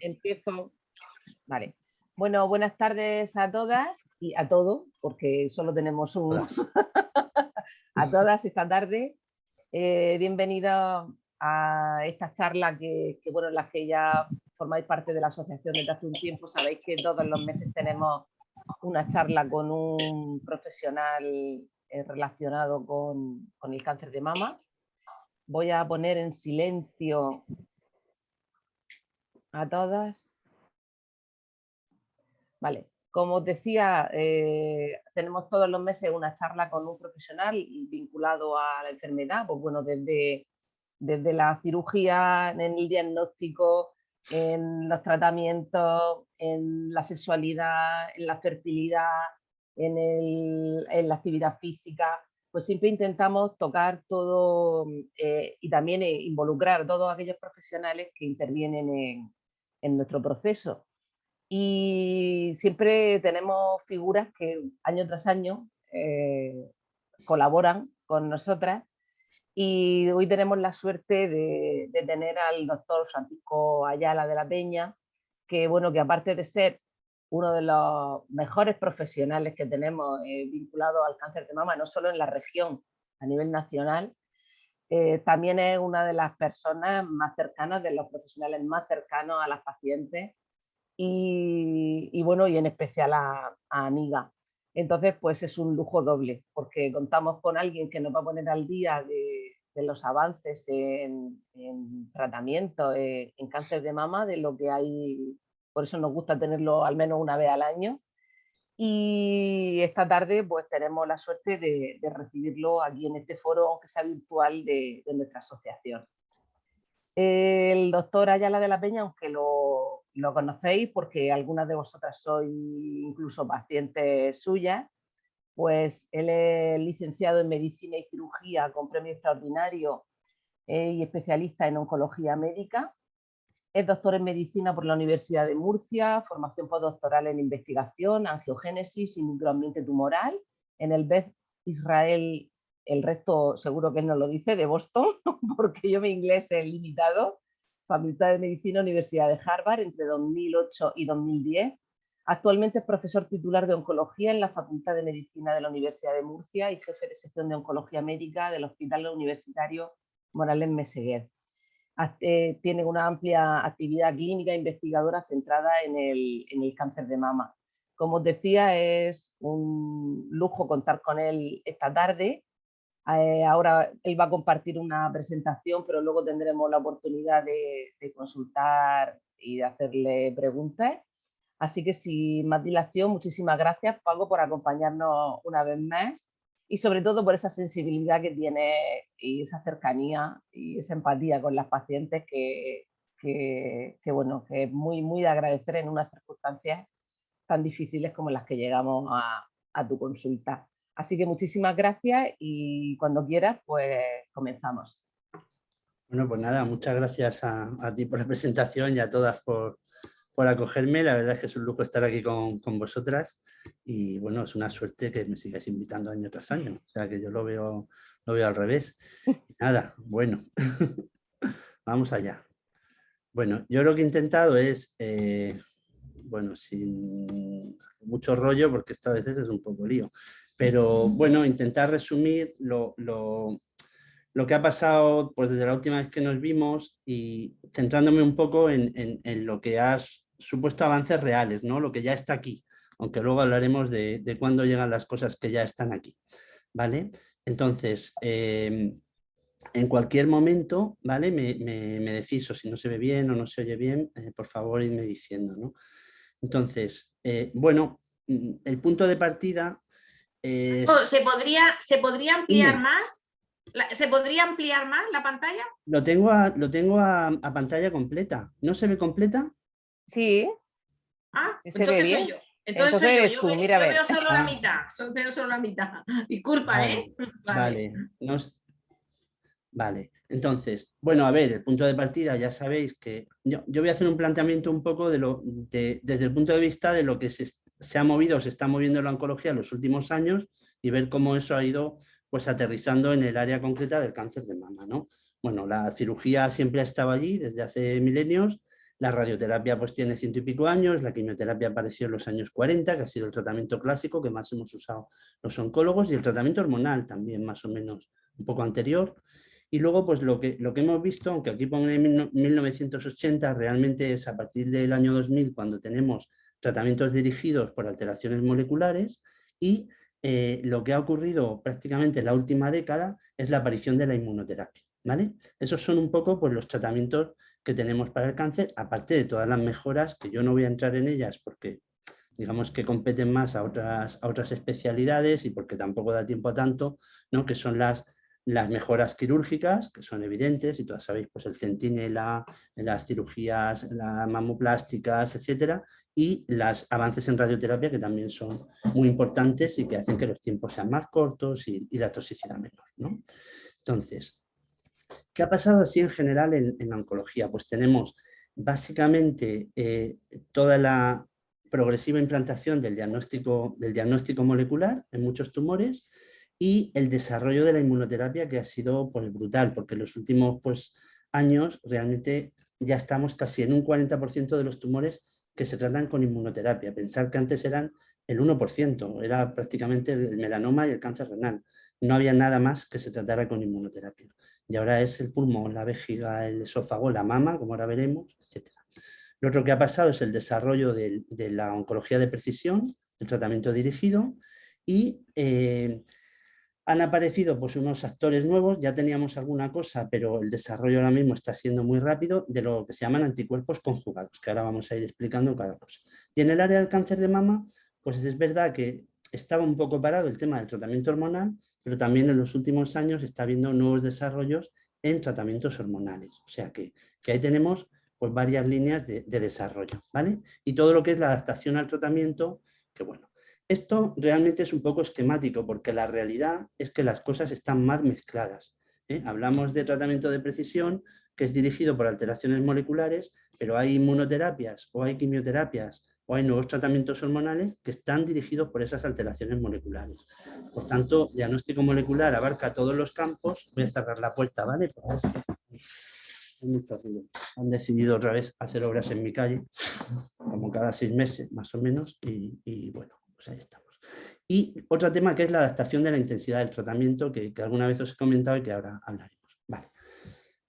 Empiezo. Vale. Bueno, buenas tardes a todas y a todos, porque solo tenemos un... a todas esta tarde. Bienvenidos a esta charla que bueno, en la que ya formáis parte de la asociación desde hace un tiempo. Sabéis que todos los meses tenemos una charla con un profesional relacionado con el cáncer de mama. Voy a poner en silencio a todas. Vale, como os decía, tenemos todos los meses una charla con un profesional vinculado a la enfermedad, pues bueno, desde la cirugía, en el diagnóstico, en los tratamientos, en la sexualidad, en la fertilidad, en la actividad física, pues siempre intentamos tocar todo y también involucrar a todos aquellos profesionales que intervienen en nuestro proceso. Y siempre tenemos figuras que año tras año colaboran con nosotras, y hoy tenemos la suerte de tener al doctor Francisco Ayala de la Peña, que bueno, que aparte de ser uno de los mejores profesionales que tenemos vinculados al cáncer de mama, no solo en la región, a nivel nacional, también es una de las personas más cercanas, de los profesionales más cercanos a las pacientes, y bueno, y en especial a Aniga. Entonces, pues es un lujo doble, porque contamos con alguien que nos va a poner al día de los avances en tratamiento, en cáncer de mama, de lo que hay. Por eso nos gusta tenerlo al menos una vez al año. Y esta tarde pues tenemos la suerte de recibirlo aquí en este foro, aunque sea virtual, de nuestra asociación. El doctor Ayala de la Peña, aunque lo conocéis porque algunas de vosotras sois incluso pacientes suyas, pues él es licenciado en Medicina y Cirugía con premio extraordinario y especialista en oncología médica. Es doctor en Medicina por la Universidad de Murcia, formación postdoctoral en investigación, angiogénesis y microambiente tumoral en el Beth Israel. El resto seguro que él nos lo dice, de Boston, porque yo mi inglés es limitado. Facultad de Medicina, Universidad de Harvard, entre 2008 y 2010. Actualmente es profesor titular de Oncología en la Facultad de Medicina de la Universidad de Murcia y jefe de sección de Oncología Médica del Hospital Universitario Morales Meseguer. Tiene una amplia actividad clínica e investigadora centrada en el cáncer de mama. Como os decía, es un lujo contar con él esta tarde. Ahora él va a compartir una presentación, pero luego tendremos la oportunidad de consultar y de hacerle preguntas. Así que sin más dilación, muchísimas gracias, Paco, por acompañarnos una vez más y sobre todo por esa sensibilidad que tiene y esa cercanía y esa empatía con las pacientes bueno, que es muy, muy de agradecer en unas circunstancias tan difíciles como las que llegamos a tu consulta. Así que muchísimas gracias y cuando quieras, pues comenzamos. Bueno, pues nada, muchas gracias a ti por la presentación y a todas por acogerme. La verdad es que es un lujo estar aquí con vosotras y bueno, es una suerte que me sigáis invitando año tras año. O sea que yo lo veo al revés. Nada, bueno, vamos allá. Bueno, yo lo que he intentado es, bueno, sin mucho rollo, porque esto a veces es un poco lío, pero bueno, intentar resumir lo que ha pasado pues, desde la última vez que nos vimos y centrándome un poco en lo que has supuesto avances reales, ¿no? Lo que ya está aquí, aunque luego hablaremos de cuándo llegan las cosas que ya están aquí, ¿vale? Entonces, en cualquier momento, ¿vale? Me decís, o si no se ve bien o no se oye bien, por favor, idme diciendo, ¿no? Entonces, bueno, el punto de partida es... ¿Se podría ampliar más? ¿Se podría ampliar más la pantalla? Lo tengo a pantalla completa. ¿No se ve completa? Sí. Ah, se ve bien. Soy yo. Entonces soy eres yo. Tú, mira, yo veo solo la mitad. Veo solo la mitad. Disculpa, vale, ¿eh? Vale. Vale. Entonces, bueno, a ver, el punto de partida, ya sabéis que yo voy a hacer un planteamiento un poco desde el punto de vista de lo que se ha movido, se está moviendo en la oncología en los últimos años y ver cómo eso ha ido pues aterrizando en el área concreta del cáncer de mama, ¿no? Bueno, la cirugía siempre ha estado allí desde hace milenios, La radioterapia pues tiene 100 y pico años, la quimioterapia apareció en los años 40, que ha sido el tratamiento clásico que más hemos usado los oncólogos, y el tratamiento hormonal también más o menos un poco anterior. Y luego pues lo que hemos visto, aunque aquí pongo en 1980, realmente es a partir del año 2000 cuando tenemos tratamientos dirigidos por alteraciones moleculares, y lo que ha ocurrido prácticamente en la última década es la aparición de la inmunoterapia, ¿vale? Esos son un poco pues, los tratamientos que tenemos para el cáncer, aparte de todas las mejoras, que yo no voy a entrar en ellas porque digamos que competen más a otras especialidades y porque tampoco da tiempo a tanto, ¿no? Que son las mejoras quirúrgicas, que son evidentes, y todas sabéis, pues el centinela, las cirugías, las mamoplásticas, etcétera, y los avances en radioterapia, que también son muy importantes y que hacen que los tiempos sean más cortos y la toxicidad menor, ¿no? Entonces, ¿qué ha pasado así en general en la oncología? Pues tenemos básicamente toda la progresiva implantación del diagnóstico molecular en muchos tumores y el desarrollo de la inmunoterapia, que ha sido pues, brutal, porque en los últimos pues, años realmente ya estamos casi en un 40% de los tumores que se tratan con inmunoterapia. Pensar que antes eran el 1%, era prácticamente el melanoma y el cáncer renal. No había nada más que se tratara con inmunoterapia. Y ahora es el pulmón, la vejiga, el esófago, la mama, como ahora veremos, etc. Lo otro que ha pasado es el desarrollo de la oncología de precisión, el tratamiento dirigido, y han aparecido pues, unos actores nuevos. Ya teníamos alguna cosa, pero el desarrollo ahora mismo está siendo muy rápido, de lo que se llaman anticuerpos conjugados, que ahora vamos a ir explicando cada cosa. Y en el área del cáncer de mama, pues es verdad que estaba un poco parado el tema del tratamiento hormonal, pero también en los últimos años está habiendo nuevos desarrollos en tratamientos hormonales. O sea que ahí tenemos pues, varias líneas de desarrollo, ¿vale? Y todo lo que es la adaptación al tratamiento, que bueno, esto realmente es un poco esquemático porque la realidad es que las cosas están más mezcladas. Hablamos de tratamiento de precisión que es dirigido por alteraciones moleculares, pero hay inmunoterapias o hay quimioterapias o hay nuevos tratamientos hormonales que están dirigidos por esas alteraciones moleculares. Por tanto, diagnóstico molecular abarca todos los campos. Voy a cerrar la puerta, ¿vale? Han decidido otra vez hacer obras en mi calle, como cada 6 meses más o menos, y bueno, pues ahí estamos. Y otro tema que es la adaptación de la intensidad del tratamiento, que alguna vez os he comentado y que ahora hablaremos. Vale.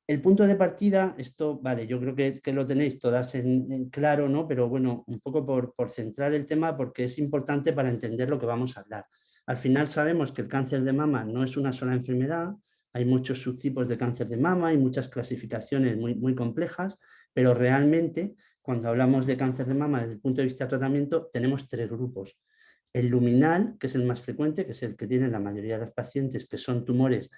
El punto de partida, esto, vale, yo creo que lo tenéis todas en claro, ¿no? Pero bueno, un poco por centrar el tema, porque es importante para entender lo que vamos a hablar. Al final sabemos que el cáncer de mama no es una sola enfermedad, hay muchos subtipos de cáncer de mama, hay muchas clasificaciones muy, muy complejas, pero realmente cuando hablamos de cáncer de mama desde el punto de vista de tratamiento tenemos 3 grupos. El luminal, que es el más frecuente, que es el que tienen la mayoría de las pacientes, que son tumores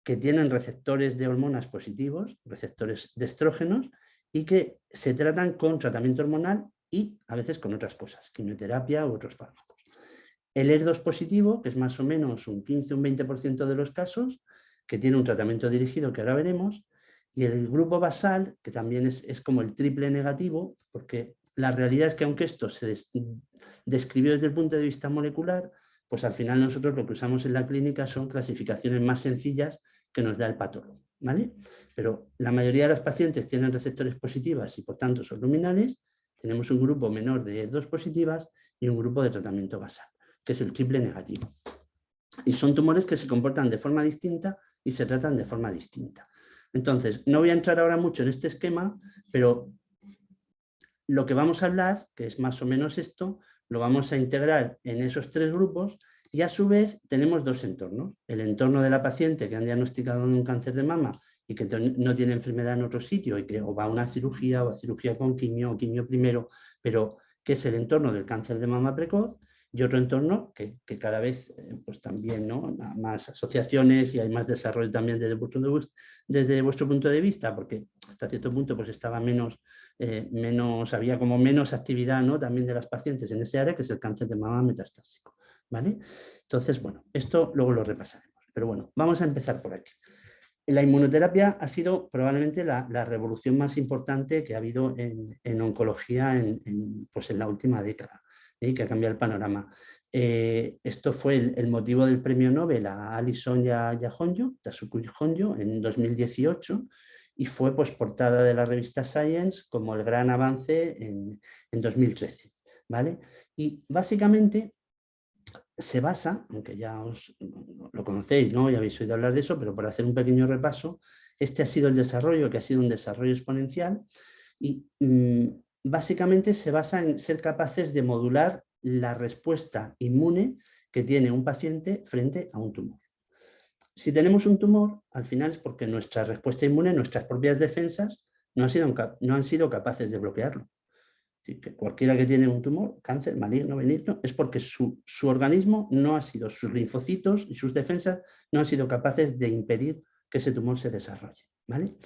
que tienen receptores de hormonas positivos, receptores de estrógenos, y que se tratan con tratamiento hormonal y a veces con otras cosas, quimioterapia u otros fármacos. El ER2 positivo, que es más o menos un 15 o un 20% de los casos, que tiene un tratamiento dirigido que ahora veremos, y el grupo basal, que también es como el triple negativo, porque la realidad es que aunque esto se describió desde el punto de vista molecular, pues al final nosotros lo que usamos en la clínica son clasificaciones más sencillas que nos da el patólogo, ¿vale? Pero la mayoría de los pacientes tienen receptores positivas y por tanto son luminales. Tenemos un grupo menor de ER2 positivas y un grupo de tratamiento basal, que es el triple negativo. Y son tumores que se comportan de forma distinta y se tratan de forma distinta. Entonces, no voy a entrar ahora mucho en este esquema, pero lo que vamos a hablar, que es más o menos esto, lo vamos a integrar en esos 3 grupos y a su vez tenemos 2 entornos. El entorno de la paciente que han diagnosticado un cáncer de mama y que no tiene enfermedad en otro sitio y que o va a una cirugía o a cirugía con quimio o quimio primero, pero que es el entorno del cáncer de mama precoz, y otro entorno que cada vez pues también, ¿no? Más asociaciones y hay más desarrollo también desde vuestro punto de vista, porque hasta cierto punto pues estaba había como menos actividad, ¿no? También de las pacientes en ese área, que es el cáncer de mama metastásico, ¿vale? Entonces, bueno, esto luego lo repasaremos, pero bueno, vamos a empezar por aquí. La inmunoterapia ha sido probablemente la revolución más importante que ha habido en oncología pues en la última década, que ha cambiado el panorama. Esto fue el motivo del premio Nobel a Allison y a Honjo, Tasuku Honjo, en 2018, y fue pues, portada de la revista Science como el gran avance en 2013. ¿Vale? Y básicamente se basa, aunque ya os lo conocéis, ¿no? Ya habéis oído hablar de eso, pero para hacer un pequeño repaso, este ha sido el desarrollo, que ha sido un desarrollo exponencial, y básicamente se basa en ser capaces de modular la respuesta inmune que tiene un paciente frente a un tumor. Si tenemos un tumor, al final es porque nuestra respuesta inmune, nuestras propias defensas, no han sido capaces de bloquearlo. Que cualquiera que tiene un tumor, cáncer, maligno, benigno, es porque su organismo no ha sido, sus linfocitos y sus defensas no han sido capaces de impedir que ese tumor se desarrolle. ¿Vale?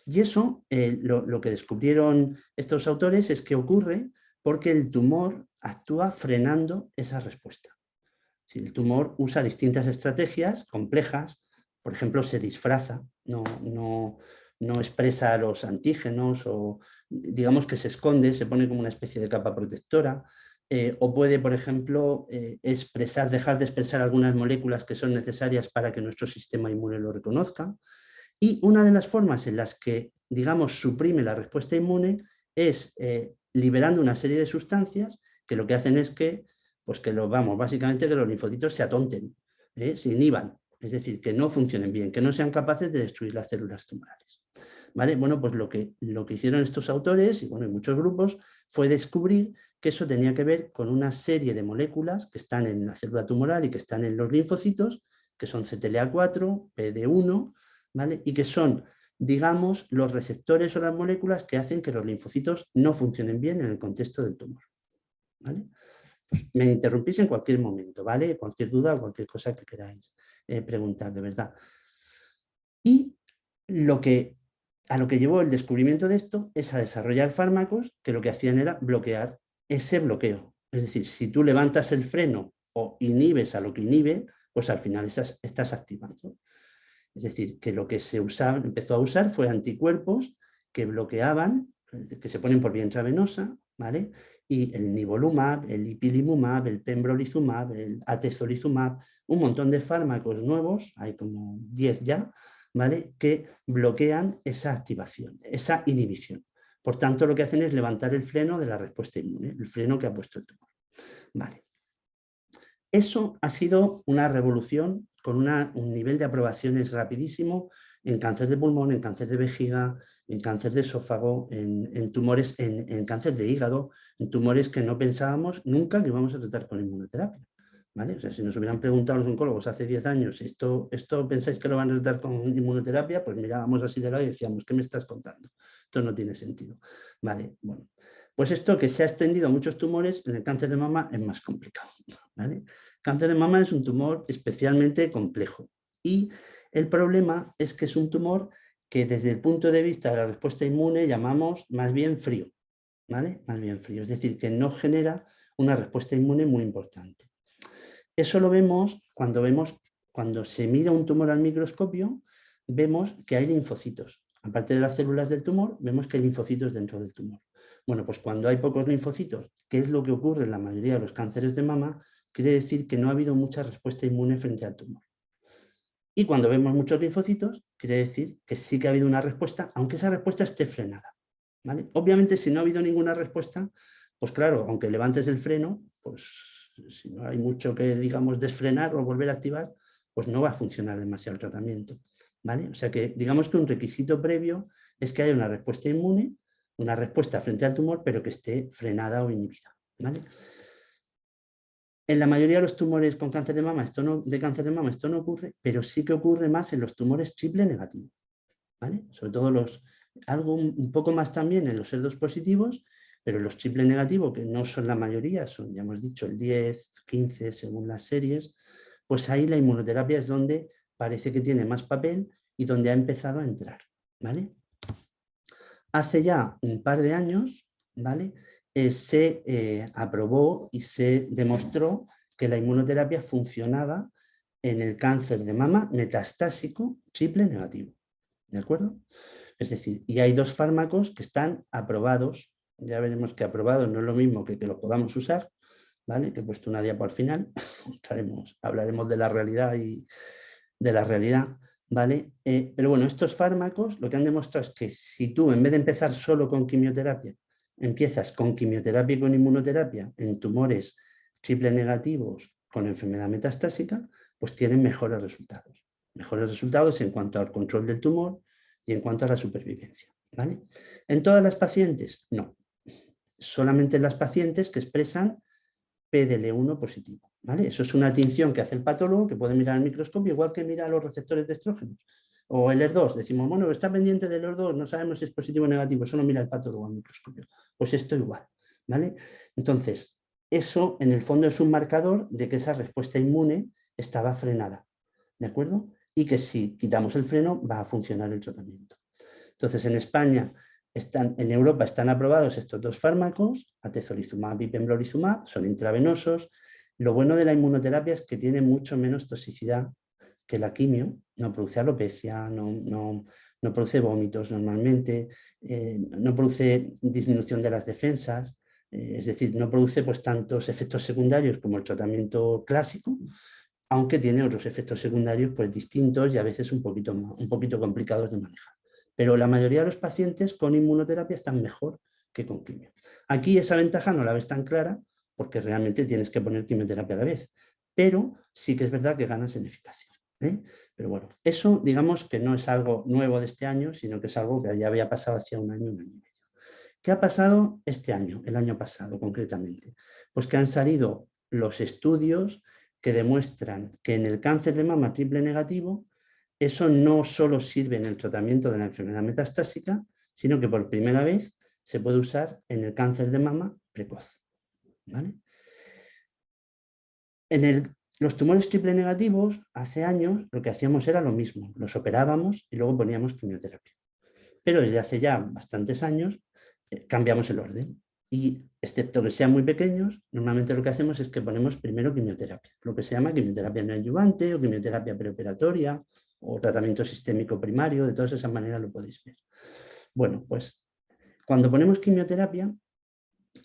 Y eso, lo que descubrieron estos autores es que ocurre porque el tumor actúa frenando esa respuesta. Si el tumor usa distintas estrategias complejas, por ejemplo, se disfraza, no expresa los antígenos o digamos que se esconde, se pone como una especie de capa protectora, o puede, por ejemplo, dejar de expresar algunas moléculas que son necesarias para que nuestro sistema inmune lo reconozca. Y una de las formas en las que, digamos, suprime la respuesta inmune es liberando una serie de sustancias que lo que hacen es que, pues básicamente que los linfocitos se atonten, se inhiban, es decir, que no funcionen bien, que no sean capaces de destruir las células tumorales. ¿Vale? Bueno, pues lo que hicieron estos autores y muchos grupos fue descubrir que eso tenía que ver con una serie de moléculas que están en la célula tumoral y que están en los linfocitos, que son CTLA4, PD1, ¿vale? Y que son, digamos, los receptores o las moléculas que hacen que los linfocitos no funcionen bien en el contexto del tumor. ¿Vale? Pues me interrumpís en cualquier momento, ¿vale? Cualquier duda o cualquier cosa que queráis preguntar, de verdad. Y a lo que llevó el descubrimiento de esto es a desarrollar fármacos que lo que hacían era bloquear ese bloqueo. Es decir, si tú levantas el freno o inhibes a lo que inhibe, pues al final estás activando. Es decir, que lo que empezó a usar fue anticuerpos que bloqueaban, que se ponen por vía intravenosa, ¿vale? Y el nivolumab, el ipilimumab, el pembrolizumab, el atezolizumab, un montón de fármacos nuevos, hay como 10 ya, ¿vale? Que bloquean esa activación, esa inhibición. Por tanto, lo que hacen es levantar el freno de la respuesta inmune, el freno que ha puesto el tumor. Vale. Eso ha sido una revolución con un nivel de aprobaciones rapidísimo en cáncer de pulmón, en cáncer de vejiga, en cáncer de esófago, en tumores, en cáncer de hígado, en tumores que no pensábamos nunca que íbamos a tratar con inmunoterapia. ¿Vale? O sea, si nos hubieran preguntado los oncólogos hace 10 años, ¿esto pensáis que lo van a tratar con inmunoterapia? Pues mirábamos así de lado y decíamos, ¿qué me estás contando? Esto no tiene sentido. Vale, bueno. Pues esto que se ha extendido a muchos tumores, en el cáncer de mama es más complicado. ¿Vale? Cáncer de mama es un tumor especialmente complejo y el problema es que es un tumor que desde el punto de vista de la respuesta inmune llamamos más bien frío, ¿vale? Más bien frío, es decir, que no genera una respuesta inmune muy importante. Eso lo vemos cuando se mira un tumor al microscopio, vemos que hay linfocitos. Aparte de las células del tumor, vemos que hay linfocitos dentro del tumor. Bueno, pues cuando hay pocos linfocitos, que es lo que ocurre en la mayoría de los cánceres de mama, quiere decir que no ha habido mucha respuesta inmune frente al tumor. Y cuando vemos muchos linfocitos, quiere decir que sí que ha habido una respuesta, aunque esa respuesta esté frenada. ¿Vale? Obviamente, si no ha habido ninguna respuesta, pues claro, aunque levantes el freno, pues si no hay mucho que, digamos, desfrenar o volver a activar, pues no va a funcionar demasiado el tratamiento. ¿Vale? O sea que, digamos que un requisito previo es que haya una respuesta inmune, una respuesta frente al tumor, pero que esté frenada o inhibida. ¿Vale? En la mayoría de los tumores con cáncer de mama, esto no ocurre, pero sí que ocurre más en los tumores triple negativos. ¿Vale? Sobre todo algo un poco más también en los ER2 positivos, pero los triple negativos, que no son la mayoría, son, ya hemos dicho, el 10, 15 según las series, pues ahí la inmunoterapia es donde parece que tiene más papel y donde ha empezado a entrar. ¿Vale? Hace ya un par de años, ¿vale? Se aprobó y se demostró que la inmunoterapia funcionaba en el cáncer de mama metastásico triple negativo. ¿De acuerdo? Es decir, y hay 2 fármacos que están aprobados. Ya veremos que aprobados no es lo mismo que los podamos usar, ¿vale? Que he puesto una diapo al final. Hablaremos de la realidad y de la realidad. ¿vale? Pero bueno, estos fármacos lo que han demostrado es que si tú, en vez de empezar solo con quimioterapia, empiezas con quimioterapia y con inmunoterapia en tumores triple negativos con enfermedad metastásica, pues tienen mejores resultados. Mejores resultados en cuanto al control del tumor y en cuanto a la supervivencia, ¿vale? ¿En todas las pacientes? No. Solamente en las pacientes que expresan PDL1 positivo, ¿vale? Eso es una tinción que hace el patólogo, que puede mirar al microscopio, igual que mira los receptores de estrógenos. O el ER2, decimos, bueno, está pendiente del ER2, no sabemos si es positivo o negativo, solo mira el patólogo al microscopio. Pues esto igual, ¿vale? Entonces, eso en el fondo es un marcador de que esa respuesta inmune estaba frenada, ¿de acuerdo? Y que si quitamos el freno va a funcionar el tratamiento. Entonces, en España, en Europa están aprobados estos dos fármacos, atezolizumab y pembrolizumab, son intravenosos. Lo bueno de la inmunoterapia es que tiene mucho menos toxicidad que la quimio, no produce alopecia, no produce vómitos normalmente, no produce disminución de las defensas, es decir, no produce pues tantos efectos secundarios como el tratamiento clásico, aunque tiene otros efectos secundarios pues distintos y a veces un poquito complicados de manejar. Pero la mayoría de los pacientes con inmunoterapia están mejor que con quimio. Aquí esa ventaja no la ves tan clara porque realmente tienes que poner quimioterapia a la vez, pero sí que es verdad que ganas en eficacia, ¿eh? Pero bueno, eso digamos que no es algo nuevo de este año, sino que es algo que ya había pasado hacía un año y medio. ¿Qué ha pasado este año, el año pasado concretamente? Pues que han salido los estudios que demuestran que en el cáncer de mama triple negativo eso no solo sirve en el tratamiento de la enfermedad metastásica, sino que por primera vez se puede usar en el cáncer de mama precoz, ¿vale? Los tumores triple negativos, hace años, lo que hacíamos era lo mismo, los operábamos y luego poníamos quimioterapia. Pero desde hace ya bastantes años cambiamos el orden y, excepto que sean muy pequeños, normalmente lo que hacemos es que ponemos primero quimioterapia, lo que se llama quimioterapia neoadyuvante o quimioterapia preoperatoria o tratamiento sistémico primario, de todas esas maneras lo podéis ver. Bueno, pues cuando ponemos quimioterapia,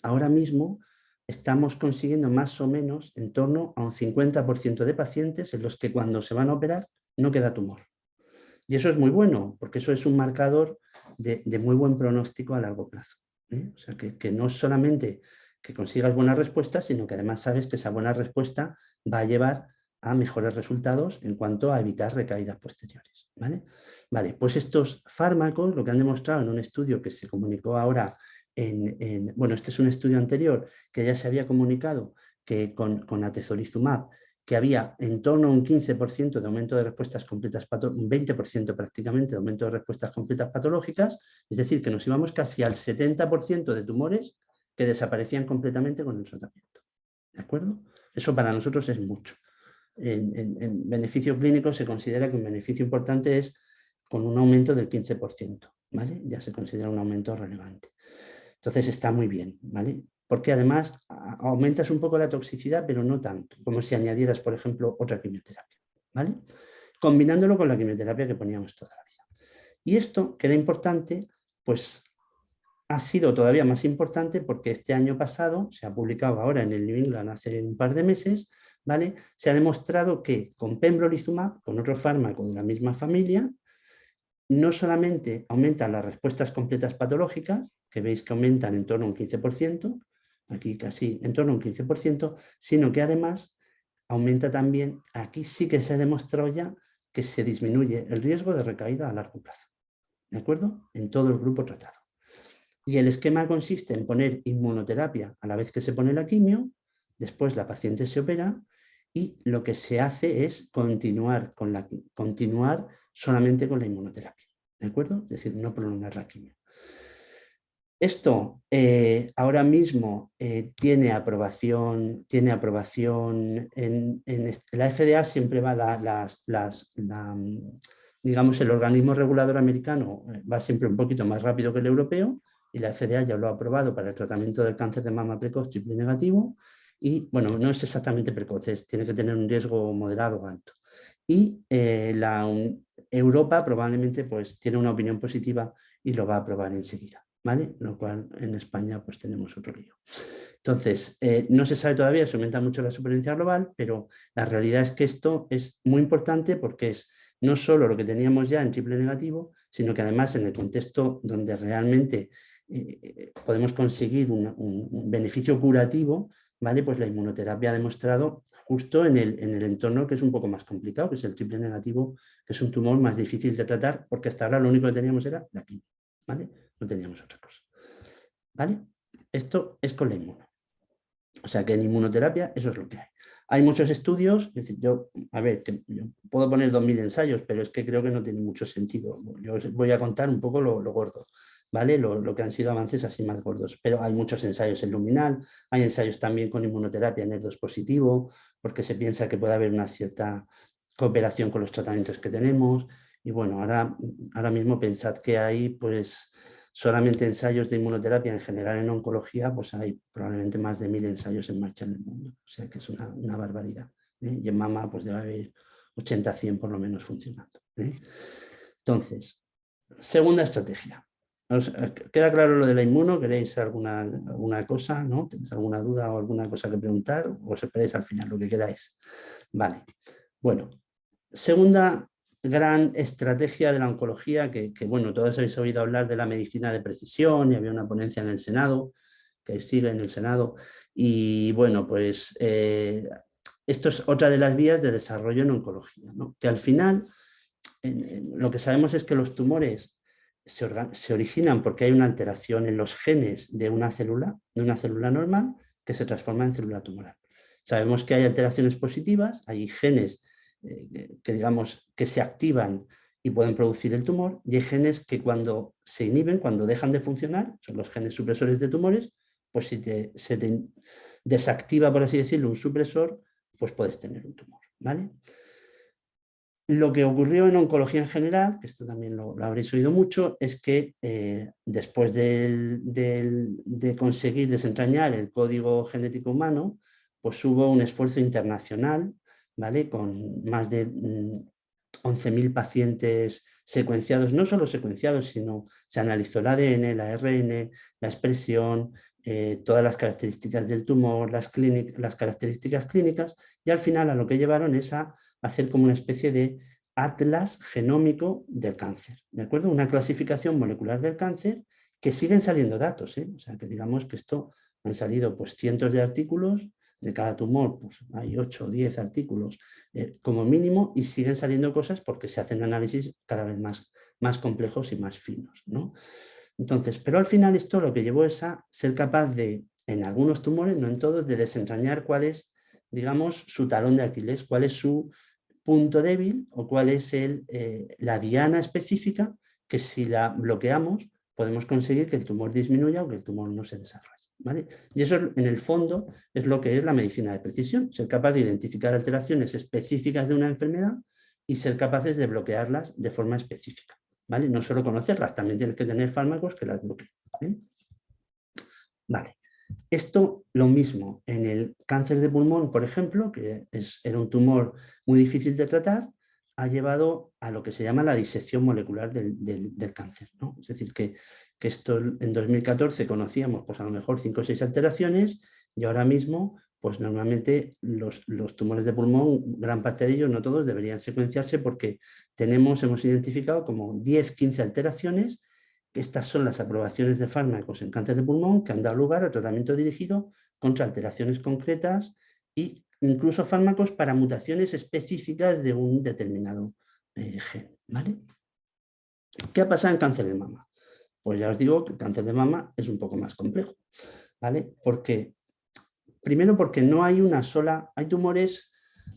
ahora mismo estamos consiguiendo más o menos en torno a un 50% de pacientes en los que cuando se van a operar no queda tumor. Y eso es muy bueno, porque eso es un marcador de muy buen pronóstico a largo plazo, ¿eh? O sea, que no es solamente que consigas buenas respuestas, sino que además sabes que esa buena respuesta va a llevar a mejores resultados en cuanto a evitar recaídas posteriores, ¿vale? Vale, pues estos fármacos, lo que han demostrado en un estudio que se comunicó ahora bueno, este es un estudio anterior que ya se había comunicado que con atezolizumab, que había en torno a un 15% de aumento de respuestas completas, un 20% prácticamente de aumento de respuestas completas patológicas, es decir, que nos íbamos casi al 70% de tumores que desaparecían completamente con el tratamiento. ¿De acuerdo? Eso para nosotros es mucho. En beneficio clínico se considera que un beneficio importante es con un aumento del 15%, ¿vale? Ya se considera un aumento relevante. Entonces está muy bien, ¿vale? Porque además aumentas un poco la toxicidad, pero no tanto, como si añadieras, por ejemplo, otra quimioterapia, ¿vale? Combinándolo con la quimioterapia que poníamos toda la vida. Y esto, que era importante, pues ha sido todavía más importante porque este año pasado, se ha publicado ahora en el New England hace un par de meses, ¿vale? Se ha demostrado que con pembrolizumab, con otro fármaco de la misma familia, no solamente aumentan las respuestas completas patológicas, que veis que aumentan en torno a un 15%, aquí casi en torno a un 15%, sino que además aumenta también, aquí sí que se ha demostrado ya que se disminuye el riesgo de recaída a largo plazo, ¿de acuerdo? En todo el grupo tratado. Y el esquema consiste en poner inmunoterapia a la vez que se pone la quimio, después la paciente se opera y lo que se hace es continuar solamente con la inmunoterapia, ¿de acuerdo? Es decir, no prolongar la quimio. Esto ahora mismo tiene aprobación en la FDA, siempre va digamos, el organismo regulador americano va siempre un poquito más rápido que el europeo, y la FDA ya lo ha aprobado para el tratamiento del cáncer de mama precoz triple negativo, y bueno, no es exactamente precoz, tiene que tener un riesgo moderado o alto. Y Europa probablemente pues tiene una opinión positiva y lo va a aprobar enseguida, ¿vale? Lo cual en España pues tenemos otro lío. Entonces, no se sabe todavía si aumenta mucho la supervivencia global, pero la realidad es que esto es muy importante porque es no solo lo que teníamos ya en triple negativo, sino que además en el contexto donde realmente podemos conseguir un beneficio curativo, ¿vale? Pues la inmunoterapia ha demostrado justo en el entorno que es un poco más complicado, que es el triple negativo, que es un tumor más difícil de tratar, porque hasta ahora lo único que teníamos era la quimio, ¿vale? No teníamos otra cosa, ¿vale? Esto es con la inmuno. O sea que en inmunoterapia eso es lo que hay. Hay muchos estudios, es decir, yo puedo poner 2000 ensayos, pero es que creo que no tiene mucho sentido. Yo os voy a contar un poco lo gordo, ¿vale? Lo que han sido avances así más gordos. Pero hay muchos ensayos en luminal, hay ensayos también con inmunoterapia en ER2 positivo, porque se piensa que puede haber una cierta cooperación con los tratamientos que tenemos. Y bueno, ahora mismo pensad que hay pues solamente ensayos de inmunoterapia en general en oncología, pues hay probablemente más de 1000 ensayos en marcha en el mundo. O sea que es una barbaridad, ¿eh? Y en mama pues debe haber 80, 100 por lo menos funcionando, ¿eh? Entonces, segunda estrategia. ¿Queda claro lo de la inmuno? ¿Queréis alguna cosa? ¿No? ¿Tenéis alguna duda o alguna cosa que preguntar? ¿O os esperáis al final lo que queráis? Vale. Bueno, segunda gran estrategia de la oncología, que bueno, todos habéis oído hablar de la medicina de precisión y había una ponencia en el Senado, que sigue en el Senado, y bueno, pues esto es otra de las vías de desarrollo en oncología, ¿no? Que al final lo que sabemos es que los tumores se originan porque hay una alteración en los genes de una célula normal que se transforma en célula tumoral. Sabemos que hay alteraciones positivas, hay genes que digamos que se activan y pueden producir el tumor, y hay genes que cuando se inhiben, cuando dejan de funcionar, son los genes supresores de tumores, pues si se te desactiva, por así decirlo, un supresor, pues puedes tener un tumor, ¿vale? Lo que ocurrió en oncología en general, que esto también lo habréis oído mucho, es que después de conseguir desentrañar el código genético humano, pues hubo un esfuerzo internacional, ¿vale? Con más de 11.000 pacientes secuenciados, no solo secuenciados, sino se analizó el ADN, el ARN, la expresión, todas las características del tumor, las características clínicas, y al final a lo que llevaron es a hacer como una especie de atlas genómico del cáncer, ¿de acuerdo? Una clasificación molecular del cáncer que siguen saliendo datos, ¿eh? O sea, que digamos que esto han salido pues cientos de artículos, de cada tumor pues hay 8 o 10 artículos como mínimo, y siguen saliendo cosas porque se hacen análisis cada vez más complejos y más finos, ¿no? Entonces, pero al final esto lo que llevó es a ser capaz de, en algunos tumores, no en todos, de desentrañar cuál es, digamos, su talón de Aquiles, cuál es su punto débil o cuál es la diana específica que si la bloqueamos podemos conseguir que el tumor disminuya o que el tumor no se desarrolle, ¿vale? Y eso en el fondo es lo que es la medicina de precisión, ser capaz de identificar alteraciones específicas de una enfermedad y ser capaces de bloquearlas de forma específica, ¿vale? No solo conocerlas, también tienes que tener fármacos que las bloqueen, ¿eh? Vale. Esto lo mismo en el cáncer de pulmón, por ejemplo, que era un tumor muy difícil de tratar, ha llevado a lo que se llama la disección molecular del cáncer, ¿no? Es decir, que esto en 2014 conocíamos pues a lo mejor 5 o 6 alteraciones, y ahora mismo pues normalmente los tumores de pulmón, gran parte de ellos, no todos, deberían secuenciarse porque hemos identificado como 10-15 alteraciones. Estas son las aprobaciones de fármacos en cáncer de pulmón que han dado lugar a tratamiento dirigido contra alteraciones concretas e incluso fármacos para mutaciones específicas de un determinado gen, ¿vale? ¿Qué ha pasado en cáncer de mama? Pues ya os digo que el cáncer de mama es un poco más complejo, ¿vale? Primero porque no hay una sola, hay tumores,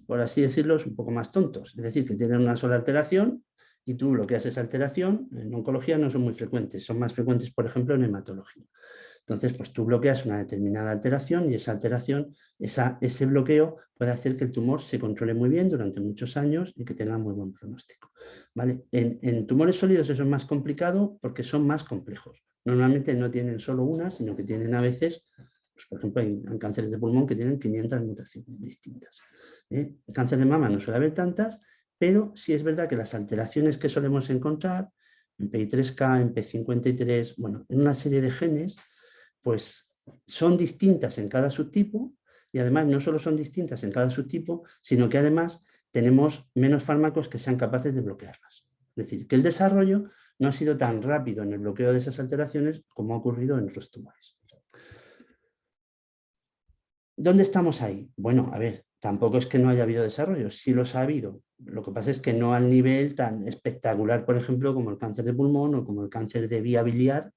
por así decirlo, un poco más tontos, es decir, que tienen una sola alteración y tú bloqueas esa alteración. En oncología no son muy frecuentes, son más frecuentes, por ejemplo, en hematología. Entonces, pues tú bloqueas una determinada alteración y esa alteración, ese bloqueo puede hacer que el tumor se controle muy bien durante muchos años y que tenga muy buen pronóstico, ¿vale? En tumores sólidos eso es más complicado porque son más complejos. Normalmente no tienen solo una, sino que tienen a veces, pues por ejemplo, en cánceres de pulmón que tienen 500 mutaciones distintas. En cáncer de mama no suele haber tantas, pero sí es verdad que las alteraciones que solemos encontrar en PI3K, en P53, bueno, en una serie de genes, pues son distintas en cada subtipo, y además no solo son distintas en cada subtipo, sino que además tenemos menos fármacos que sean capaces de bloquearlas. Es decir, que el desarrollo no ha sido tan rápido en el bloqueo de esas alteraciones como ha ocurrido en otros tumores. ¿Dónde estamos ahí? Bueno, a ver, tampoco es que no haya habido desarrollo, sí los ha habido. Lo que pasa es que no al nivel tan espectacular, por ejemplo, como el cáncer de pulmón o como el cáncer de vía biliar,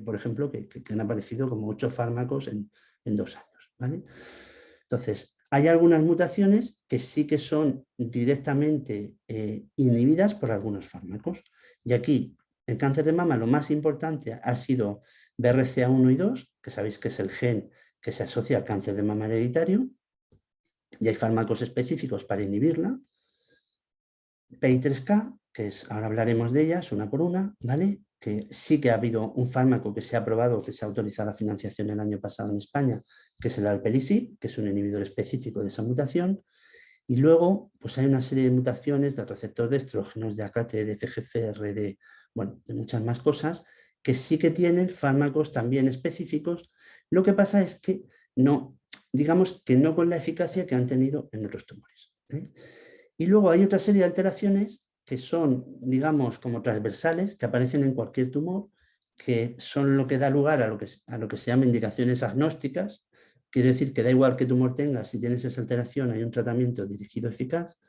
por ejemplo, que han aparecido como 8 fármacos en 2 años. ¿Vale? Entonces, hay algunas mutaciones que sí que son directamente inhibidas por algunos fármacos. Y aquí, en cáncer de mama, lo más importante ha sido BRCA1 y 2, que sabéis que es el gen que se asocia al cáncer de mama hereditario, y hay fármacos específicos para inhibirla. PI3K, que es, ahora hablaremos de ellas una por una, ¿vale? Que sí que ha habido un fármaco que se ha aprobado, que se ha autorizado la financiación el año pasado en España, que es el alpelisib, que es un inhibidor específico de esa mutación. Y luego, pues hay una serie de mutaciones del receptor de estrógenos, de AKT, de FGFR, de muchas más cosas, que sí que tienen fármacos también específicos. Lo que pasa es que no, digamos que no con la eficacia que han tenido en otros tumores. Y luego hay otra serie de alteraciones que son, digamos, como transversales, que aparecen en cualquier tumor, que son lo que da lugar a lo que se llama indicaciones agnósticas. Quiere decir que da igual qué tumor tengas, si tienes esa alteración hay un tratamiento dirigido eficaz,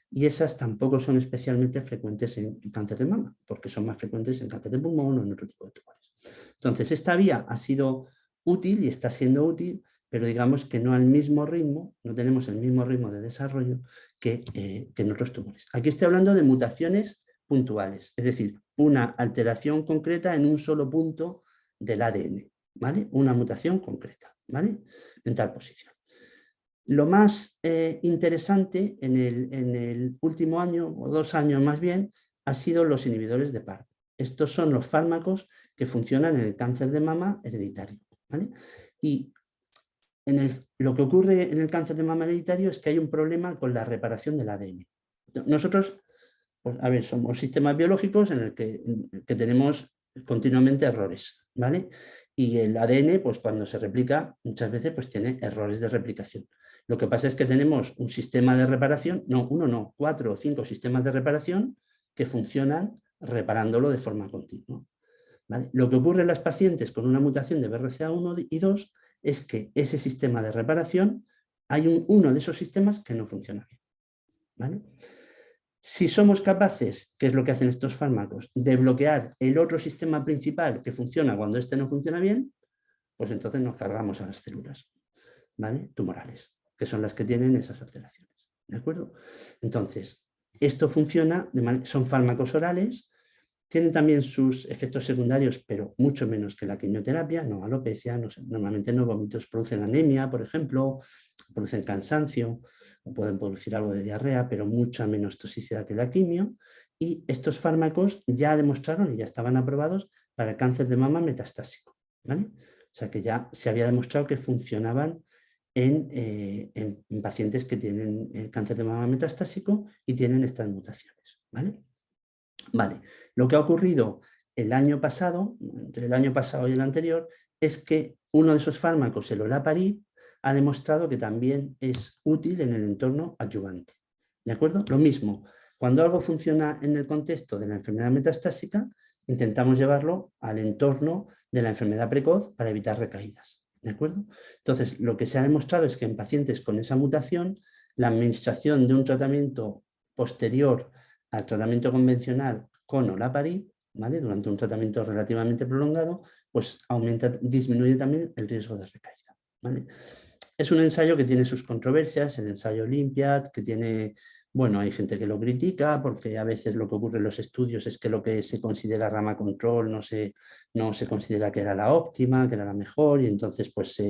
y esas tampoco son especialmente frecuentes en cáncer de mama, porque son más frecuentes en cáncer de pulmón o en otro tipo de tumores. Entonces, esta vía ha sido útil y está siendo útil, pero digamos que no al mismo ritmo, no tenemos el mismo ritmo de desarrollo que en otros tumores. Aquí estoy hablando de mutaciones puntuales, es decir, una alteración concreta en un solo punto del ADN, ¿vale? Una mutación concreta, ¿vale? En tal posición. Lo más interesante en el último año, o 2 años más bien, ha sido los inhibidores de PARP. Estos son los fármacos que funcionan en el cáncer de mama hereditario, ¿vale? Y lo que ocurre en el cáncer de mama hereditario es que hay un problema con la reparación del ADN. Nosotros, pues, a ver, somos sistemas biológicos en el que tenemos continuamente errores, ¿vale? Y el ADN, pues cuando se replica, muchas veces pues tiene errores de replicación. Lo que pasa es que tenemos un sistema de reparación, no, 1 no, 4 o 5 sistemas de reparación que funcionan reparándolo de forma continua, ¿vale? Lo que ocurre en las pacientes con una mutación de BRCA1 y 2 es que ese sistema de reparación, hay uno de esos sistemas que no funciona bien, ¿vale? Si somos capaces, que es lo que hacen estos fármacos, de bloquear el otro sistema principal que funciona cuando este no funciona bien, pues entonces nos cargamos a las células, ¿vale? Tumorales, que son las que tienen esas alteraciones, ¿de acuerdo? Entonces, esto funciona, son fármacos orales, tienen también sus efectos secundarios, pero mucho menos que la quimioterapia, no alopecia, normalmente no vómitos, producen anemia, por ejemplo, producen cansancio, o pueden producir algo de diarrea, pero mucha menos toxicidad que la quimio. Y estos fármacos ya demostraron y ya estaban aprobados para el cáncer de mama metastásico, ¿vale? O sea que ya se había demostrado que funcionaban en pacientes que tienen cáncer de mama metastásico y tienen estas mutaciones, ¿vale? Vale, lo que ha ocurrido el año pasado, entre el año pasado y el anterior, es que uno de esos fármacos, el olaparib, ha demostrado que también es útil en el entorno adyuvante. ¿De acuerdo? Lo mismo, cuando algo funciona en el contexto de la enfermedad metastásica, intentamos llevarlo al entorno de la enfermedad precoz para evitar recaídas. ¿De acuerdo? Entonces, lo que se ha demostrado es que en pacientes con esa mutación, la administración de un tratamiento posterior al tratamiento convencional con olaparib, ¿vale? Durante un tratamiento relativamente prolongado, pues disminuye también el riesgo de recaída, ¿vale? Es un ensayo que tiene sus controversias, el ensayo Olympiad, que tiene, bueno, hay gente que lo critica porque a veces lo que ocurre en los estudios es que lo que se considera rama control no se considera que era la óptima, que era la mejor, y entonces pues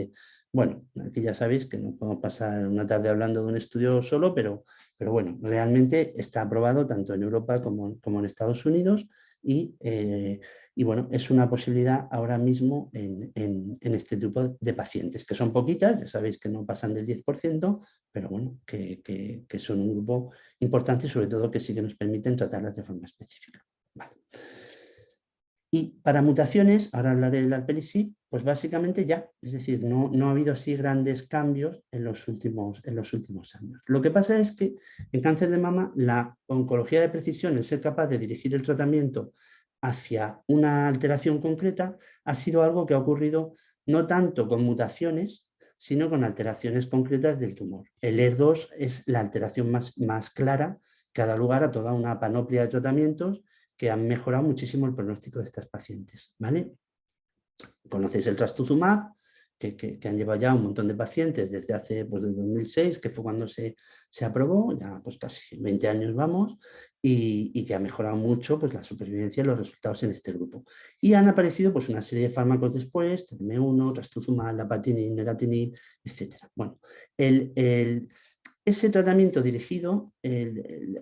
bueno, aquí ya sabéis que no podemos pasar una tarde hablando de un estudio solo, pero bueno, realmente está aprobado tanto en Europa como en Estados Unidos y bueno, es una posibilidad ahora mismo en este tipo de pacientes, que son poquitas, ya sabéis que no pasan del 10%, pero bueno, que son un grupo importante y sobre todo que sí que nos permiten tratarlas de forma específica. Vale. Y para mutaciones, ahora hablaré del alpelisib, pues básicamente ya, es decir, no ha habido así grandes cambios en los últimos años. Lo que pasa es que en cáncer de mama la oncología de precisión, el ser capaz de dirigir el tratamiento hacia una alteración concreta, ha sido algo que ha ocurrido no tanto con mutaciones, sino con alteraciones concretas del tumor. El ER2 es la alteración más clara que ha dado lugar a toda una panoplia de tratamientos que han mejorado muchísimo el pronóstico de estas pacientes, ¿vale? Conocéis el trastuzumab, que han llevado ya un montón de pacientes desde hace, pues desde 2006, que fue cuando se aprobó, ya pues casi 20 años vamos, y que ha mejorado mucho pues, la supervivencia y los resultados en este grupo. Y han aparecido pues, una serie de fármacos después, TDM1, trastuzumab, lapatinib, neratinib, etc. Bueno, ese tratamiento dirigido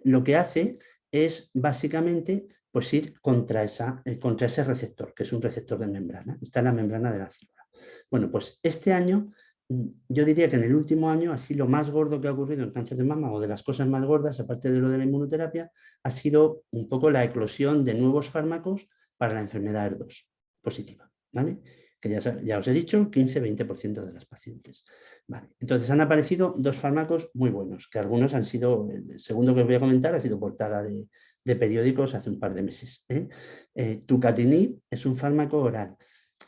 lo que hace es básicamente pues ir contra ese receptor, que es un receptor de membrana, está en la membrana de la célula. Bueno, pues este año, yo diría que en el último año, así lo más gordo que ha ocurrido en cáncer de mama, o de las cosas más gordas, aparte de lo de la inmunoterapia, ha sido un poco la eclosión de nuevos fármacos para la enfermedad ER2 positiva, ¿vale? Que ya os he dicho, 15-20% de las pacientes. Vale. Entonces han aparecido dos fármacos muy buenos, que algunos han sido, el segundo que os voy a comentar ha sido portada de periódicos hace un par de meses. Tucatinib es un fármaco oral.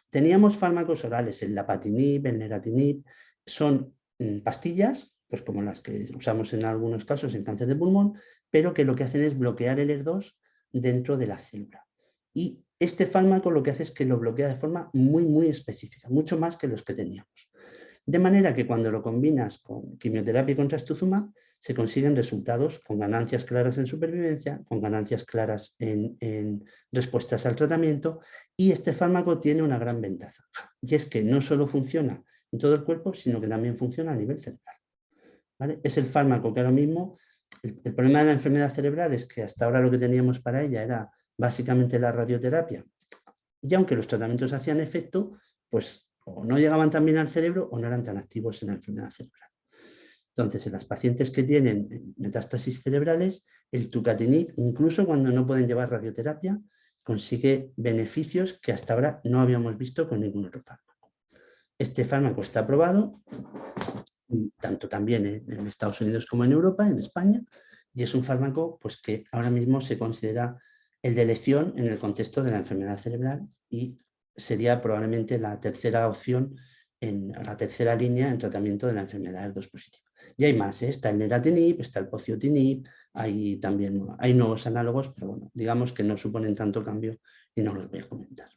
Teníamos fármacos orales, el lapatinib, el neratinib, son pastillas, pues como las que usamos en algunos casos en cáncer de pulmón, pero que lo que hacen es bloquear el ER2 dentro de la célula. Y este fármaco lo que hace es que lo bloquea de forma muy específica, mucho más que los que teníamos. De manera que cuando lo combinas con quimioterapia y con trastuzumab, se consiguen resultados con ganancias claras en supervivencia, con ganancias claras en respuestas al tratamiento, y este fármaco tiene una gran ventaja, y es que no solo funciona en todo el cuerpo, sino que también funciona a nivel cerebral. ¿Vale? Es el fármaco que ahora mismo, el problema de la enfermedad cerebral es que hasta ahora lo que teníamos para ella era básicamente la radioterapia, y aunque los tratamientos hacían efecto, pues o no llegaban tan bien al cerebro o no eran tan activos en la enfermedad cerebral. Entonces, en las pacientes que tienen metástasis cerebrales, el tucatinib, incluso cuando no pueden llevar radioterapia, consigue beneficios que hasta ahora no habíamos visto con ningún otro fármaco. Este fármaco está aprobado, tanto también en Estados Unidos como en Europa, en España, y es un fármaco pues, que ahora mismo se considera el de elección en el contexto de la enfermedad cerebral y sería probablemente la tercera opción, la tercera línea en tratamiento de la enfermedad ER2 positiva. Y hay más, está el neratinib, está el pociotinib, hay nuevos análogos, pero bueno, digamos que no suponen tanto cambio y no los voy a comentar.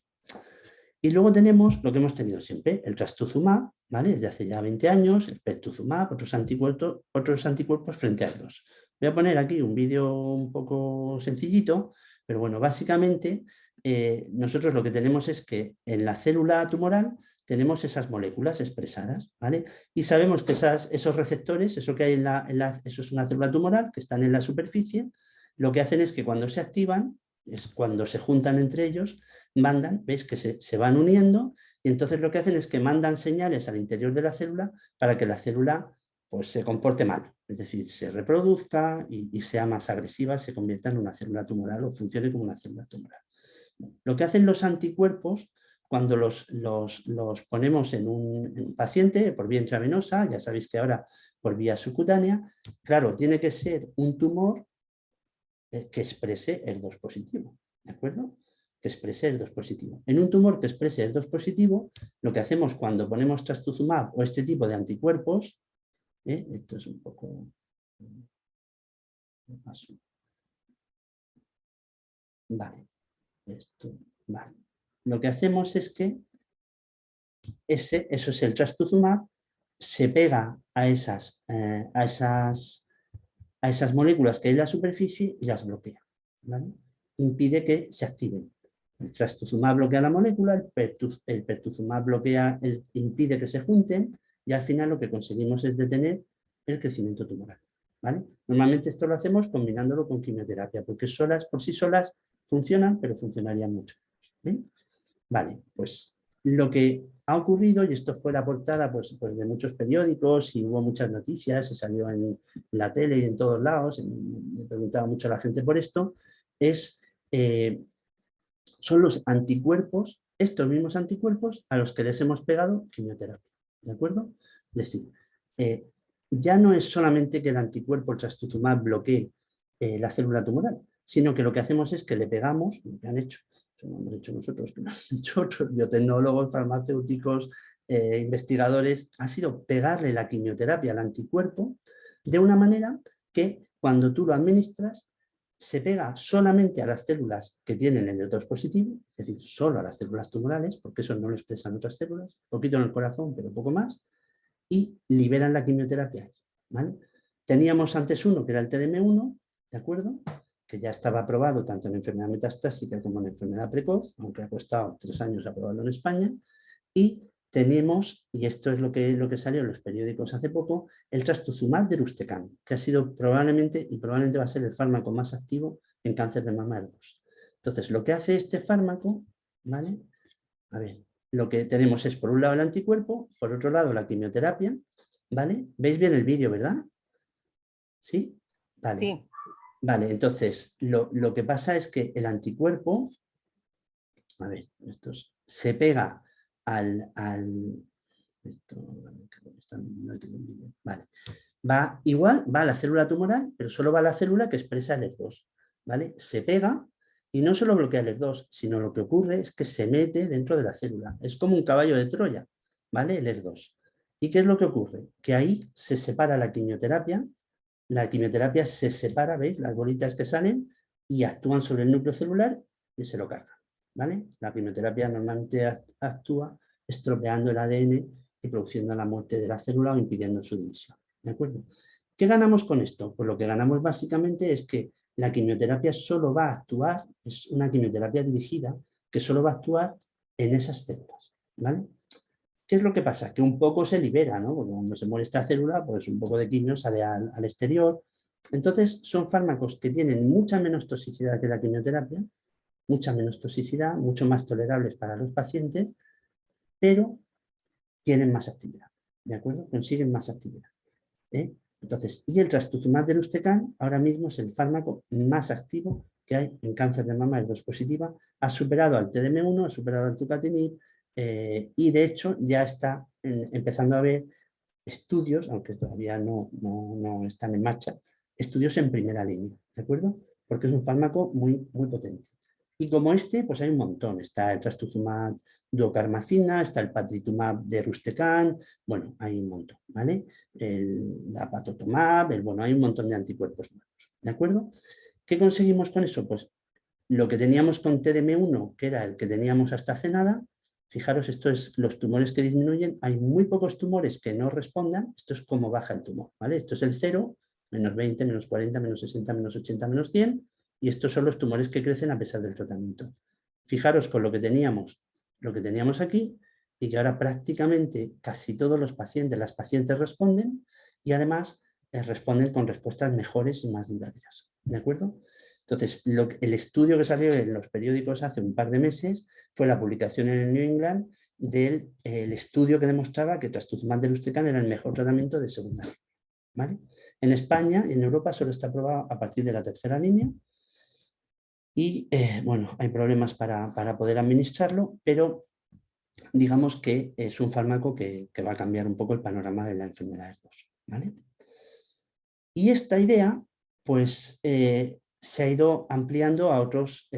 Y luego tenemos lo que hemos tenido siempre, el trastuzumab, ¿vale? Desde hace ya 20 años, el pertuzumab, otros anticuerpos frente a ER2. Voy a poner aquí un vídeo un poco sencillito, pero bueno, básicamente nosotros lo que tenemos es que en la célula tumoral tenemos esas moléculas expresadas, ¿vale? Y sabemos que esos receptores, eso que hay eso es una célula tumoral, que están en la superficie, lo que hacen es que cuando se activan, es cuando se juntan entre ellos, veis que se van uniendo, y entonces lo que hacen es que mandan señales al interior de la célula para que la célula pues, se comporte mal, es decir, se reproduzca y sea más agresiva, se convierta en una célula tumoral o funcione como una célula tumoral. Lo que hacen los anticuerpos, cuando los ponemos en un paciente por vía intravenosa, ya sabéis que ahora por vía subcutánea, claro, tiene que ser un tumor que exprese ER2 positivo, ¿de acuerdo? Que exprese ER2 positivo. En un tumor que exprese ER2 positivo, lo que hacemos cuando ponemos trastuzumab o este tipo de anticuerpos, esto es un poco... Vale, vale. Lo que hacemos es que eso es el trastuzumab, se pega a esas moléculas que hay en la superficie y las bloquea, ¿vale? Impide que se activen. El trastuzumab bloquea la molécula, el pertuzumab impide que se junten y al final lo que conseguimos es detener el crecimiento tumoral, ¿vale? Normalmente esto lo hacemos combinándolo con quimioterapia, porque por sí solas funcionan, pero funcionarían mucho menos, ¿eh? Vale, pues lo que ha ocurrido, y esto fue la portada pues de muchos periódicos y hubo muchas noticias, se salió en la tele y en todos lados, me preguntaba mucho la gente por esto, son los anticuerpos estos mismos anticuerpos a los que les hemos pegado quimioterapia, ¿de acuerdo? Es decir, ya no es solamente que el anticuerpo, el trastuzumab, bloquee la célula tumoral, sino que lo que hacemos es que le pegamos, lo que han hecho, eso no hemos hecho nosotros, que lo han hecho otros biotecnólogos, farmacéuticos, investigadores, ha sido pegarle la quimioterapia al anticuerpo de una manera que cuando tú lo administras se pega solamente a las células que tienen el HER2 positivo, es decir, solo a las células tumorales, porque eso no lo expresan otras células, poquito en el corazón, pero poco más, y liberan la quimioterapia, ¿vale? Teníamos antes uno que era el TDM1, ¿de acuerdo? Que ya estaba aprobado tanto en enfermedad metastásica como en enfermedad precoz, aunque ha costado 3 años aprobarlo en España, y tenemos, y esto es lo que salió en los periódicos hace poco, el trastuzumab deruxtecan, que ha sido probablemente, y probablemente va a ser el fármaco más activo en cáncer de mama HER2. Entonces, lo que hace este fármaco, ¿vale? A ver, lo que tenemos es por un lado el anticuerpo, por otro lado la quimioterapia, ¿vale? ¿Veis bien el vídeo, verdad? ¿Sí? Vale. Sí. Vale, entonces, lo que pasa es que el anticuerpo, a ver, se pega vale. Va a la célula tumoral, pero solo va a la célula que expresa el HER2, ¿vale? Se pega y no solo bloquea el HER2, sino lo que ocurre es que se mete dentro de la célula. Es como un caballo de Troya, ¿vale? El HER2. ¿Y qué es lo que ocurre? Que ahí se separa la quimioterapia se separa, ¿veis? Las bolitas que salen y actúan sobre el núcleo celular y se lo cargan, ¿vale? La quimioterapia normalmente actúa estropeando el ADN y produciendo la muerte de la célula o impidiendo su división, ¿de acuerdo? ¿Qué ganamos con esto? Pues lo que ganamos básicamente es que la quimioterapia solo va a actuar, es una quimioterapia dirigida que solo va a actuar en esas células, ¿vale? ¿Qué es lo que pasa? Que un poco se libera, ¿no? Porque cuando se muere esta célula, pues un poco de quimio sale al exterior. Entonces, son fármacos que tienen mucha menos toxicidad que la quimioterapia, mucha menos toxicidad, mucho más tolerables para los pacientes, pero tienen más actividad, ¿de acuerdo? Consiguen más actividad. Entonces, y el trastuzumab deruxtecan ahora mismo es el fármaco más activo que hay en cáncer de mama HER2 positiva. Ha superado al TDM1, ha superado al tucatinib, y de hecho ya está empezando a haber estudios, aunque todavía no están en marcha, estudios en primera línea, ¿de acuerdo? Porque es un fármaco muy, muy potente. Y como este, pues hay un montón. Está el trastuzumab duocarmacina, está el patritumab deruxtecan, bueno, hay un montón, ¿vale? La patotomab, bueno, hay un montón de anticuerpos nuevos, ¿de acuerdo? ¿Qué conseguimos con eso? Pues lo que teníamos con TDM1, que era el que teníamos hasta hace nada, fijaros, esto es los tumores que disminuyen, hay muy pocos tumores que no respondan, esto es como baja el tumor, ¿vale? Esto es el 0, menos 20, menos 40, menos 60, menos 80, menos 100, y estos son los tumores que crecen a pesar del tratamiento. Fijaros con lo que teníamos aquí, y que ahora prácticamente casi todos los pacientes, las pacientes responden, y además responden con respuestas mejores y más duraderas, ¿de acuerdo? Entonces, el estudio que salió en los periódicos hace un par de meses fue la publicación en el New England del estudio que demostraba que trastuzumab deruxtecan era el mejor tratamiento de segunda línea, ¿vale? En España y en Europa solo está aprobado a partir de la tercera línea y, bueno, hay problemas para poder administrarlo, pero digamos que es un fármaco que va a cambiar un poco el panorama de la enfermedad HER2, ¿vale? Y esta idea, pues, se ha ido ampliando a otras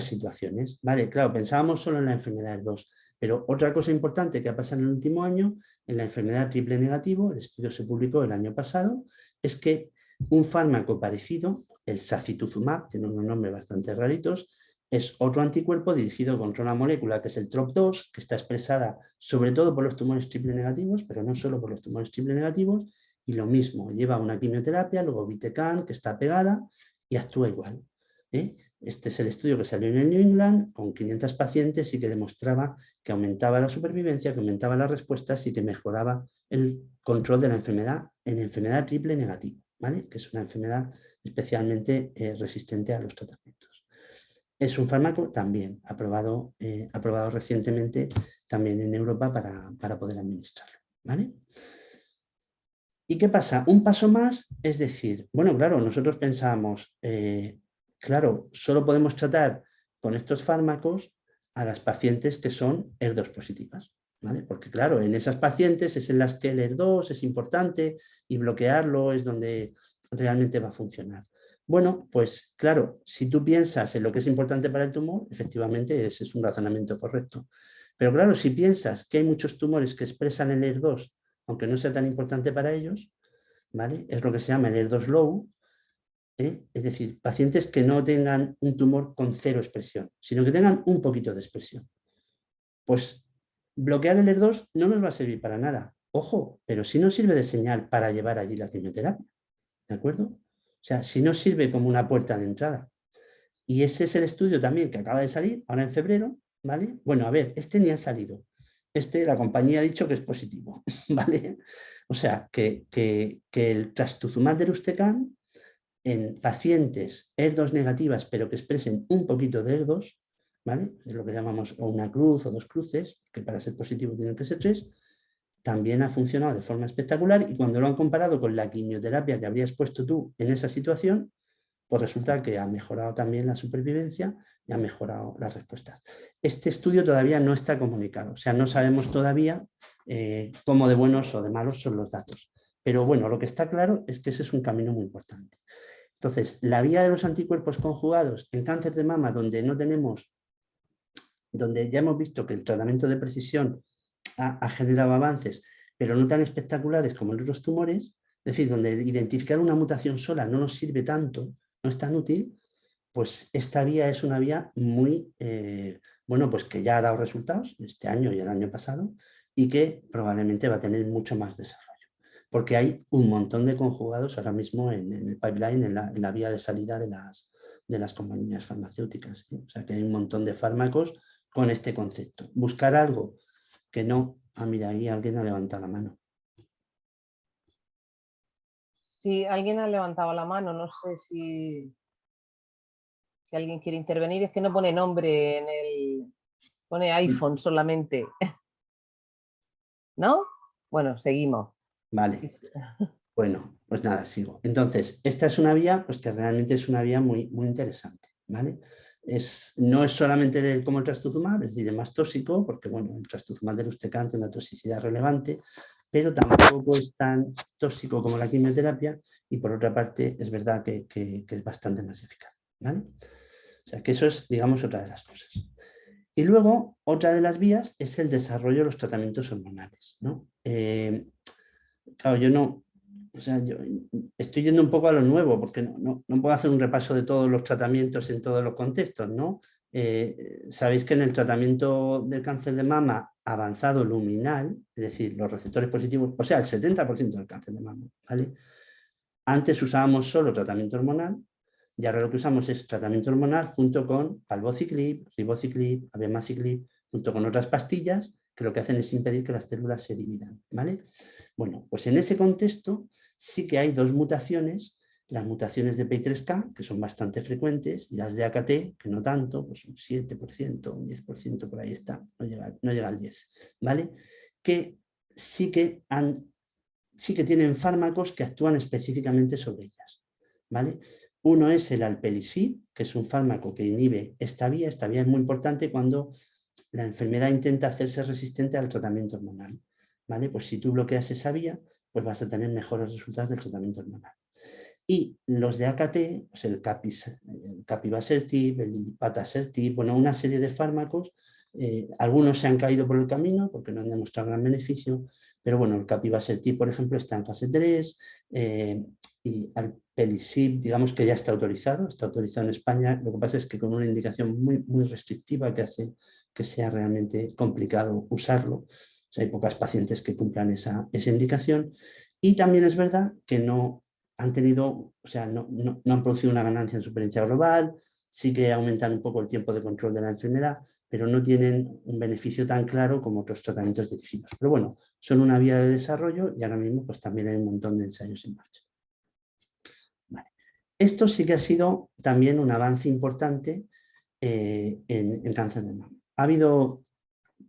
situaciones, ¿vale? Claro, pensábamos solo en la enfermedad HER2, pero otra cosa importante que ha pasado en el último año, en la enfermedad triple negativo, el estudio se publicó el año pasado, es que un fármaco parecido, el sacituzumab, tiene unos nombres bastante raritos, es otro anticuerpo dirigido contra una molécula que es el TROP2, que está expresada sobre todo por los tumores triple negativos, pero no solo por los tumores triple negativos, y lo mismo, lleva una quimioterapia, luego Vitecan, que está pegada, y actúa igual. Este es el estudio que salió en el New England con 500 pacientes y que demostraba que aumentaba la supervivencia, que aumentaba las respuestas y que mejoraba el control de la enfermedad en enfermedad triple negativa, ¿vale? Que es una enfermedad especialmente resistente a los tratamientos. Es un fármaco también aprobado recientemente también en Europa para poder administrarlo, ¿vale? ¿Y qué pasa? Un paso más, es decir, bueno, claro, nosotros pensábamos, claro, solo podemos tratar con estos fármacos a las pacientes que son ER2 positivas, ¿vale? Porque claro, en esas pacientes es en las que el ER2 es importante y bloquearlo es donde realmente va a funcionar. Bueno, pues claro, si tú piensas en lo que es importante para el tumor, efectivamente ese es un razonamiento correcto. Pero claro, si piensas que hay muchos tumores que expresan el ER2, aunque no sea tan importante para ellos, ¿vale? Es lo que se llama el ER2 low, es decir, pacientes que no tengan un tumor con cero expresión, sino que tengan un poquito de expresión. Pues bloquear el ER2 no nos va a servir para nada. Ojo, pero sí nos sirve de señal para llevar allí la quimioterapia. ¿De acuerdo? O sea, sí nos sirve como una puerta de entrada. Y ese es el estudio también que acaba de salir, ahora en febrero, ¿vale? Bueno, a ver, este ni ha salido. La compañía ha dicho que es positivo, ¿vale? O sea, que el trastuzumab deruxtecan en pacientes ER2 negativas, pero que expresen un poquito de ER2, ¿vale? Es lo que llamamos una cruz o dos cruces, que para ser positivo tienen que ser 3, también ha funcionado de forma espectacular y cuando lo han comparado con la quimioterapia que habrías puesto tú en esa situación, pues resulta que ha mejorado también la supervivencia y ha mejorado las respuestas. Este estudio todavía no está comunicado, o sea, no sabemos todavía cómo de buenos o de malos son los datos. Pero bueno, lo que está claro es que ese es un camino muy importante. Entonces, la vía de los anticuerpos conjugados en cáncer de mama, donde ya hemos visto que el tratamiento de precisión ha generado avances, pero no tan espectaculares como en otros tumores, es decir, donde identificar una mutación sola no nos sirve tanto, no es tan útil, pues esta vía es una vía muy, bueno, pues que ya ha dado resultados este año y el año pasado y que probablemente va a tener mucho más desarrollo. Porque hay un montón de conjugados ahora mismo en el pipeline, en la vía de salida de las compañías farmacéuticas. O sea que hay un montón de fármacos con este concepto. Buscar algo que no... Ah, mira, ahí alguien ha levantado la mano. Sí, alguien ha levantado la mano, no sé si alguien quiere intervenir, es que no pone nombre en el... Pone iPhone solamente. ¿No? Bueno, seguimos. Vale. Sí. Bueno, pues nada, sigo. Entonces, esta es una vía pues que realmente es una vía muy, muy interesante, ¿vale? No es solamente como el trastuzumab, es decir, es más tóxico, porque bueno, el trastuzumab deruxtecan tiene una toxicidad relevante, pero tampoco es tan tóxico como la quimioterapia y por otra parte es verdad que es bastante más eficaz, ¿vale? O sea, que eso es, digamos, otra de las cosas. Y luego, otra de las vías es el desarrollo de los tratamientos hormonales, ¿no? Claro, yo estoy yendo un poco a lo nuevo, porque no puedo hacer un repaso de todos los tratamientos en todos los contextos, ¿no? Sabéis que en el tratamiento del cáncer de mama avanzado luminal, es decir, los receptores positivos, o sea, el 70% del cáncer de mama, ¿vale? Antes usábamos solo tratamiento hormonal y ahora lo que usamos es tratamiento hormonal junto con palbociclib, ribociclib, abemaciclib, junto con otras pastillas que lo que hacen es impedir que las células se dividan, ¿vale? Bueno, pues en ese contexto sí que hay dos mutaciones, las mutaciones de PI3K, que son bastante frecuentes, y las de AKT, que no tanto, pues un 7%, un 10%, por ahí está, no llega al 10%, ¿vale? Que sí que tienen fármacos que actúan específicamente sobre ellas, ¿vale? Uno es el alpelisib, que es un fármaco que inhibe esta vía es muy importante cuando la enfermedad intenta hacerse resistente al tratamiento hormonal, ¿vale? Pues si tú bloqueas esa vía, pues vas a tener mejores resultados del tratamiento hormonal. Y los de AKT, pues el capivasertib, el ipatasertib, bueno, una serie de fármacos, algunos se han caído por el camino porque no han demostrado gran beneficio, pero bueno, el capivasertib, por ejemplo, está en fase 3, y alpelisib, digamos que ya está autorizado en España, lo que pasa es que con una indicación muy, muy restrictiva que hace que sea realmente complicado usarlo. O sea, hay pocas pacientes que cumplan esa indicación. Y también es verdad que no han tenido, o sea, no han producido una ganancia en supervivencia global, sí que aumentan un poco el tiempo de control de la enfermedad, pero no tienen un beneficio tan claro como otros tratamientos dirigidos. Pero bueno, son una vía de desarrollo y ahora mismo pues también hay un montón de ensayos en marcha. Vale. Esto sí que ha sido también un avance importante en cáncer de mama. Ha habido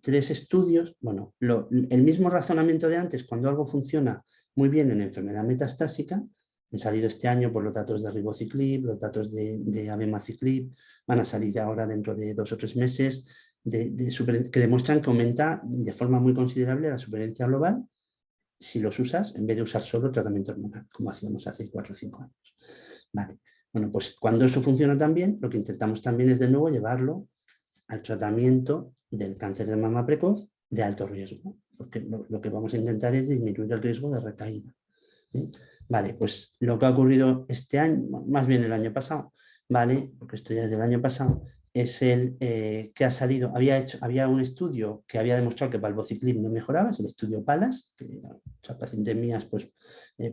3 estudios, bueno, el mismo razonamiento de antes, cuando algo funciona muy bien en enfermedad metastásica, han salido este año por los datos de ribociclib, los datos de abemaciclib, van a salir ahora dentro de 2 o 3 meses, que demuestran que aumenta de forma muy considerable la supervivencia global si los usas en vez de usar solo tratamiento hormonal, como hacíamos hace 4 o 5 años. Vale. Bueno, pues cuando eso funciona tan bien, lo que intentamos también es de nuevo llevarlo al tratamiento del cáncer de mama precoz de alto riesgo, porque lo que vamos a intentar es disminuir el riesgo de recaída. ¿Sí? Vale, pues lo que ha ocurrido este año, más bien el año pasado, vale, porque esto ya es del año pasado, es el que ha salido, había un estudio que había demostrado que palbociclib no mejoraba, es el estudio PALAS, que muchas pacientes mías pues,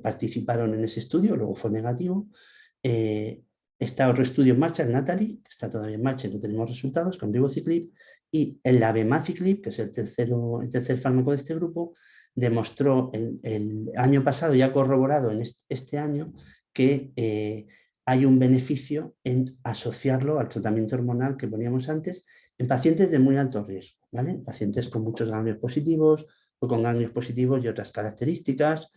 participaron en ese estudio, luego fue negativo. Está otro estudio en marcha, el NATALI, que está todavía en marcha y no tenemos resultados, con ribociclib, y el abemaciclib, que es el tercer fármaco de este grupo, demostró el año pasado, ya corroborado en este año, que hay un beneficio en asociarlo al tratamiento hormonal que poníamos antes en pacientes de muy alto riesgo, ¿vale? Pacientes con muchos ganglios positivos o con ganglios positivos y otras características.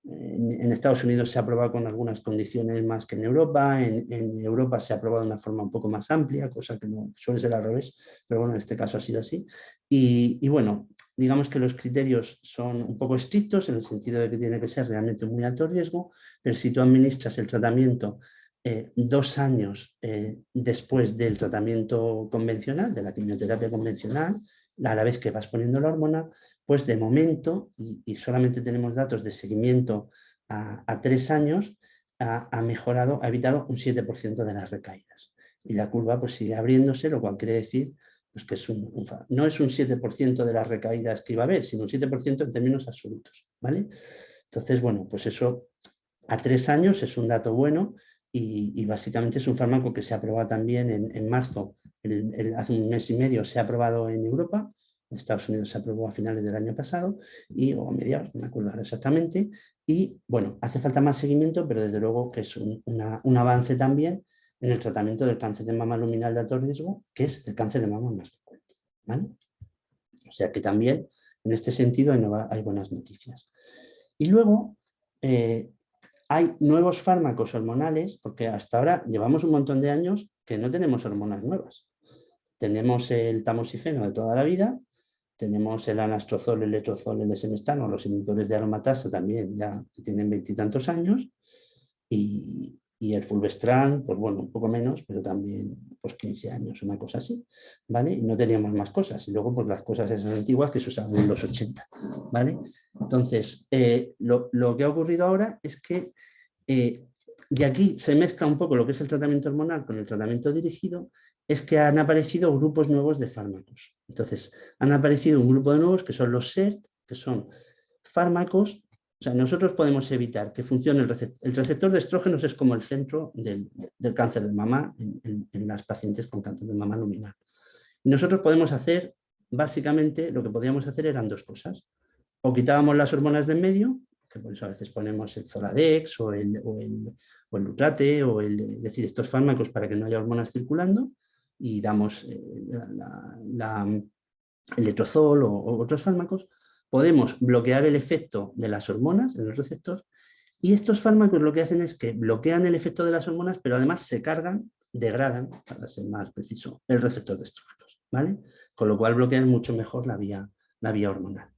En Estados Unidos se ha aprobado con algunas condiciones más que en Europa, en Europa se ha aprobado de una forma un poco más amplia, cosa que no suele ser al revés, pero bueno, en este caso ha sido así. Y bueno, digamos que los criterios son un poco estrictos en el sentido de que tiene que ser realmente muy alto riesgo, pero si tú administras el tratamiento 2 años después del tratamiento convencional, de la quimioterapia convencional, a la vez que vas poniendo la hormona, pues de momento, y solamente tenemos datos de seguimiento a 3 años, ha mejorado, ha evitado un 7% de las recaídas. Y la curva pues sigue abriéndose, lo cual quiere decir pues, que no es un 7% de las recaídas que iba a haber, sino un 7% en términos absolutos, ¿vale? Entonces, bueno, pues eso a 3 años es un dato bueno y básicamente es un fármaco que se ha aprobado también en marzo, hace un mes y medio se ha aprobado en Europa, en Estados Unidos se aprobó a finales del año pasado, o a mediados, no me acuerdo ahora exactamente, y bueno, hace falta más seguimiento, pero desde luego que es un avance también en el tratamiento del cáncer de mama luminal de alto riesgo, que es el cáncer de mama más frecuente, ¿vale? O sea que también, en este sentido, hay buenas noticias. Y luego, hay nuevos fármacos hormonales, porque hasta ahora llevamos un montón de años que no tenemos hormonas nuevas. Tenemos el tamoxifeno de toda la vida, tenemos el anastrozol, el letrozol, el esmestano, los inhibidores de aromatasa también, ya que tienen 20 y tantos años, y el fulvestrant, pues bueno, un poco menos, pero también pues 15 años, una cosa así, ¿vale? Y no teníamos más cosas. Y luego pues las cosas esas antiguas que se usaban en los 80, ¿vale? Entonces, lo que ha ocurrido ahora es que, y aquí se mezcla un poco lo que es el tratamiento hormonal con el tratamiento dirigido, es que han aparecido grupos nuevos de fármacos. Entonces, han aparecido un grupo de nuevos que son los SERT, que son fármacos. O sea, nosotros podemos evitar que funcione el receptor de estrógenos, es como el centro del cáncer de mama en las pacientes con cáncer de mama luminal. Y nosotros podemos hacer, básicamente, lo que podíamos hacer eran 2 cosas. O quitábamos las hormonas de en medio, que por eso a veces ponemos el Zoladex o el Lutrate, es decir, estos fármacos para que no haya hormonas circulando, y damos el letrozol o otros fármacos. Podemos bloquear el efecto de las hormonas en el receptor, y estos fármacos lo que hacen es que bloquean el efecto de las hormonas, pero además se cargan, degradan, para ser más preciso, el receptor de estrógenos, ¿vale? Con lo cual bloquean mucho mejor la vía hormonal.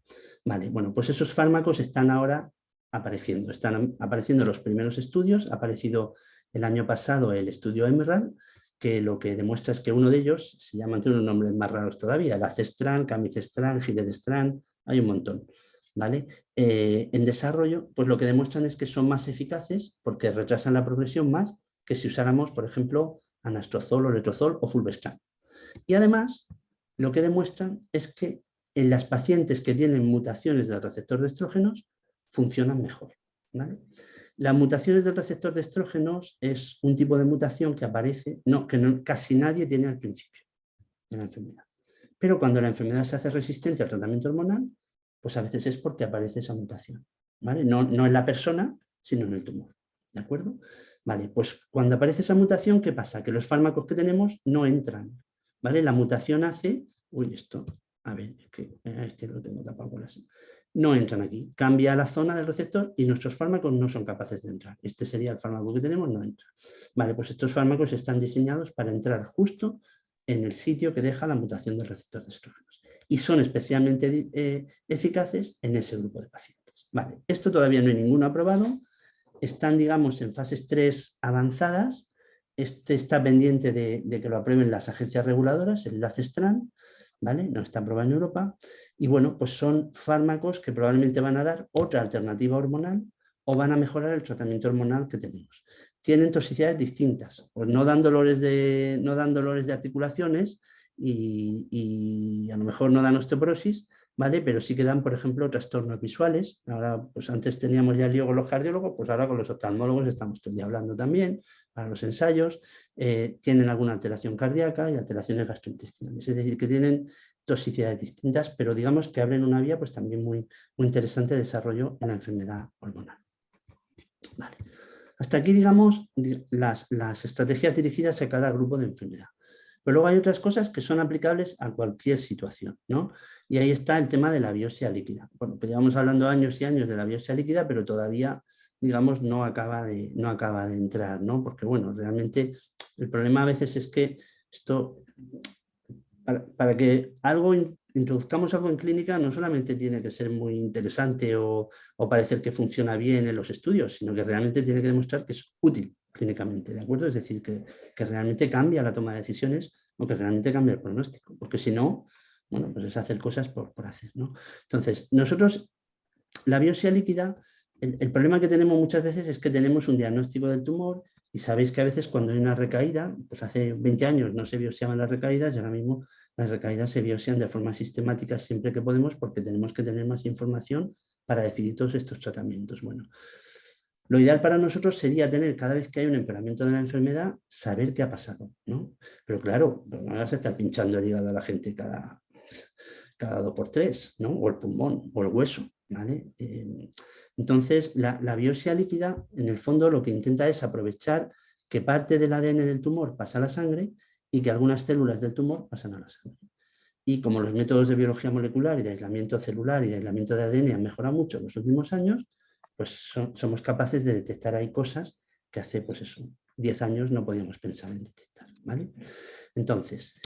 Vale, bueno, pues esos fármacos están ahora están apareciendo los primeros estudios. Ha aparecido el año pasado el estudio EMERALD, que lo que demuestra es que uno de ellos, se llaman, tiene unos nombres más raros todavía, el Acestran, Camicestran, Giledestran, hay un montón, ¿vale? En desarrollo, pues lo que demuestran es que son más eficaces porque retrasan la progresión más que si usáramos, por ejemplo, anastrozol o letrozol o fulvestrant. Y además, lo que demuestran es que en las pacientes que tienen mutaciones del receptor de estrógenos funcionan mejor, ¿vale? Las mutaciones del receptor de estrógenos es un tipo de mutación que aparece, casi nadie tiene al principio de la enfermedad. Pero cuando la enfermedad se hace resistente al tratamiento hormonal, pues a veces es porque aparece esa mutación, ¿vale? No en la persona, sino en el tumor, ¿de acuerdo? Vale, pues cuando aparece esa mutación, ¿qué pasa? Que los fármacos que tenemos no entran, ¿vale? La mutación hace, a ver, es que lo tengo tapado con así. No entran aquí, cambia la zona del receptor y nuestros fármacos no son capaces de entrar. Este sería el fármaco que tenemos, no entra. Vale, pues estos fármacos están diseñados para entrar justo en el sitio que deja la mutación del receptor de estrógenos. Y son especialmente eficaces en ese grupo de pacientes. Vale, esto todavía no hay ninguno aprobado. Están, digamos, en fases 3 avanzadas. Este está pendiente de que lo aprueben las agencias reguladoras, el LACESTRAN, ¿vale? No está aprobado en Europa. Y bueno, pues son fármacos que probablemente van a dar otra alternativa hormonal o van a mejorar el tratamiento hormonal que tenemos. Tienen toxicidades distintas, pues no dan dolores de articulaciones y a lo mejor no dan osteoporosis, ¿vale? Pero sí que dan, por ejemplo, trastornos visuales. Ahora, pues antes teníamos ya el lío con los cardiólogos, pues ahora con los oftalmólogos estamos todo el día hablando también, para los ensayos. Tienen alguna alteración cardíaca y alteraciones gastrointestinales, es decir, que tienen toxicidades distintas, pero digamos que abren una vía pues también muy interesante de desarrollo en la enfermedad hormonal. Vale. Hasta aquí, digamos, las estrategias dirigidas a cada grupo de enfermedad. Pero luego hay otras cosas que son aplicables a cualquier situación, ¿no? Y ahí está el tema de la biopsia líquida. Bueno, pues llevamos hablando años y años de la biopsia líquida, pero todavía, digamos, no acaba de entrar, ¿no? Porque, bueno, realmente el problema a veces es que esto, para que introduzcamos algo en clínica, no solamente tiene que ser muy interesante o parecer que funciona bien en los estudios, sino que realmente tiene que demostrar que es útil clínicamente, ¿de acuerdo? Es decir, que realmente cambia la toma de decisiones o que realmente cambia el pronóstico, porque si no, bueno, pues es hacer cosas por hacer, ¿no? Entonces, nosotros, la biopsia líquida, el problema que tenemos muchas veces es que tenemos un diagnóstico del tumor y sabéis que a veces cuando hay una recaída, pues hace 20 años no se biopsiaban las recaídas y ahora mismo las recaídas se biopsian de forma sistemática siempre que podemos porque tenemos que tener más información para decidir todos estos tratamientos. Bueno, lo ideal para nosotros sería tener cada vez que hay un empeoramiento de la enfermedad, saber qué ha pasado, ¿no? Pero claro, no vas a estar pinchando el hígado a la gente cada 2 por 3, ¿no? O el pulmón, o el hueso, ¿vale? Entonces, la biopsia líquida, en el fondo, lo que intenta es aprovechar que parte del ADN del tumor pasa a la sangre y que algunas células del tumor pasan a la sangre. Y como los métodos de biología molecular y de aislamiento celular y de aislamiento de ADN han mejorado mucho en los últimos años, pues somos capaces de detectar ahí cosas que hace, pues eso, 10 años no podíamos pensar en detectar, ¿vale? Entonces,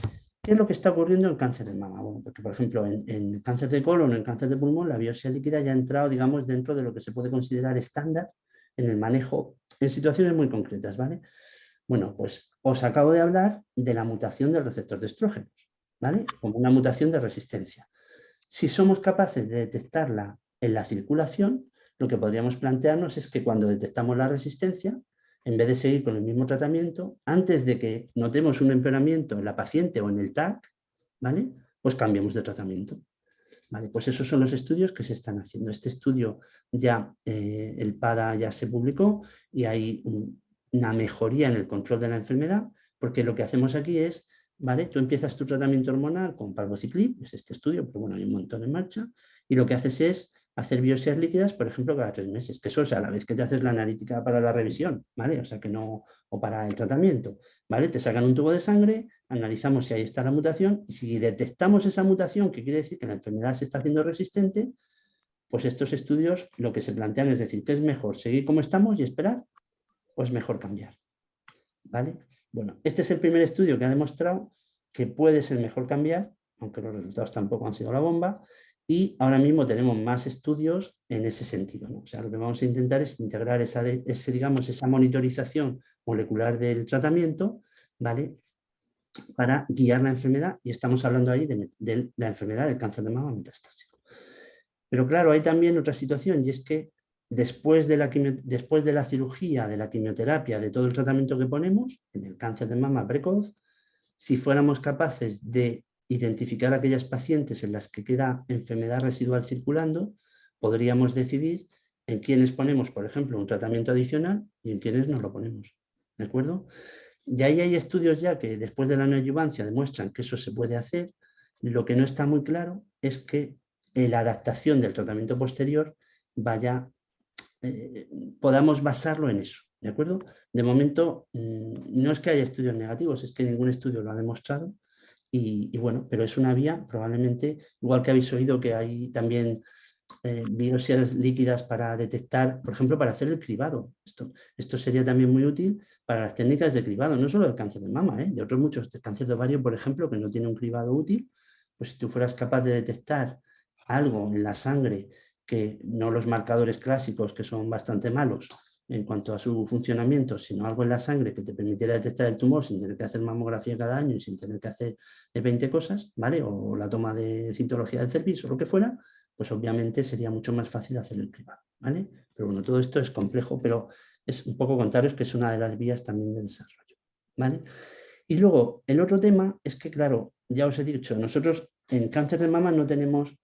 ¿qué es lo que está ocurriendo en el cáncer de mama? Bueno, porque, por ejemplo, en el cáncer de colon o en el cáncer de pulmón, la biopsia líquida ya ha entrado, digamos, dentro de lo que se puede considerar estándar en el manejo en situaciones muy concretas, ¿vale? Bueno, pues os acabo de hablar de la mutación del receptor de estrógenos, ¿vale? Como una mutación de resistencia. Si somos capaces de detectarla en la circulación, lo que podríamos plantearnos es que cuando detectamos la resistencia, en vez de seguir con el mismo tratamiento, antes de que notemos un empeoramiento en la paciente o en el TAC, ¿vale? Pues cambiamos de tratamiento. Vale, pues esos son los estudios que se están haciendo. Este estudio ya, el PADA ya se publicó y hay una mejoría en el control de la enfermedad, porque lo que hacemos aquí es, ¿vale? Tú empiezas tu tratamiento hormonal con palbociclib, es este estudio, pero bueno, hay un montón en marcha, y lo que haces es hacer biopsias líquidas, por ejemplo, cada 3 meses, que eso es a la vez que te haces la analítica para la revisión, ¿vale? O sea que no, o para el tratamiento, ¿vale? Te sacan un tubo de sangre, analizamos si ahí está la mutación, y si detectamos esa mutación, que quiere decir que la enfermedad se está haciendo resistente, pues estos estudios lo que se plantean es decir, ¿qué es mejor? ¿Seguir como estamos y esperar? ¿O es mejor cambiar? ¿Vale? Bueno, este es el primer estudio que ha demostrado que puede ser mejor cambiar, aunque los resultados tampoco han sido la bomba, y ahora mismo tenemos más estudios en ese sentido, ¿no? O sea, lo que vamos a intentar es integrar esa monitorización molecular del tratamiento, ¿vale? Para guiar la enfermedad, y estamos hablando ahí de la enfermedad del cáncer de mama metastásico. Pero claro, hay también otra situación, y es que después de la cirugía, de la quimioterapia, de todo el tratamiento que ponemos, en el cáncer de mama precoz, si fuéramos capaces de identificar aquellas pacientes en las que queda enfermedad residual circulando, podríamos decidir en quiénes ponemos, por ejemplo, un tratamiento adicional y en quiénes no lo ponemos. ¿De acuerdo? Y ahí hay estudios ya que después de la neoadjuvancia demuestran que eso se puede hacer. Lo que no está muy claro es que la adaptación del tratamiento posterior podamos basarlo en eso, ¿de acuerdo? De momento, no es que haya estudios negativos, es que ningún estudio lo ha demostrado y bueno, pero es una vía probablemente, igual que habéis oído que hay también biopsias líquidas para detectar, por ejemplo, para hacer el cribado. Esto sería también muy útil para las técnicas de cribado, no solo del cáncer de mama, de otros muchos, de cáncer de ovario, por ejemplo, que no tiene un cribado útil, pues si tú fueras capaz de detectar algo en la sangre, que no los marcadores clásicos, que son bastante malos en cuanto a su funcionamiento, sino algo en la sangre que te permitiera detectar el tumor sin tener que hacer mamografía cada año y sin tener que hacer 20 cosas, ¿vale? O la toma de citología del cervix o lo que fuera, pues obviamente sería mucho más fácil hacer el cribado, ¿vale? Pero bueno, todo esto es complejo, pero es un poco contaros que es una de las vías también de desarrollo, ¿vale? Y luego, el otro tema es que, claro, ya os he dicho, nosotros en cáncer de mama no tenemos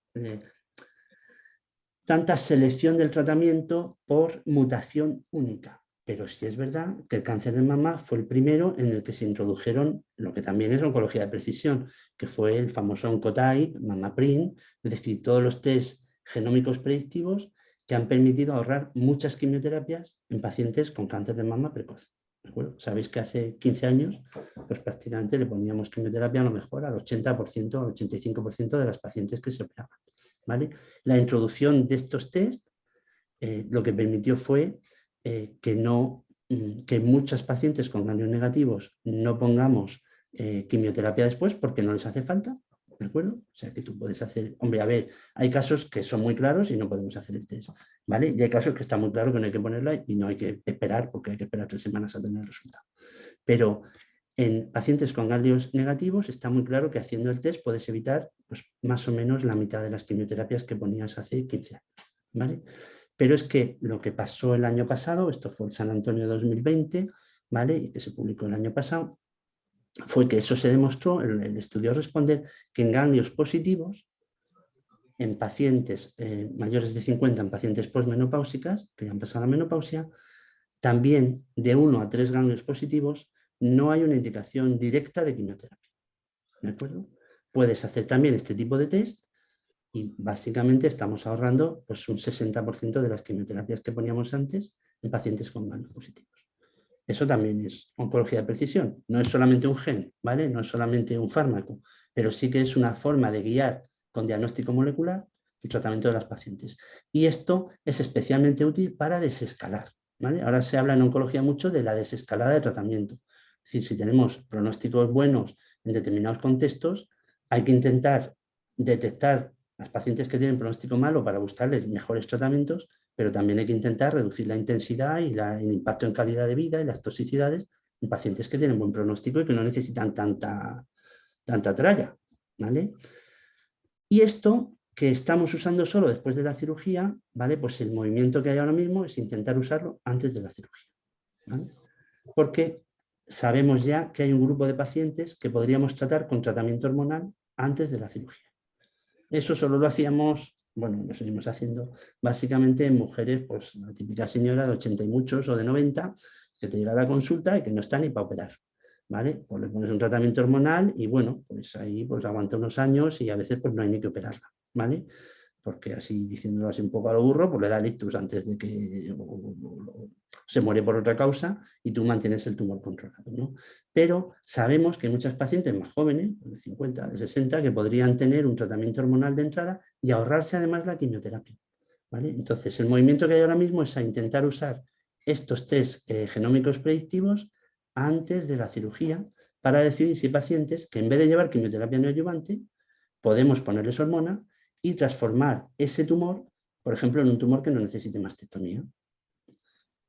tanta selección del tratamiento por mutación única. Pero sí es verdad que el cáncer de mama fue el primero en el que se introdujeron lo que también es oncología de precisión, que fue el famoso Oncotype, MamaPrint, es decir, todos los test genómicos predictivos que han permitido ahorrar muchas quimioterapias en pacientes con cáncer de mama precoz. ¿De acuerdo? Sabéis que hace 15 años pues prácticamente le poníamos quimioterapia a lo mejor al 80%, al 85% de las pacientes que se operaban, ¿vale? La introducción de estos test lo que permitió fue que muchos pacientes con ganglios negativos no pongamos quimioterapia después porque no les hace falta, ¿de acuerdo? O sea que tú puedes hacer, hombre, a ver, hay casos que son muy claros y no podemos hacer el test, ¿vale? Y hay casos que está muy claro que no hay que ponerla y no hay que esperar porque hay que esperar 3 semanas a tener el resultado. Pero en pacientes con ganglios negativos está muy claro que haciendo el test puedes evitar pues, más o menos la mitad de las quimioterapias que ponías hace 15 años, ¿vale? Pero es que lo que pasó el año pasado, esto fue el San Antonio 2020, ¿vale? Y que se publicó el año pasado, fue que eso se demostró, el estudio Responder, que en ganglios positivos, en pacientes mayores de 50, en pacientes posmenopáusicas, que ya han pasado la menopausia, también de 1 a 3 ganglios positivos no hay una indicación directa de quimioterapia. ¿De acuerdo? Puedes hacer también este tipo de test y básicamente estamos ahorrando pues, un 60% de las quimioterapias que poníamos antes en pacientes con ganglios positivos. Eso también es oncología de precisión. No es solamente un gen, ¿vale? No es solamente un fármaco, pero sí que es una forma de guiar con diagnóstico molecular el tratamiento de las pacientes. Y esto es especialmente útil para desescalar, ¿vale? Ahora se habla en oncología mucho de la desescalada de tratamiento. Es decir, si tenemos pronósticos buenos en determinados contextos, hay que intentar detectar las pacientes que tienen pronóstico malo para buscarles mejores tratamientos, pero también hay que intentar reducir la intensidad y el impacto en calidad de vida y las toxicidades en pacientes que tienen buen pronóstico y que no necesitan tanta tralla, ¿vale? Y esto que estamos usando solo después de la cirugía, ¿vale? Pues el movimiento que hay ahora mismo es intentar usarlo antes de la cirugía, ¿vale? Porque sabemos ya que hay un grupo de pacientes que podríamos tratar con tratamiento hormonal antes de la cirugía. Eso solo lo hacíamos, bueno, lo seguimos haciendo básicamente en mujeres, pues la típica señora de 80 y muchos o de 90, que te llega a la consulta y que no está ni para operar, ¿vale? Pues le pones un tratamiento hormonal y bueno, pues ahí pues aguanta unos años y a veces pues no hay ni que operarla, ¿vale? Porque así, diciéndolo así un poco a lo burro, pues le da el ictus antes de que se muere por otra causa y tú mantienes el tumor controlado, ¿no? Pero sabemos que hay muchas pacientes más jóvenes, de 50, de 60, que podrían tener un tratamiento hormonal de entrada y ahorrarse además la quimioterapia, ¿vale? Entonces, el movimiento que hay ahora mismo es a intentar usar estos test genómicos predictivos antes de la cirugía para decidir si pacientes que en vez de llevar quimioterapia neoadyuvante, podemos ponerles hormona y transformar ese tumor, por ejemplo, en un tumor que no necesite mastectomía.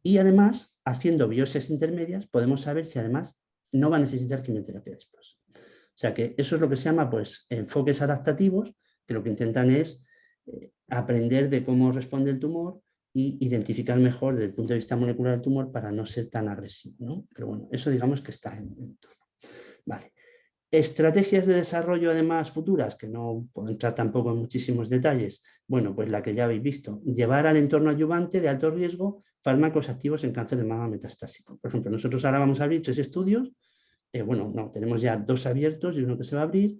Y además, haciendo biopsias intermedias, podemos saber si además no va a necesitar quimioterapia después. O sea que eso es lo que se llama pues, enfoques adaptativos, que lo que intentan es aprender de cómo responde el tumor y identificar mejor desde el punto de vista molecular del tumor para no ser tan agresivo, ¿no? Pero bueno, eso digamos que está en torno. Vale. Estrategias de desarrollo además futuras, que no puedo entrar tampoco en muchísimos detalles. Bueno, pues la que ya habéis visto, llevar al entorno adyuvante de alto riesgo fármacos activos en cáncer de mama metastásico. Por ejemplo, nosotros ahora vamos a abrir 3 estudios, tenemos ya 2 abiertos y uno que se va a abrir,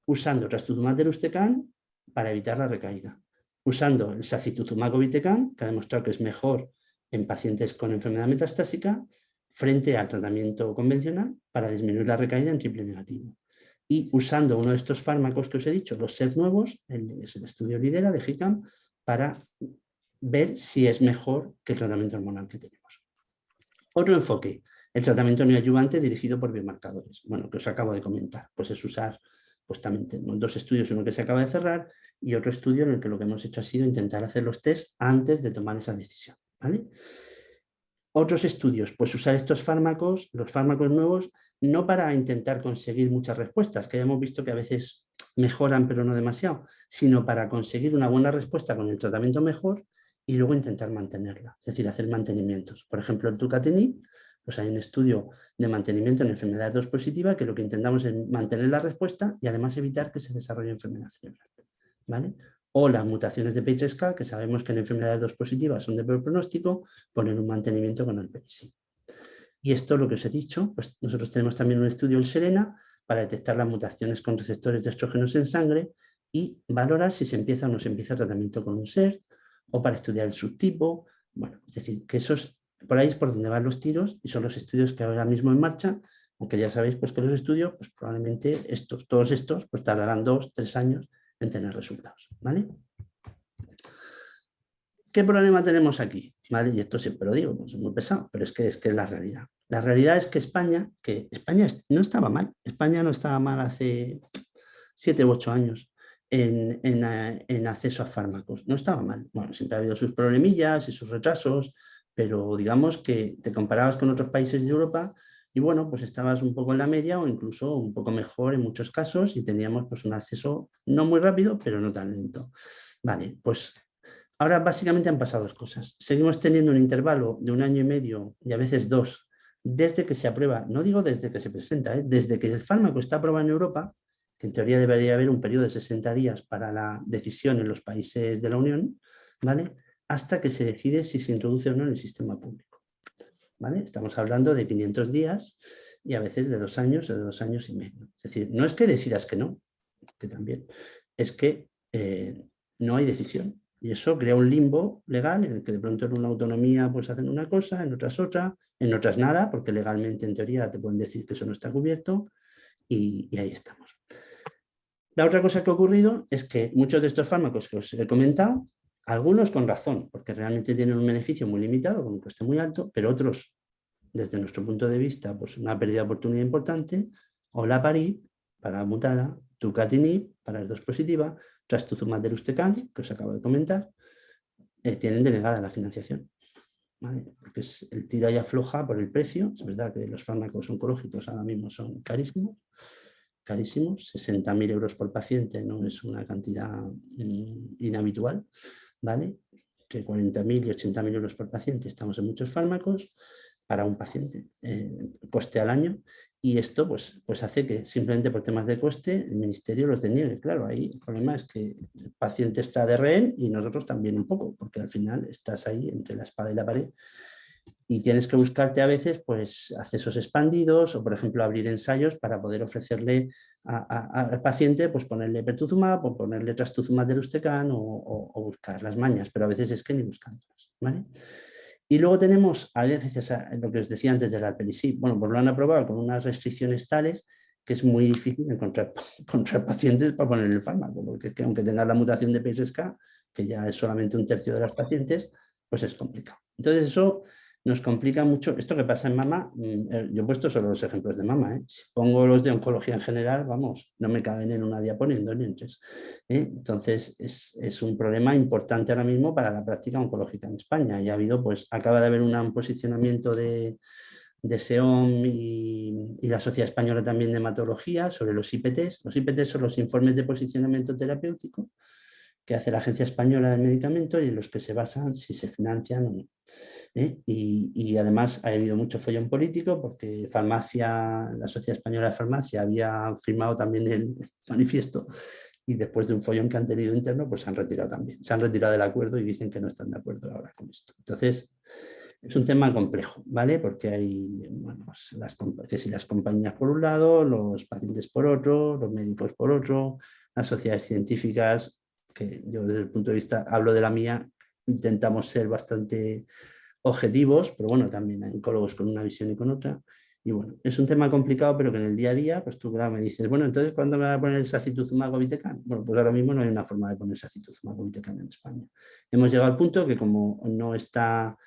usando trastuzumab deruxtecan para evitar la recaída, usando el sacituzumab govitecan, que ha demostrado que es mejor en pacientes con enfermedad metastásica, frente al tratamiento convencional para disminuir la recaída en triple negativo. Y usando uno de estos fármacos que os he dicho, los SERD nuevos, es el estudio Lidera de GICAM, para ver si es mejor que el tratamiento hormonal que tenemos. Otro enfoque, el tratamiento neoadyuvante dirigido por biomarcadores. Bueno, que os acabo de comentar, pues es usar, pues también tenemos 2 estudios, uno que se acaba de cerrar y otro estudio en el que lo que hemos hecho ha sido intentar hacer los test antes de tomar esa decisión, ¿vale? Otros estudios, pues usar estos fármacos, los fármacos nuevos, no para intentar conseguir muchas respuestas, que ya hemos visto que a veces mejoran pero no demasiado, sino para conseguir una buena respuesta con el tratamiento mejor y luego intentar mantenerla, es decir, hacer mantenimientos. Por ejemplo, el tucatinib, pues hay un estudio de mantenimiento en enfermedad 2 positiva que lo que intentamos es mantener la respuesta y además evitar que se desarrolle enfermedad cerebral, ¿vale? O las mutaciones de PI3K, que sabemos que en enfermedades 2 positivas son de peor pronóstico, poner un mantenimiento con el PDC. Y esto, lo que os he dicho, pues nosotros tenemos también un estudio, el SERENA, para detectar las mutaciones con receptores de estrógenos en sangre y valorar si se empieza o no se empieza tratamiento con un SERT, o para estudiar el subtipo. Bueno, es decir, que por ahí es por donde van los tiros y son los estudios que ahora mismo en marcha, aunque ya sabéis pues, que los estudios, pues probablemente todos estos pues, tardarán 2 o 3 años en tener resultados, ¿vale? ¿Qué problema tenemos aquí? ¿Vale? Y esto siempre lo digo, pues es muy pesado, pero es que es la realidad. La realidad es que España no estaba mal. España no estaba mal hace 7 u 8 años en acceso a fármacos. No estaba mal. Bueno, siempre ha habido sus problemillas y sus retrasos, pero digamos que te comparabas con otros países de Europa y bueno, pues estabas un poco en la media o incluso un poco mejor en muchos casos y teníamos pues un acceso no muy rápido, pero no tan lento. Vale, pues ahora básicamente han pasado 2 cosas. Seguimos teniendo un intervalo de 1 año y medio y a veces 2 desde que se aprueba, no digo desde que se presenta, desde que el fármaco está aprobado en Europa, que en teoría debería haber un periodo de 60 días para la decisión en los países de la Unión, ¿vale? Hasta que se decide si se introduce o no en el sistema público, ¿vale? Estamos hablando de 500 días y a veces de 2 años o de 2 años y medio. Es decir, no es que decidas que no, que también, es que no hay decisión. Y eso crea un limbo legal en el que de pronto en una autonomía pues hacen una cosa, en otras otra, en otras nada, porque legalmente en teoría te pueden decir que eso no está cubierto y ahí estamos. La otra cosa que ha ocurrido es que muchos de estos fármacos que os he comentado, algunos con razón, porque realmente tienen un beneficio muy limitado, con un coste muy alto, pero otros, desde nuestro punto de vista, pues una pérdida de oportunidad importante, olaparib para la mutada, tucatinib para las 2 positiva, trastuzumab deruxtecan, que os acabo de comentar, tienen denegada la financiación, ¿vale? Porque el tira y afloja por el precio. Es verdad que los fármacos oncológicos ahora mismo son carísimos, 60.000 euros por paciente no es una cantidad inhabitual, ¿vale? Que 40.000 y 80.000 euros por paciente estamos en muchos fármacos para un paciente, coste al año, y esto pues hace que simplemente por temas de coste el ministerio los deniegue. Claro, ahí el problema es que el paciente está de rehén y nosotros también un poco, porque al final estás ahí entre la espada y la pared y tienes que buscarte a veces pues accesos expandidos o por ejemplo abrir ensayos para poder ofrecerle al paciente pues ponerle pertuzumab o ponerle trastuzumab deruxtecan o buscar las mañas, pero a veces es que ni buscándolas, ¿vale? Y luego tenemos, a veces, lo que os decía antes del alpelisib, bueno, pues lo han aprobado con unas restricciones tales que es muy difícil encontrar pacientes para poner el fármaco, porque que aunque tengas la mutación de PISK, que ya es solamente 1/3 de las pacientes, pues es complicado. Entonces eso nos complica mucho. Esto que pasa en mama, yo he puesto solo los ejemplos de mama, ¿eh? Si pongo los de oncología en general, vamos, no me caben en una diapositiva ni en 2 ni en 3. Entonces es un problema importante ahora mismo para la práctica oncológica en España. Y ha habido, pues, acaba de haber un posicionamiento de SEOM y la Sociedad Española también de Hematología sobre los IPTs. Los IPTs son los informes de posicionamiento terapéutico que hace la Agencia Española del Medicamento y en los que se basan si se financian o no. Y además ha habido mucho follón político porque la Sociedad Española de Farmacia había firmado también el manifiesto y después de un follón que han tenido interno, pues se han retirado también. Se han retirado del acuerdo y dicen que no están de acuerdo ahora con esto. Entonces, es un tema complejo, ¿vale? Porque hay, bueno, que si las compañías por un lado, los pacientes por otro, los médicos por otro, las sociedades científicas, que yo desde el punto de vista, hablo de la mía, intentamos ser bastante objetivos, pero bueno, también hay oncólogos con una visión y con otra, Y bueno, es un tema complicado, pero que en el día a día, pues tú claro, me dices, bueno, entonces ¿cuándo me va a poner el sacituzumab govitecan? Bueno, pues ahora mismo no hay una forma de poner sacituzumab govitecan en España. Hemos llegado al punto que como no está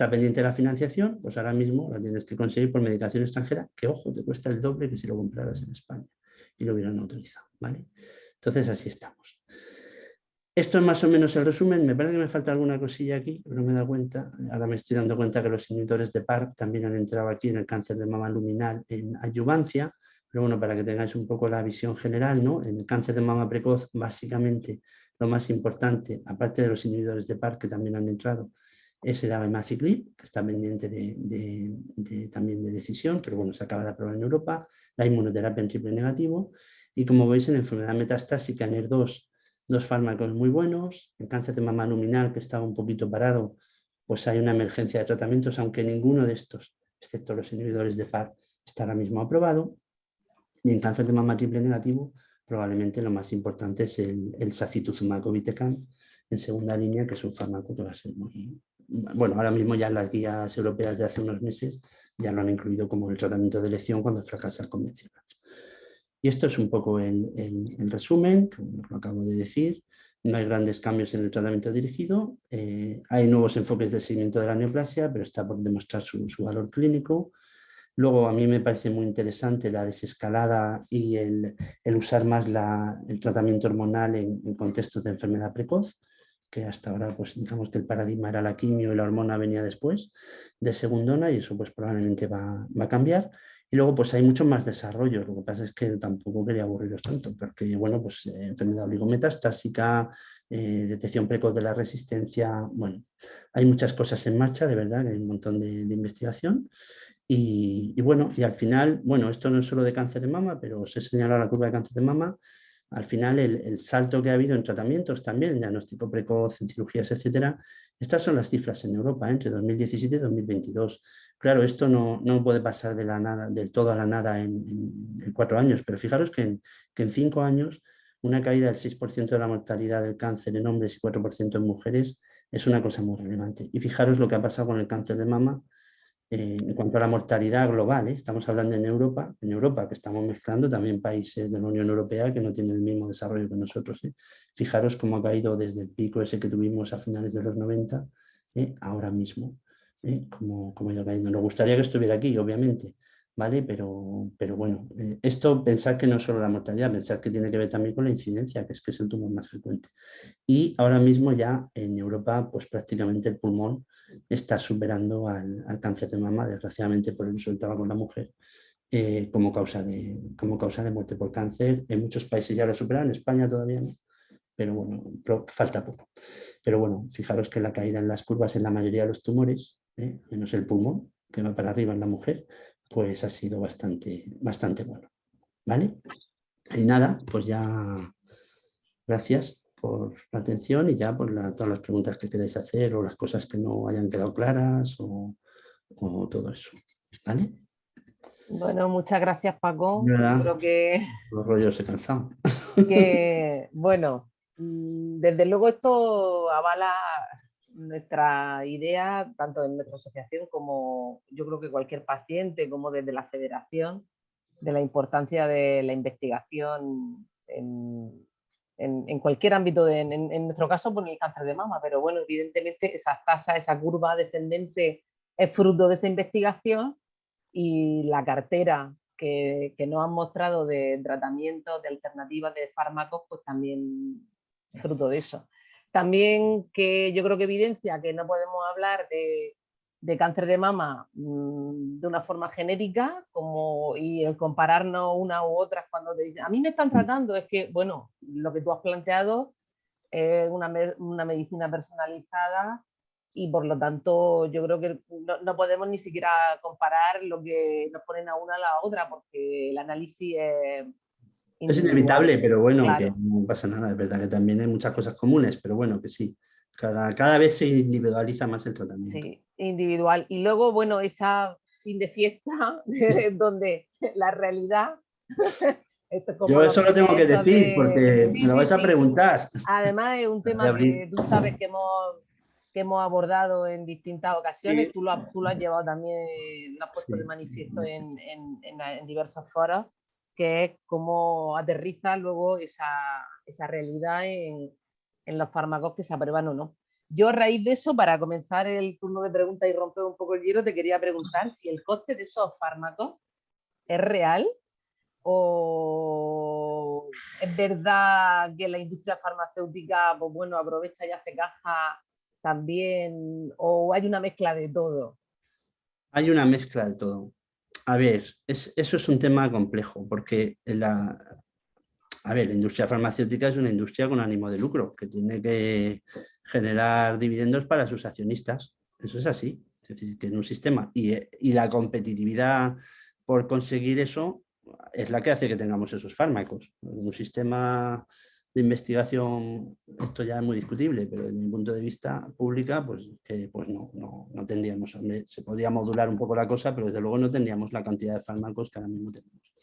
pendiente la financiación, pues ahora mismo la tienes que conseguir por medicación extranjera, que ojo, te cuesta el doble que si lo compraras en España y lo hubieran autorizado, ¿vale? Entonces así estamos. Esto es más o menos el resumen. Me parece que me falta alguna cosilla aquí, pero no me he dado cuenta. Ahora me estoy dando cuenta que los inhibidores de PARP también han entrado aquí en el cáncer de mama luminal en adyuvancia, pero bueno, para que tengáis un poco la visión general, ¿no? En el cáncer de mama precoz, básicamente lo más importante, aparte de los inhibidores de PARP que también han entrado, es el abemaciclib, que está pendiente también de decisión, pero bueno, se acaba de aprobar en Europa, la inmunoterapia en triple negativo, y como veis en enfermedad metastásica en ER2, dos fármacos muy buenos. En cáncer de mama luminal, que estaba un poquito parado, pues hay una emergencia de tratamientos, aunque ninguno de estos, excepto los inhibidores de PARP, está ahora mismo aprobado. Y en cáncer de mama triple negativo, probablemente lo más importante es el sacituzumab govitecan en segunda línea, que es un fármaco que va a ser muy... Bueno, ahora mismo ya en las guías europeas de hace unos meses ya lo han incluido como el tratamiento de elección cuando fracasa el convencional. Y esto es un poco el resumen, como lo acabo de decir. No hay grandes cambios en el tratamiento dirigido. Hay nuevos enfoques de seguimiento de la neoplasia, pero está por demostrar su valor clínico. Luego, a mí me parece muy interesante la desescalada y el usar más el tratamiento hormonal en contextos de enfermedad precoz, que hasta ahora, pues digamos que el paradigma era la quimio y la hormona venía después de segundona, y eso pues probablemente va a cambiar. Y luego pues hay mucho más desarrollo. Lo que pasa es que tampoco quería aburriros tanto, porque bueno, pues enfermedad oligometastásica, detección precoz de la resistencia, bueno, hay muchas cosas en marcha, de verdad, hay un montón de investigación. Y bueno, y al final, bueno, esto no es solo de cáncer de mama, pero os he señalado la curva de cáncer de mama. Al final, el salto que ha habido en tratamientos también, en diagnóstico precoz, en cirugías, etcétera, estas son las cifras en Europa, entre 2017 y 2022. Claro, esto no puede pasar del todo a la nada en 4 años, pero fijaros que en 5 años una caída del 6% de la mortalidad del cáncer en hombres y 4% en mujeres es una cosa muy relevante. Y fijaros lo que ha pasado con el cáncer de mama en cuanto a la mortalidad global. Estamos hablando en Europa, que estamos mezclando también países de la Unión Europea que no tienen el mismo desarrollo que nosotros. Fijaros cómo ha caído desde el pico ese que tuvimos a finales de los 90, ahora mismo, como ha ido cayendo. Nos gustaría que estuviera aquí, obviamente, ¿vale? Pero bueno, esto pensar que no es solo la mortalidad, pensar que tiene que ver también con la incidencia, que es el tumor más frecuente. Y ahora mismo ya en Europa, pues prácticamente el pulmón está superando al cáncer de mama, desgraciadamente por el uso del tabaco en la mujer, como causa de muerte por cáncer. En muchos países ya lo superan, en España todavía no, pero bueno, falta poco. Pero bueno, fijaros que la caída en las curvas en la mayoría de los tumores, menos el pulmón, que va para arriba en la mujer, pues ha sido bastante bueno. ¿Vale? Y nada, pues ya gracias por la atención y ya por todas las preguntas que queráis hacer o las cosas que no hayan quedado claras o todo eso. ¿Vale? Bueno, muchas gracias, Paco. Nada, Yo creo los rollos he cansado. bueno, desde luego esto avala nuestra idea, tanto en nuestra asociación como yo creo que cualquier paciente, como desde la federación, de la importancia de la investigación en cualquier ámbito, en nuestro caso, por el cáncer de mama, pero bueno, evidentemente esa tasa, esa curva descendente es fruto de esa investigación y la cartera que nos han mostrado de tratamientos, de alternativas, de fármacos, pues también es fruto de eso. También que yo creo que evidencia que no podemos hablar de cáncer de mama de una forma genérica y el compararnos una u otras cuando te dicen, a mí me están tratando, es que, bueno, lo que tú has planteado es una medicina personalizada y por lo tanto yo creo que no podemos ni siquiera comparar lo que nos ponen a una a la otra porque el análisis es Es individual. inevitable, pero bueno, Claro. que no pasa nada. Es verdad que también hay muchas cosas comunes, pero bueno, que sí. Cada vez se individualiza más el tratamiento. Sí, individual. Y luego, bueno, esa fin de fiesta donde la realidad... Esto es como Yo los eso lo tengo que memes decir porque sí, me lo sí, vais a sí. preguntar. Además es un tema que tú sabes que hemos que hemos abordado en distintas ocasiones. Sí. Tú lo has llevado también, lo has puesto de manifiesto en diversos foros, que es cómo aterriza luego esa realidad en los fármacos que se aprueban o no. Yo, a raíz de eso, para comenzar el turno de preguntas y romper un poco el hielo, te quería preguntar si el coste de esos fármacos es real o es verdad que la industria farmacéutica, pues bueno, aprovecha y hace caja también, o hay una mezcla de todo. Hay una mezcla de todo. A ver, eso es un tema complejo, porque la industria farmacéutica es una industria con ánimo de lucro, que tiene que generar dividendos para sus accionistas. Eso es así. Es decir, que en un sistema, y la competitividad por conseguir eso es la que hace que tengamos esos fármacos. En un sistema de investigación, esto ya es muy discutible, pero desde mi punto de vista pública, pues no tendríamos, hombre, se podría modular un poco la cosa, pero desde luego no tendríamos la cantidad de fármacos que ahora mismo tenemos.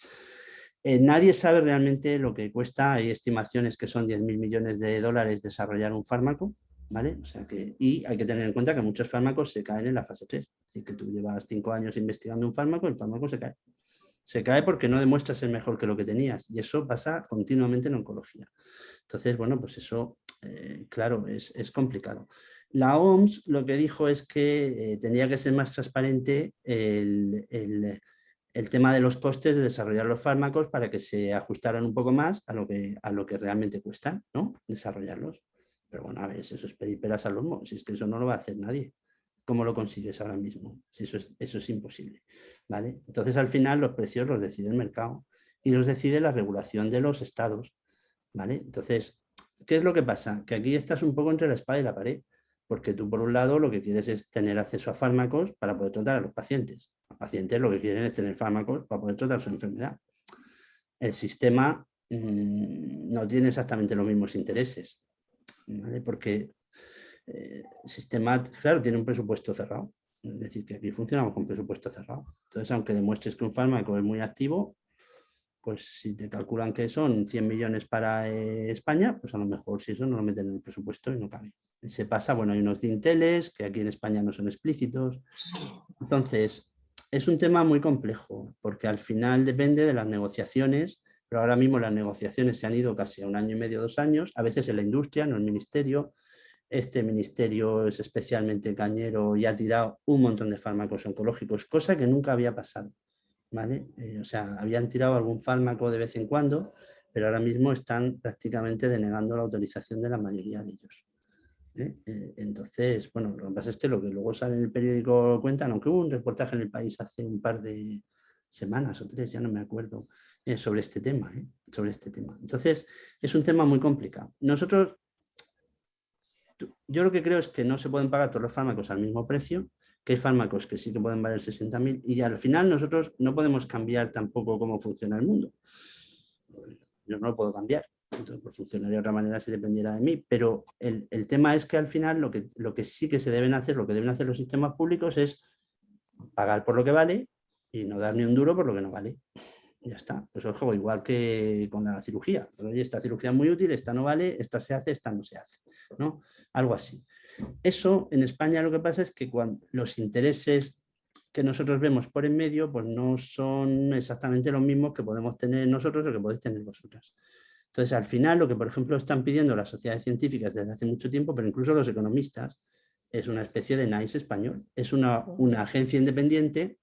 Nadie sabe realmente lo que cuesta, hay estimaciones que son 10.000 millones de dólares desarrollar un fármaco, ¿vale? O sea y hay que tener en cuenta que muchos fármacos se caen en la fase 3, es decir, que tú llevas 5 años investigando un fármaco, el fármaco se cae. Se cae porque no demuestras ser mejor que lo que tenías, y eso pasa continuamente en oncología. Entonces, bueno, pues eso, claro, es complicado. La OMS lo que dijo es que tenía que ser más transparente el tema de los costes de desarrollar los fármacos para que se ajustaran un poco más a lo que realmente cuesta, ¿no? Desarrollarlos. Pero bueno, a ver, eso es pedir peras al olmo, si es que eso no lo va a hacer nadie. ¿Cómo lo consigues ahora mismo? Si eso es imposible, ¿vale? Entonces, al final, los precios los decide el mercado y los decide la regulación de los estados, ¿vale? Entonces, ¿qué es lo que pasa? Que aquí estás un poco entre la espada y la pared, porque tú, por un lado, lo que quieres es tener acceso a fármacos para poder tratar a los pacientes. Los pacientes lo que quieren es tener fármacos para poder tratar su enfermedad. El sistema no tiene exactamente los mismos intereses, ¿vale? Porque el sistema, claro, tiene un presupuesto cerrado. Es decir, que aquí funcionamos con presupuesto cerrado. Entonces, aunque demuestres que un fármaco es muy activo, pues si te calculan que son 100 millones para España, pues a lo mejor si eso no lo meten en el presupuesto y no cabe. Se pasa, bueno, hay unos dinteles que aquí en España no son explícitos. Entonces, es un tema muy complejo, porque al final depende de las negociaciones, pero ahora mismo las negociaciones se han ido casi a 1 año y medio, 2 años, a veces en la industria, no en el ministerio. Este ministerio es especialmente cañero y ha tirado un montón de fármacos oncológicos, cosa que nunca había pasado, ¿vale? O sea, habían tirado algún fármaco de vez en cuando, pero ahora mismo están prácticamente denegando la autorización de la mayoría de ellos. Entonces, bueno, lo que pasa es que lo que luego sale en el periódico cuentan, aunque hubo un reportaje en El País hace un par de semanas o 3, ya no me acuerdo, sobre este tema, sobre este tema. Entonces, es un tema muy complicado. Yo lo que creo es que no se pueden pagar todos los fármacos al mismo precio, que hay fármacos que sí que pueden valer 60.000 y al final nosotros no podemos cambiar tampoco cómo funciona el mundo. Yo no lo puedo cambiar. Entonces, pues funcionaría de otra manera si dependiera de mí, pero el tema es que al final lo que sí que se deben hacer, lo que deben hacer los sistemas públicos es pagar por lo que vale y no dar ni un duro por lo que no vale. Ya está. Pues ojo, igual que con la cirugía. Oye, esta cirugía es muy útil, esta no vale, esta se hace, esta no se hace, ¿no? Algo así. Eso en España lo que pasa es que cuando los intereses que nosotros vemos por en medio, pues no son exactamente los mismos que podemos tener nosotros o que podéis tener vosotras. Entonces, al final, lo que, por ejemplo, están pidiendo las sociedades científicas desde hace mucho tiempo, pero incluso los economistas, es una especie de NICE español. Es una agencia independiente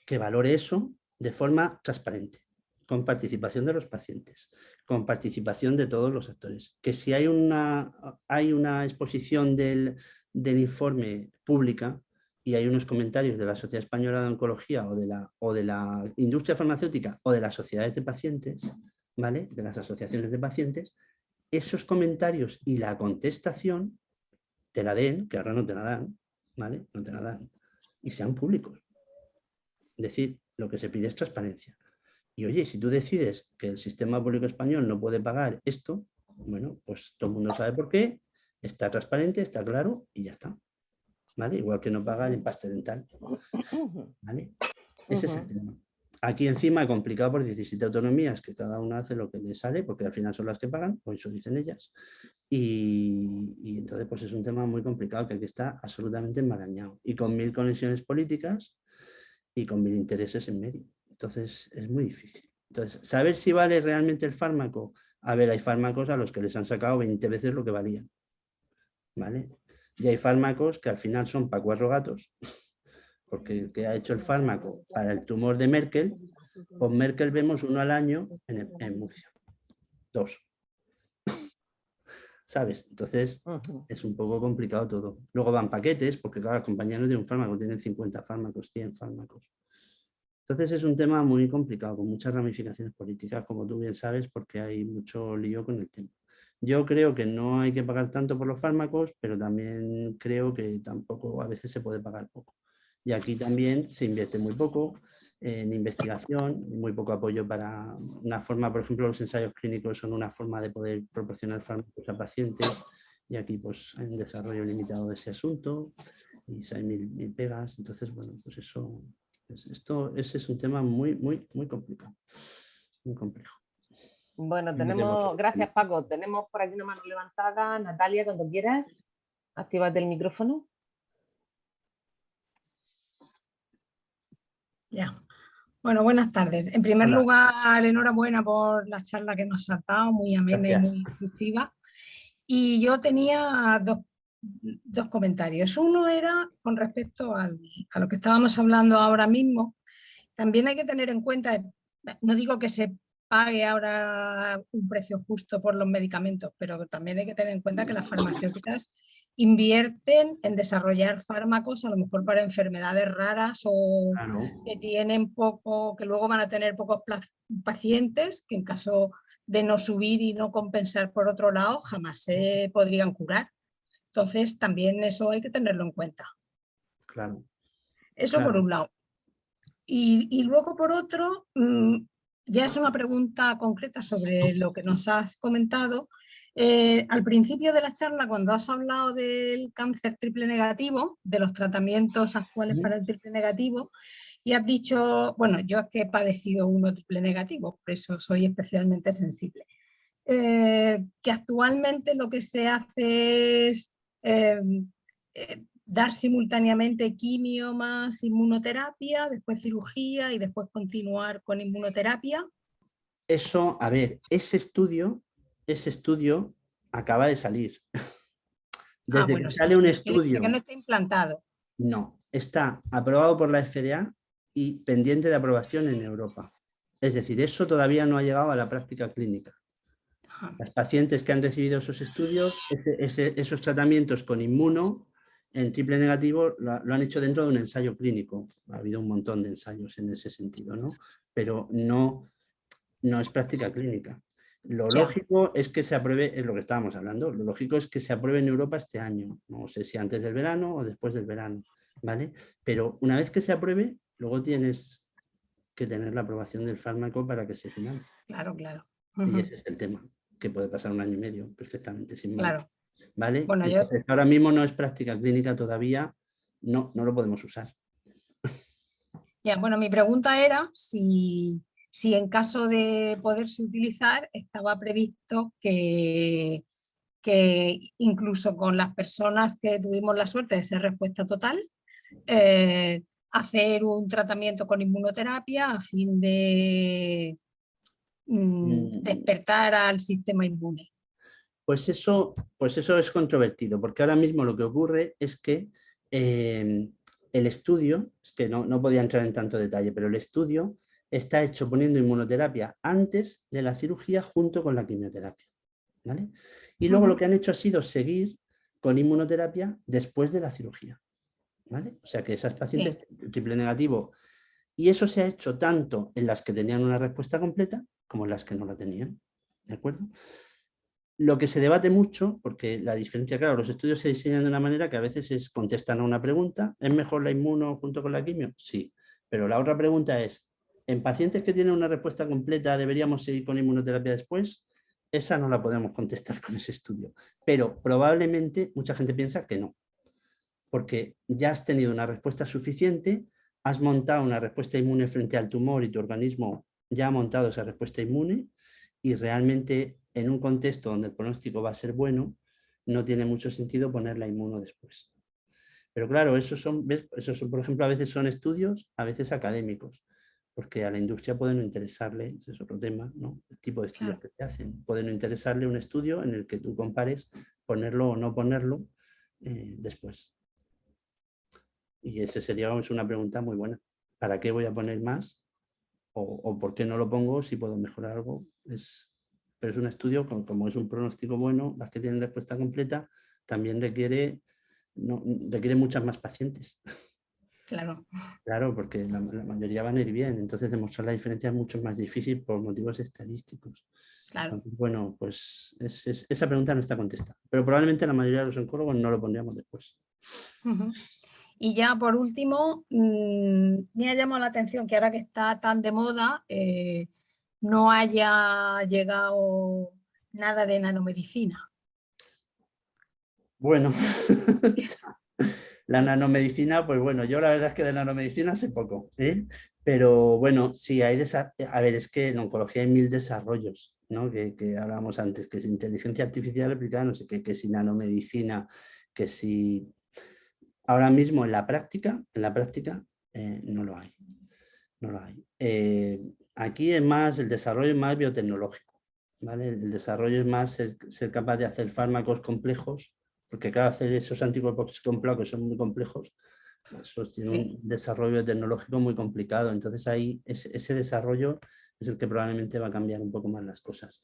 que valore eso de forma transparente, con participación de los pacientes, con participación de todos los actores. Que si hay una exposición del informe pública y hay unos comentarios de la Sociedad Española de Oncología o de la industria farmacéutica o de las sociedades de pacientes, ¿vale? De las asociaciones de pacientes, esos comentarios y la contestación te la den, que ahora no te la dan, ¿vale? No te la dan, y sean públicos. Es decir, lo que se pide es transparencia. Y oye, si tú decides que el sistema público español no puede pagar esto, bueno, pues todo el mundo sabe por qué, está transparente, está claro y ya está. ¿Vale? Igual que no paga el empaste dental. ¿Vale? Ese es el tema. Aquí encima complicado por 17 autonomías, que cada una hace lo que le sale, porque al final son las que pagan, o eso dicen ellas. Y entonces pues es un tema muy complicado que aquí está absolutamente enmarañado. Y con 1000 conexiones políticas y con 1000 intereses en medio. Entonces es muy difícil. Entonces, saber si vale realmente el fármaco. A ver, hay fármacos a los que les han sacado 20 veces lo que valían. ¿Vale? Y hay fármacos que al final son para 4 gatos, porque el que ha hecho el fármaco para el tumor de Merkel, con Merkel vemos 1 al año en Murcia. 2. ¿Sabes? Entonces es un poco complicado todo. Luego van paquetes, porque cada compañía no tiene un fármaco, tienen 50 fármacos, 100 fármacos. Entonces es un tema muy complicado, con muchas ramificaciones políticas, como tú bien sabes, porque hay mucho lío con el tema. Yo creo que no hay que pagar tanto por los fármacos, pero también creo que tampoco a veces se puede pagar poco. Y aquí también se invierte muy poco en investigación, muy poco apoyo para una forma, por ejemplo, los ensayos clínicos son una forma de poder proporcionar fármacos a pacientes y aquí pues hay un desarrollo limitado de ese asunto y hay mil pegas. Entonces, bueno, pues eso... Ese es un tema muy, muy, muy complicado, muy complejo. Bueno, gracias Paco, tenemos por aquí una mano levantada. Natalia, cuando quieras, actívate el micrófono. Ya. Bueno, buenas tardes. En primer lugar, enhorabuena por la charla que nos ha dado, muy amena y muy instructiva. Y yo tenía dos comentarios. Uno era con respecto a lo que estábamos hablando ahora mismo. También hay que tener en cuenta, no digo que se pague ahora un precio justo por los medicamentos, pero también hay que tener en cuenta que las farmacéuticas invierten en desarrollar fármacos a lo mejor para enfermedades raras o que tienen poco, que luego van a tener pocos pacientes, que en caso de no subir y no compensar por otro lado, jamás se podrían curar. Entonces, también eso hay que tenerlo en cuenta. Claro. Eso por un lado. Y luego, por otro, ya es una pregunta concreta sobre lo que nos has comentado. Al principio de la charla, cuando has hablado del cáncer triple negativo, de los tratamientos actuales para el triple negativo, y has dicho, bueno, yo es que he padecido uno triple negativo, por eso soy especialmente sensible. Que actualmente lo que se hace es dar simultáneamente quimio más inmunoterapia, después cirugía y después continuar con inmunoterapia. Eso, a ver, ese estudio acaba de salir. Desde que sale un estudio... Que no está implantado. No, está aprobado por la FDA y pendiente de aprobación en Europa. Es decir, eso todavía no ha llegado a la práctica clínica. Los pacientes que han recibido esos estudios, esos tratamientos con inmuno en triple negativo lo han hecho dentro de un ensayo clínico. Ha habido un montón de ensayos en ese sentido, ¿no? Pero no es práctica clínica. Lo lógico es que se apruebe, es lo que estábamos hablando, lo lógico es que se apruebe en Europa este año. No sé si antes del verano o después del verano, ¿vale? Pero una vez que se apruebe, luego tienes que tener la aprobación del fármaco para que se financie. Claro, claro. Y ese es el tema, que puede pasar 1 año y medio perfectamente sin más. Claro. ¿Vale? Bueno, entonces, ahora mismo no es práctica clínica todavía, no lo podemos usar. Ya, bueno, mi pregunta era si en caso de poderse utilizar estaba previsto que incluso con las personas que tuvimos la suerte de ser respuesta total, hacer un tratamiento con inmunoterapia a fin de despertar al sistema inmune. Pues eso es controvertido, porque ahora mismo lo que ocurre es que el estudio, es que no podía entrar en tanto detalle, pero el estudio está hecho poniendo inmunoterapia antes de la cirugía junto con la quimioterapia, ¿vale? Y luego lo que han hecho ha sido seguir con inmunoterapia después de la cirugía, ¿vale? O sea que esas pacientes triple negativo, y eso se ha hecho tanto en las que tenían una respuesta completa como en las que no la tenían, ¿de acuerdo? Lo que se debate mucho, porque la diferencia, claro, los estudios se diseñan de una manera que a veces contestan a una pregunta, ¿es mejor la inmuno junto con la quimio? Sí, pero la otra pregunta es, ¿en pacientes que tienen una respuesta completa deberíamos seguir con inmunoterapia después? Esa no la podemos contestar con ese estudio, pero probablemente mucha gente piensa que no, porque ya has tenido una respuesta suficiente has montado una respuesta inmune frente al tumor y tu organismo ya ha montado esa respuesta inmune y realmente en un contexto donde el pronóstico va a ser bueno, no tiene mucho sentido poner la inmuno después. Pero claro, esos son, por ejemplo, a veces son estudios, a veces académicos, porque a la industria puede no interesarle, ese es otro tema, ¿no? El tipo de estudios que se hacen. Puede no interesarle un estudio en el que tú compares ponerlo o no ponerlo después. Y esa sería una pregunta muy buena. ¿Para qué voy a poner más? O por qué no lo pongo si puedo mejorar algo. Pero es un estudio, como es un pronóstico bueno, las que tienen respuesta completa, también requiere muchas más pacientes. Claro. Claro, porque la mayoría van a ir bien. Entonces demostrar la diferencia es mucho más difícil por motivos estadísticos. Claro. Entonces, bueno, pues esa pregunta no está contestada. Pero probablemente la mayoría de los oncólogos no lo pondríamos después. Y ya por último, me ha llamado la atención que ahora que está tan de moda, no haya llegado nada de nanomedicina. Bueno, la nanomedicina, pues bueno, yo la verdad es que de nanomedicina sé poco, ¿eh? Pero bueno, sí, a ver, es que en oncología hay 1000 desarrollos, ¿no? Que hablábamos antes, que es inteligencia artificial aplicada, no sé qué, que si nanomedicina, que si... Ahora mismo en la práctica no lo hay. No lo hay. Aquí es más, el desarrollo es más biotecnológico, ¿vale? El desarrollo es más ser capaz de hacer fármacos complejos, porque cada hacer esos anticuerpos complejos que son muy complejos, eso tiene un desarrollo tecnológico muy complicado. Entonces ahí ese desarrollo es el que probablemente va a cambiar un poco más las cosas.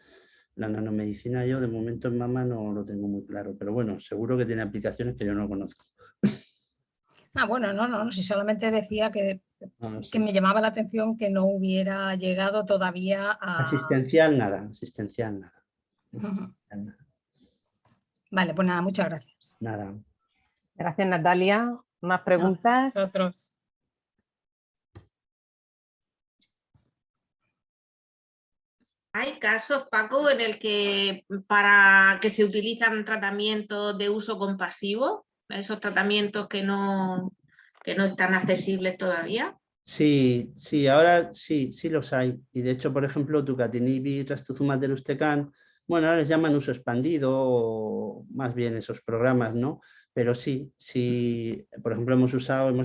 La nanomedicina yo de momento en mama no lo tengo muy claro, pero bueno, seguro que tiene aplicaciones que yo no conozco. Bueno, no, si solamente decía que me llamaba la atención que no hubiera llegado todavía a... Asistencial nada. Vale, pues nada, muchas gracias. Nada. Gracias, Natalia. ¿Más preguntas? Otros. Hay casos, Paco, en el que para que se utilizan tratamientos de uso compasivo, esos tratamientos que no están accesibles todavía. Sí, ahora sí los hay. Y de hecho, por ejemplo, tucatinib y trastuzumab deruxtecan, bueno, ahora les llaman uso expandido o más bien esos programas, ¿no? Pero sí, por ejemplo, hemos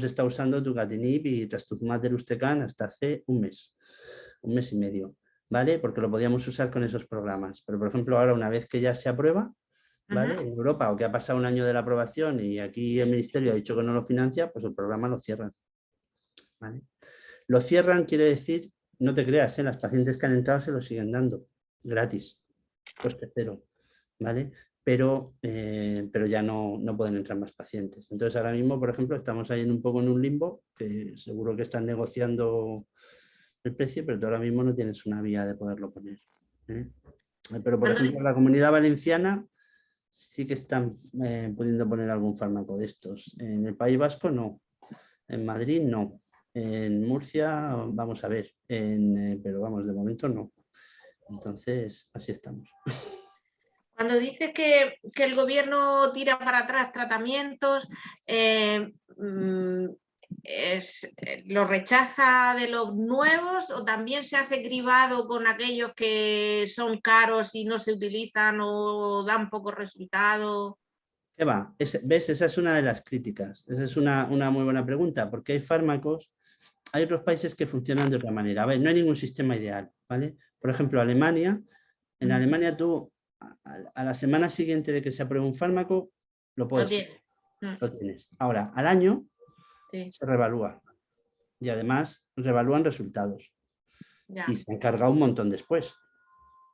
estado usando tucatinib y trastuzumab deruxtecan hasta hace un mes y medio, ¿vale? Porque lo podíamos usar con esos programas. Pero, por ejemplo, ahora una vez que ya se aprueba, ¿vale? En Europa, o que ha pasado un año de la aprobación y aquí el ministerio ha dicho que no lo financia, pues el programa lo cierran. ¿Vale? Lo cierran quiere decir, no te creas, las pacientes que han entrado se lo siguen dando, gratis, coste cero, ¿vale? Pero ya no pueden entrar más pacientes. Entonces ahora mismo, por ejemplo, estamos ahí un poco en un limbo, que seguro que están negociando el precio, pero tú ahora mismo no tienes una vía de poderlo poner, ¿eh? Pero, por ejemplo, en la Comunidad Valenciana sí que están pudiendo poner algún fármaco de estos. En el País Vasco no, en Madrid no. En Murcia, vamos a ver, pero vamos, de momento no. Entonces, así estamos. Cuando dices que el gobierno tira para atrás tratamientos, ¿lo rechaza de los nuevos o también se hace cribado con aquellos que son caros y no se utilizan o dan pocos resultados? ¿Qué va? ¿Ves? Esa es una de las críticas. Esa es una muy buena pregunta, porque hay fármacos, hay otros países que funcionan de otra manera. A ver, no hay ningún sistema ideal, ¿vale? Por ejemplo, Alemania, en Alemania tú a la semana siguiente de que se apruebe un fármaco, lo tienes. Ahora, al año se revalúa y además revalúan resultados. Y se han cargado un montón después.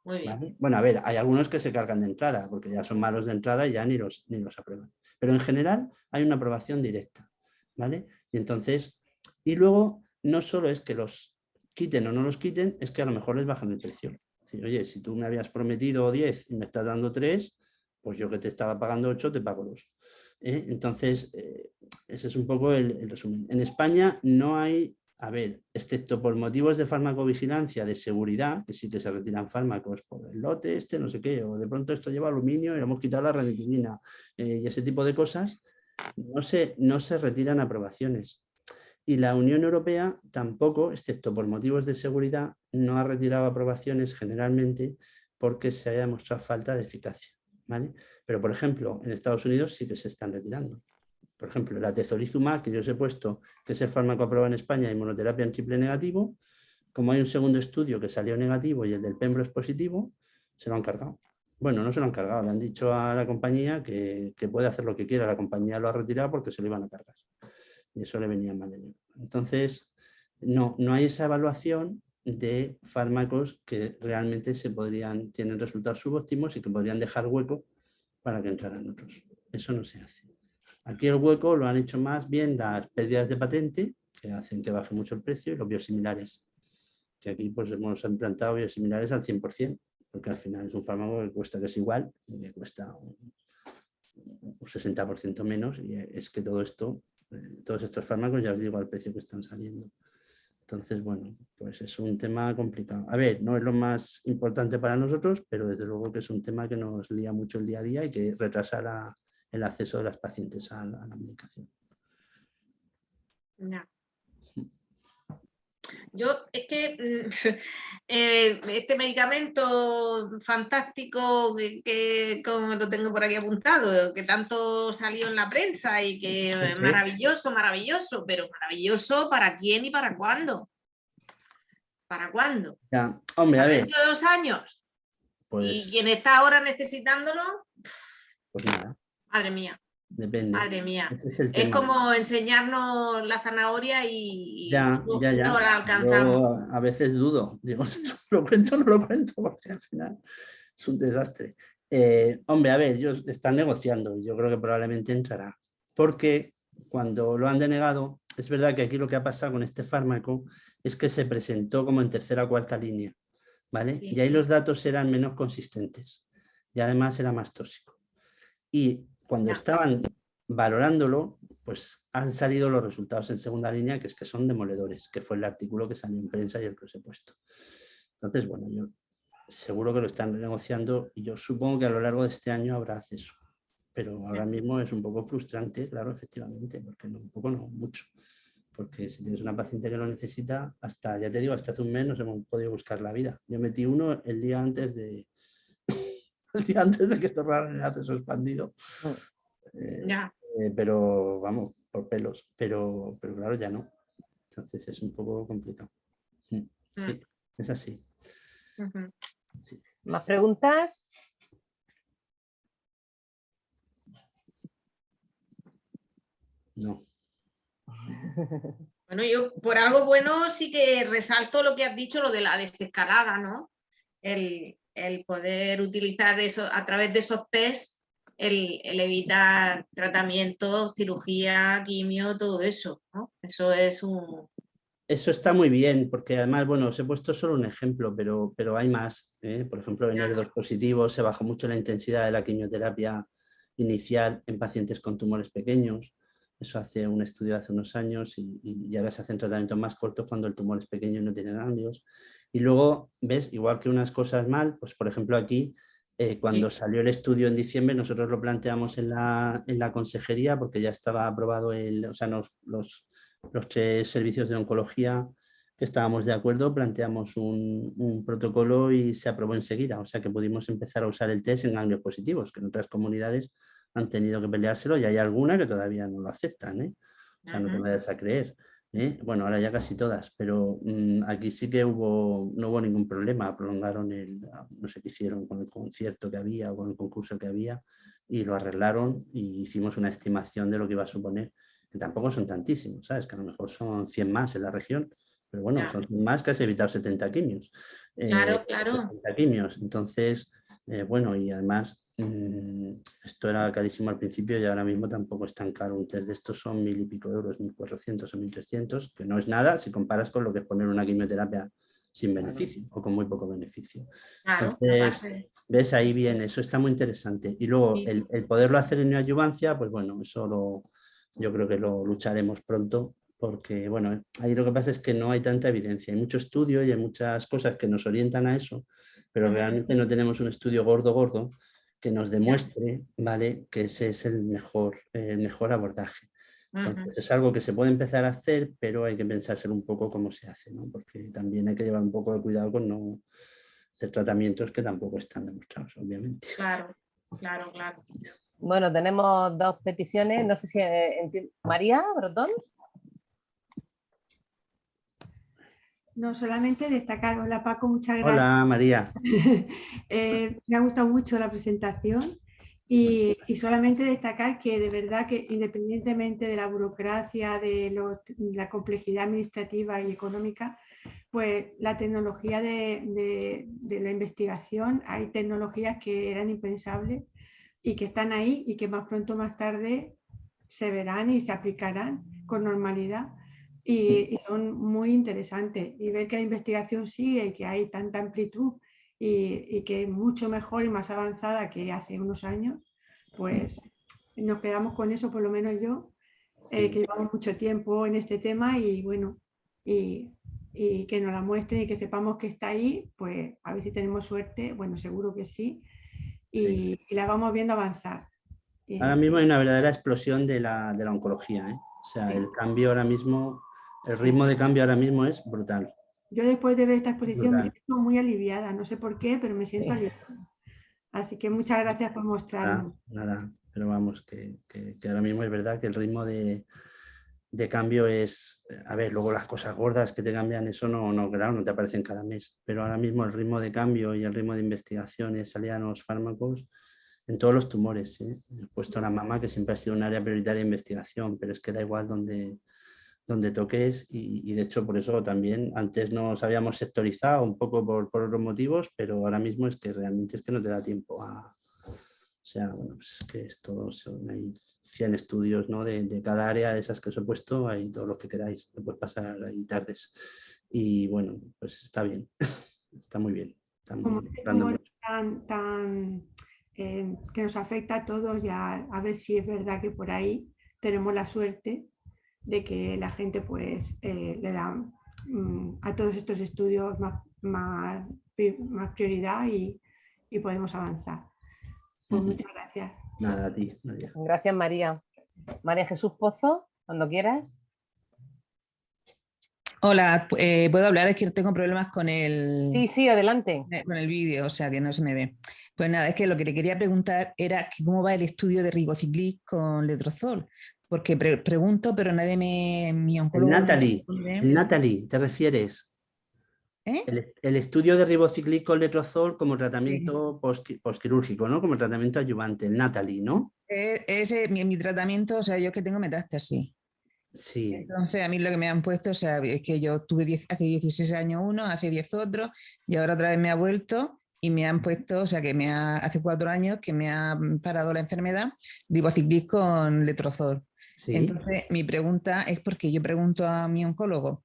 Muy bien. ¿Vale? Bueno, a ver, hay algunos que se cargan de entrada, porque ya son malos de entrada y ya ni los aprueban. Pero en general hay una aprobación directa, ¿vale? Y entonces, y luego no solo es que los quiten o no los quiten, es que a lo mejor les bajan el precio. Es decir, oye, si tú me habías prometido 10 y me estás dando 3, pues yo que te estaba pagando 8, te pago 2. Entonces, ese es un poco el resumen. En España no hay... A ver, excepto por motivos de farmacovigilancia, de seguridad, que sí que se retiran fármacos por el lote no sé qué, o de pronto esto lleva aluminio y le hemos quitado la ranitidina y ese tipo de cosas, no se retiran aprobaciones. Y la Unión Europea tampoco, excepto por motivos de seguridad, no ha retirado aprobaciones generalmente porque se haya demostrado falta de eficacia, ¿vale? Pero, por ejemplo, en Estados Unidos sí que se están retirando. Por ejemplo, el atezolizumab, que yo os he puesto, que es el fármaco aprobado en España y monoterapia en triple negativo, como hay un segundo estudio que salió negativo y el del Pembro es positivo, se lo han cargado. Bueno, no se lo han cargado, le han dicho a la compañía que puede hacer lo que quiera. La compañía lo ha retirado porque se lo iban a cargar. Y eso le venía mal. Entonces, no hay esa evaluación de fármacos que realmente tienen resultados subóptimos y que podrían dejar hueco para que entraran otros. Eso no se hace. Aquí el hueco lo han hecho más bien las pérdidas de patente, que hacen que baje mucho el precio, y los biosimilares, que aquí pues hemos implantado biosimilares al 100%, porque al final es un fármaco que cuesta, que es igual, y que cuesta un 60% menos, y es que todo esto, todos estos fármacos, ya os digo al precio que están saliendo. Entonces, bueno, pues es un tema complicado. A ver, no es lo más importante para nosotros, pero desde luego que es un tema que nos lía mucho el día a día y que retrasa el acceso de las pacientes a la medicación. Ya. Yo es que este medicamento fantástico que como lo tengo por aquí apuntado, que tanto salió en la prensa y que Sí. maravilloso, maravilloso, pero maravilloso ¿para quién y para cuándo? ¿Para cuándo? Ya, hombre, a ver. ¿Dentro de 2 años? Pues, ¿Y quien está ahora necesitándolo? Pues nada. Madre mía. Depende. Madre mía. Ese es el Es tema. como enseñarnos la zanahoria y Ya. no la alcanzamos. Yo a veces dudo. Digo, ¿esto lo cuento o no lo cuento? Porque al final es un desastre. Hombre, a ver, ellos están negociando y yo creo que probablemente entrará. Porque cuando lo han denegado, es verdad que aquí lo que ha pasado con este fármaco es que se presentó como en tercera o cuarta línea, ¿vale? Sí. Y ahí los datos eran menos consistentes y además era más tóxico. Y cuando estaban valorándolo, pues han salido los resultados en segunda línea, que son demoledores, que fue el artículo que salió en prensa y el que os he puesto. Entonces, bueno, yo seguro que lo están negociando y yo supongo que a lo largo de este año habrá acceso. Pero ahora mismo es un poco frustrante, claro, efectivamente, porque no, un poco no, mucho. Porque si tienes una paciente que lo necesita, hasta, ya te digo, hasta hace un mes nos hemos podido buscar la vida. Yo metí uno el día antes de que cerraran el acceso expandido. Pero vamos, por pelos. Pero claro, ya no. Entonces es un poco complicado. Sí, es así. Sí. ¿Más preguntas? No. Bueno, yo por algo bueno sí que resalto lo que has dicho, lo de la desescalada, ¿no? El poder utilizar eso a través de esos test, el evitar tratamientos, cirugía, quimio, todo eso, ¿no? Eso es un... Eso está muy bien, porque además, bueno, os he puesto solo un ejemplo, pero hay más. Por ejemplo, en ER2 positivo se bajó mucho la intensidad de la quimioterapia inicial en pacientes con tumores pequeños. Eso hace un estudio hace unos años y ahora se hacen tratamientos más cortos cuando el tumor es pequeño y no tiene ganglios. Y luego, ves, igual que unas cosas mal, pues por ejemplo aquí, cuando salió el estudio en diciembre, nosotros lo planteamos en la consejería porque ya estaba aprobado los 3 servicios de oncología que estábamos de acuerdo, planteamos un protocolo y se aprobó enseguida. O sea que pudimos empezar a usar el test en ganglios positivos, que en otras comunidades han tenido que peleárselo y hay alguna que todavía no lo aceptan, ¿eh? O sea, no te vayas a creer. Bueno, ahora ya casi todas, pero aquí sí que no hubo ningún problema. Prolongaron no sé qué hicieron con el concierto que había o con el concurso que había y lo arreglaron y hicimos una estimación de lo que iba a suponer, que tampoco son tantísimos, ¿sabes? Que a lo mejor son 100 más en la región, pero bueno, son 100 más que has evitado 70 quimios. Claro. 60 quimios. Entonces, bueno, y además esto era carísimo al principio y ahora mismo tampoco es tan caro. Un test de estos son 1.000 y pico euros, 1.400 o 1.300, que no es nada si comparas con lo que es poner una quimioterapia sin beneficio o con muy poco beneficio. Entonces, ves, ahí bien, eso está muy interesante. Y luego el poderlo hacer en neoadyuvancia, pues bueno, eso yo creo que lo lucharemos pronto, porque bueno, ahí lo que pasa es que no hay tanta evidencia. Hay mucho estudio y hay muchas cosas que nos orientan a eso, pero realmente no tenemos un estudio gordo que nos demuestre, ¿vale?, que ese es el mejor abordaje. Entonces es algo que se puede empezar a hacer, pero hay que pensárselo un poco cómo se hace, ¿no? Porque también hay que llevar un poco de cuidado con no hacer tratamientos que tampoco están demostrados, obviamente. Claro, claro, claro. Bueno, tenemos 2 peticiones, no sé si María Brotons. No, solamente destacar, hola Paco, muchas gracias. Hola María. Me ha gustado mucho la presentación y solamente destacar que de verdad que independientemente de la burocracia, de la complejidad administrativa y económica, pues la tecnología de la investigación, hay tecnologías que eran impensables y que están ahí y que más pronto o más tarde se verán y se aplicarán con normalidad. Y son muy interesantes. Y ver que la investigación sigue y que hay tanta amplitud y que es mucho mejor y más avanzada que hace unos años, pues nos quedamos con eso, por lo menos yo, que llevamos mucho tiempo en este tema y bueno, y que nos la muestren y que sepamos que está ahí, pues a ver si tenemos suerte, bueno, seguro que sí, y la vamos viendo avanzar. Ahora mismo hay una verdadera explosión de la oncología, ¿eh? O sea, el cambio ahora mismo, el ritmo de cambio ahora mismo es brutal. Yo después de ver esta exposición Brutal. me siento muy aliviada, no sé por qué, pero me siento aliviada. Así que muchas gracias por mostrarnos. Nada, pero vamos, que ahora mismo es verdad que el ritmo de cambio es, a ver, luego las cosas gordas que te cambian, eso claro, no te aparecen cada mes, pero ahora mismo el ritmo de cambio y el ritmo de investigaciones, salida de nuevos fármacos, en todos los tumores, ¿eh? He puesto la mama, que siempre ha sido un área prioritaria de investigación, pero es que da igual donde toques y de hecho por eso también antes nos habíamos sectorizado un poco por otros motivos, pero ahora mismo es que realmente es que no te da tiempo a... O sea, bueno, pues es que esto hay 100 estudios, ¿no? de cada área de esas que os he puesto, hay todo lo que queráis, te puedes pasar ahí tardes. Y bueno, pues está bien, está muy bien. Como este tumor que nos afecta a todos, ya a ver si es verdad que por ahí tenemos la suerte de que la gente pues le da a todos estos estudios más prioridad y podemos avanzar. Pues muchas gracias. Nada, a ti, María. Gracias, María. María Jesús Pozo, cuando quieras. Hola, ¿puedo hablar? Es que tengo problemas con Sí, adelante. Con el vídeo, o sea que no se me ve. Pues nada, es que lo que le quería preguntar era que cómo va el estudio de ribociclib con letrozol. Porque pregunto, pero nadie mi oncólogo... Natalie, ¿te refieres? El estudio de ribociclib con letrozol como tratamiento postquirúrgico, ¿no? Como tratamiento adyuvante, el Natalie, ¿no? Mi tratamiento, o sea, yo es que tengo metástasis. Sí. Entonces, a mí lo que me han puesto, o sea, es que yo tuve hace 16 años uno, hace 10 otro, y ahora otra vez me ha vuelto y me han puesto, o sea, que hace 4 años que me ha parado la enfermedad, ribociclib con letrozol. Sí. Entonces, mi pregunta es porque yo pregunto a mi oncólogo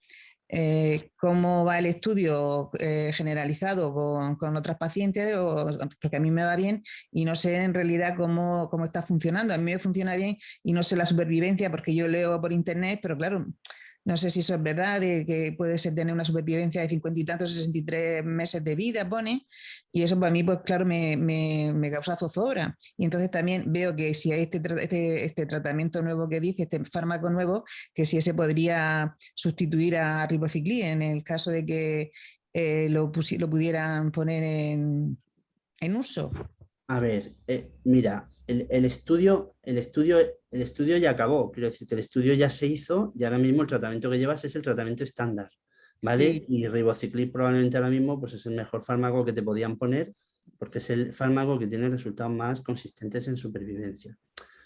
cómo va el estudio generalizado con otras pacientes, porque a mí me va bien y no sé en realidad cómo está funcionando. A mí me funciona bien y no sé la supervivencia porque yo leo por internet, pero claro, no sé si eso es verdad, de que puede tener una supervivencia de 50 y tantos, 63 meses de vida, pone, y eso para mí, pues claro, me causa zozobra. Y entonces también veo que si hay este tratamiento nuevo que dice, este fármaco nuevo, que si ese podría sustituir a ribociclib en el caso de que lo pudieran poner en uso. A ver, mira, el estudio ya acabó, quiero decir que el estudio ya se hizo y ahora mismo el tratamiento que llevas es el tratamiento estándar, ¿vale? Sí. Y ribociclib probablemente ahora mismo pues es el mejor fármaco que te podían poner porque es el fármaco que tiene resultados más consistentes en supervivencia.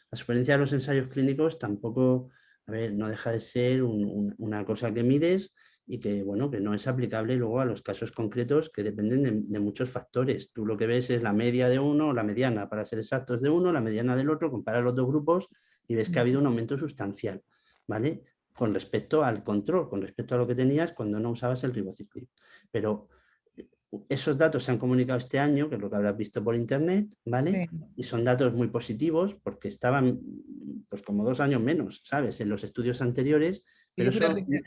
La supervivencia de los ensayos clínicos tampoco, a ver, no deja de ser una cosa que mides y que, bueno, que no es aplicable luego a los casos concretos que dependen de muchos factores. Tú lo que ves es la media de uno, la mediana, para ser exactos, de uno, la mediana del otro, comparas los dos grupos y ves que ha habido un aumento sustancial, ¿vale? Con respecto al control, con respecto a lo que tenías cuando no usabas el ribociclib. Pero esos datos se han comunicado este año, que es lo que habrás visto por internet, ¿vale? Sí. Y son datos muy positivos porque estaban pues como 2 años menos, ¿sabes? En los estudios anteriores. Pero sí, perdón, claro.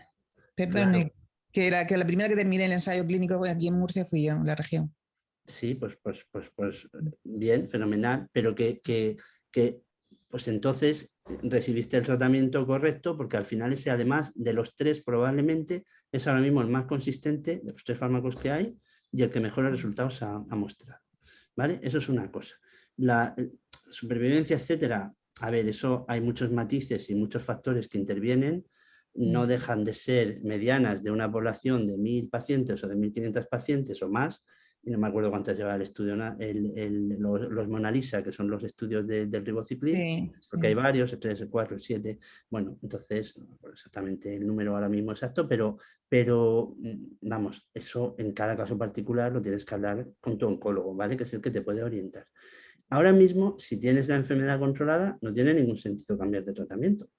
que la primera que terminé el ensayo clínico aquí en Murcia fui yo, en la región. Sí, pues bien, fenomenal, pero que pues entonces recibiste el tratamiento correcto, porque al final ese, además de los 3, probablemente es ahora mismo el más consistente de los 3 fármacos que hay y el que mejores resultados ha mostrado. ¿Vale? Eso es una cosa. La supervivencia, etcétera, a ver, eso hay muchos matices y muchos factores que intervienen, no dejan de ser medianas de una población de 1000 pacientes o de 1500 pacientes o más, y no me acuerdo cuántas lleva el estudio, los Mona Lisa, que son los estudios del ribociclib, porque hay varios, 3, 4, 7, bueno, entonces, no recuerdo exactamente el número ahora mismo exacto, pero vamos, eso en cada caso particular lo tienes que hablar con tu oncólogo, ¿vale? Que es el que te puede orientar. Ahora mismo, si tienes la enfermedad controlada, no tiene ningún sentido cambiar de tratamiento.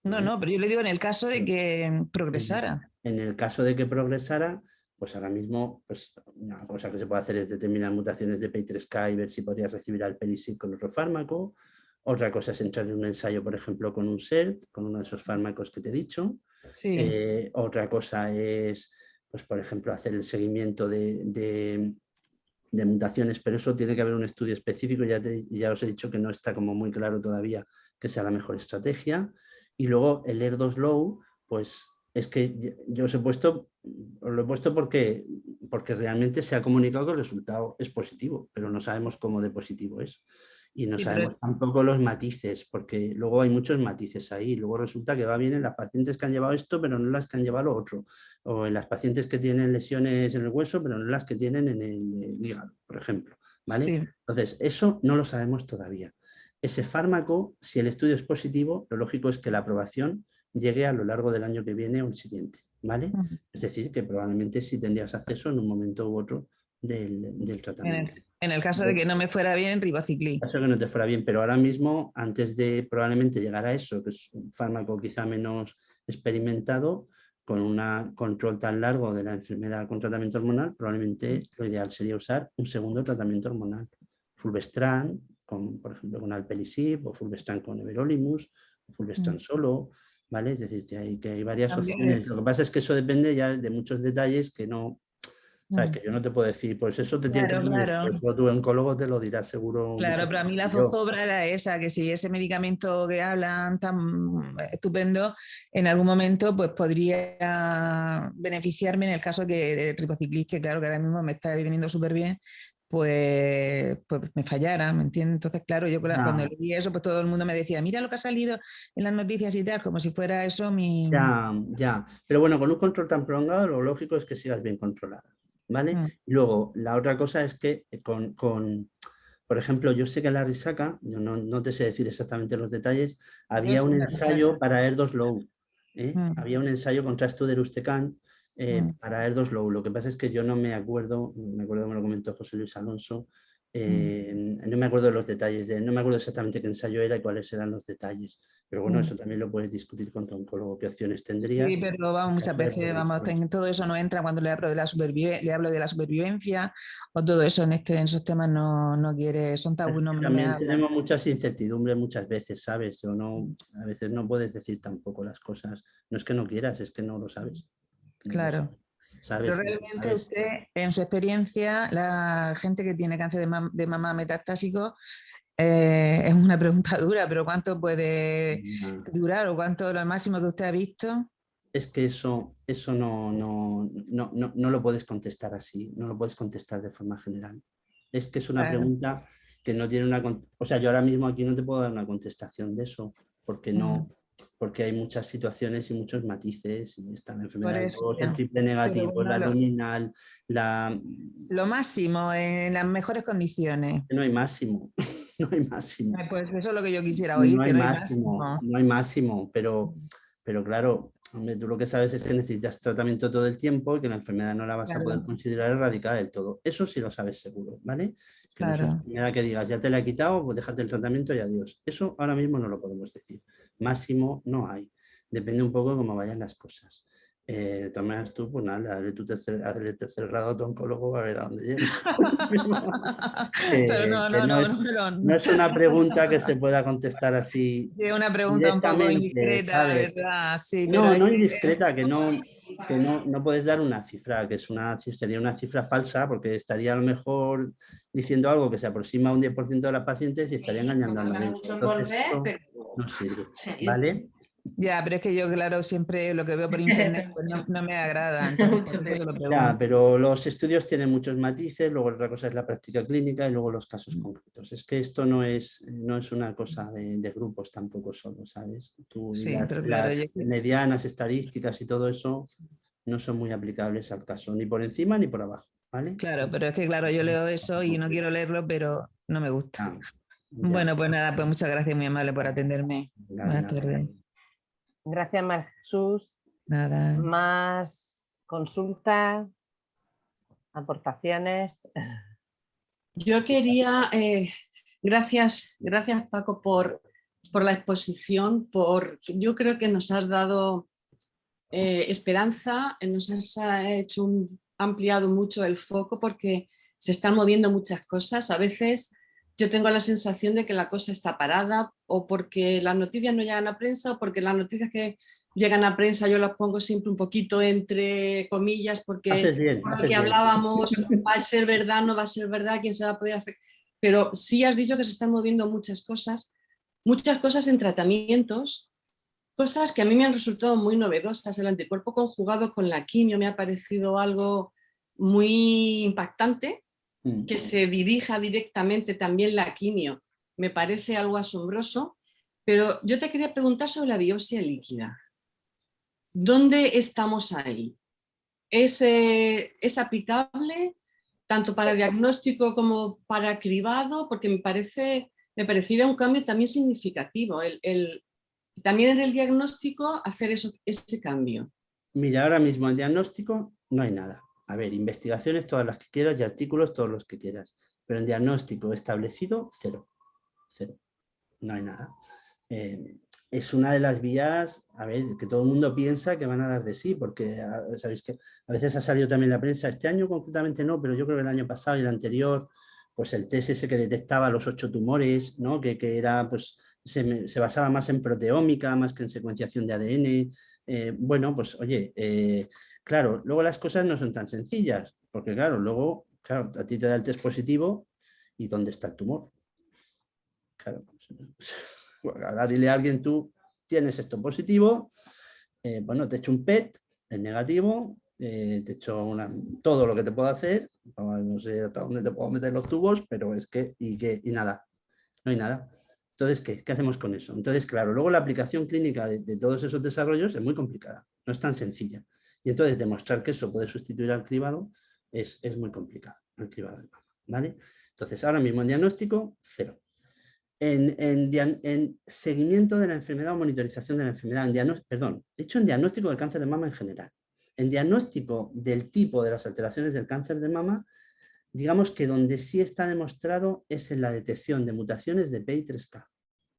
No, no, pero yo le digo en el caso de que progresara. En el caso de que progresara, pues ahora mismo pues una cosa que se puede hacer es determinar mutaciones de PI3K y ver si podrías recibir alpelisib con otro fármaco. Otra cosa es entrar en un ensayo, por ejemplo, con un SERT, con uno de esos fármacos que te he dicho. Sí. Otra cosa es, pues por ejemplo, hacer el seguimiento de mutaciones, pero eso tiene que haber un estudio específico, ya os he dicho que no está como muy claro todavía que sea la mejor estrategia. Y luego el ER2 low, pues es que yo os lo he puesto porque realmente se ha comunicado que el resultado es positivo, pero no sabemos cómo de positivo es. Y no sabemos tampoco los matices, porque luego hay muchos matices ahí. Luego resulta que va bien en las pacientes que han llevado esto, pero no las que han llevado lo otro. O en las pacientes que tienen lesiones en el hueso, pero no las que tienen en el hígado, por ejemplo. ¿Vale? Sí. Entonces, eso no lo sabemos todavía. Ese fármaco, si el estudio es positivo, lo lógico es que la aprobación llegue a lo largo del año que viene o el siguiente. ¿Vale? Es decir, que probablemente sí tendrías acceso en un momento u otro del tratamiento. En el caso de que no me fuera bien, ribociclib. En el caso de que no te fuera bien, pero ahora mismo, antes de probablemente llegar a eso, que es un fármaco quizá menos experimentado, con un control tan largo de la enfermedad con tratamiento hormonal, probablemente lo ideal sería usar un segundo tratamiento hormonal. Fulvestrant, por ejemplo, con alpelisib, o fulvestrant con everolimus, o fulvestrant solo, ¿vale? Es decir, que hay varias opciones. Lo que pasa es que eso depende ya de muchos detalles que no... ¿Sabes? Que yo no te puedo decir, pues eso te tiene que decir, pues tu oncólogo te lo dirá seguro. Claro, pero a mí la zozobra era esa, que si ese medicamento que hablan tan estupendo, en algún momento pues podría beneficiarme en el caso que el ribociclib, que claro que ahora mismo me está viniendo súper bien, pues me fallara, ¿me entiendes? Entonces, claro, yo cuando leí eso, pues todo el mundo me decía, mira lo que ha salido en las noticias y tal, como si fuera eso mi... Ya, pero bueno, con un control tan prolongado, lo lógico es que sigas bien controlada. ¿Vale? Y luego, la otra cosa es que por ejemplo, yo sé que en la risaca, yo no te sé decir exactamente los detalles, había un ensayo para ER2 low, había un ensayo contra estuderustecan para ER2 low. Lo que pasa es que yo no me acuerdo que me lo comentó José Luis Alonso, no me acuerdo de los detalles, no me acuerdo exactamente qué ensayo era y cuáles eran los detalles. Pero bueno, eso también lo puedes discutir con tu oncólogo, qué opciones tendrías. Sí, pero vamos, muchas veces todo eso no entra cuando le hablo de la supervivencia o todo eso en esos temas no quiere, son tabú, no también me hablan. Tenemos muchas incertidumbres muchas veces, ¿sabes? A veces no puedes decir tampoco las cosas. No es que no quieras, es que no lo sabes. Claro. ¿Sabes? Pero realmente usted, en su experiencia, la gente que tiene cáncer de mama metastásico, es una pregunta dura, pero ¿cuánto puede durar o cuánto lo máximo que usted ha visto? Es que eso no lo puedes contestar así, no lo puedes contestar de forma general. Es que es una pregunta que no tiene una... O sea, yo ahora mismo aquí no te puedo dar una contestación de eso, porque hay muchas situaciones y muchos matices, y está la enfermedad de Gauss, el triple negativo, la luminal, Lo máximo, en las mejores condiciones. No hay máximo, no hay máximo. Pues eso es lo que yo quisiera oír, no hay máximo, pero claro, hombre, tú lo que sabes es que necesitas tratamiento todo el tiempo y que la enfermedad no la vas a poder considerar erradicada del todo. Eso sí lo sabes seguro, ¿vale? Que no es una enfermedad que digas, ya te la he quitado, pues déjate el tratamiento y adiós. Eso ahora mismo no lo podemos decir. Máximo no hay. Depende un poco de cómo vayan las cosas. De todas maneras tú, pues nada, hazle el tercer grado a tu oncólogo a ver a dónde llegas. Pero no es una pregunta que se pueda contestar así. Es una pregunta un poco indiscreta, ¿verdad? Sí, no indiscreta, que no... que no puedes dar una cifra, que sería una cifra falsa, porque estaría a lo mejor diciendo algo que se aproxima a un 10% de las pacientes y estaría engañando al 90%. Entonces esto no sirve, ¿vale? Ya, pero es que yo, claro, siempre lo que veo por internet pues no me agrada. Entonces, por eso te lo pregunto. Ya, pero los estudios tienen muchos matices, luego otra cosa es la práctica clínica y luego los casos concretos. Es que esto no es una cosa de grupos tampoco solo, ¿sabes? Sí, pero claro, las medianas estadísticas y todo eso no son muy aplicables al caso, ni por encima ni por abajo, ¿vale? Claro, pero es que claro, yo leo eso y no quiero leerlo, pero no me gusta. Ya. Bueno, pues nada, pues muchas gracias, muy amable, por atenderme. Buenas tardes. Gracias, María Jesús. Nada. Más consultas, aportaciones. Yo quería, gracias Paco por la exposición, yo creo que nos has dado esperanza, nos has ampliado mucho el foco porque se están moviendo muchas cosas. A veces yo tengo la sensación de que la cosa está parada o porque las noticias no llegan a prensa o porque las noticias que llegan a prensa yo las pongo siempre un poquito entre comillas porque con lo que hablábamos va a ser verdad, no va a ser verdad, quién se va a poder hacer. Pero sí has dicho que se están moviendo muchas cosas en tratamientos, cosas que a mí me han resultado muy novedosas. El anticuerpo conjugado con la quimio me ha parecido algo muy impactante, que se dirija directamente también la quimio. Me parece algo asombroso, pero yo te quería preguntar sobre la biopsia líquida. ¿Dónde estamos ahí? ¿Es aplicable tanto para diagnóstico como para cribado? Porque me parecería un cambio también significativo. También en el diagnóstico hacer ese cambio. Mira, ahora mismo en diagnóstico no hay nada. A ver, investigaciones todas las que quieras y artículos todos los que quieras. Pero en diagnóstico establecido, cero. No hay nada. Es una de las vías, a ver, que todo el mundo piensa que van a dar de sí, porque sabéis que a veces ha salido también la prensa, este año concretamente no, pero yo creo que el año pasado y el anterior, pues el test ese que detectaba los 8 tumores, ¿no? que era, pues, se basaba más en proteómica, más que en secuenciación de ADN. Bueno, pues oye, claro, luego las cosas no son tan sencillas, porque claro, luego, claro, a ti te da el test positivo y ¿dónde está el tumor? Claro, ahora dile a alguien, tú tienes esto positivo, bueno, te echo un PET, es negativo, te echo todo lo que te puedo hacer, no sé hasta dónde te puedo meter los tubos, pero es que, y nada, no hay nada. Entonces, ¿qué hacemos con eso? Entonces, claro, luego la aplicación clínica de todos esos desarrollos es muy complicada, no es tan sencilla. Y entonces demostrar que eso puede sustituir al cribado es muy complicado, el cribado de mama, ¿vale? Entonces, ahora mismo en diagnóstico, cero. En seguimiento de la enfermedad o monitorización de la enfermedad, en diagnóstico del cáncer de mama en general. En diagnóstico del tipo de las alteraciones del cáncer de mama, digamos que donde sí está demostrado es en la detección de mutaciones de PI3K,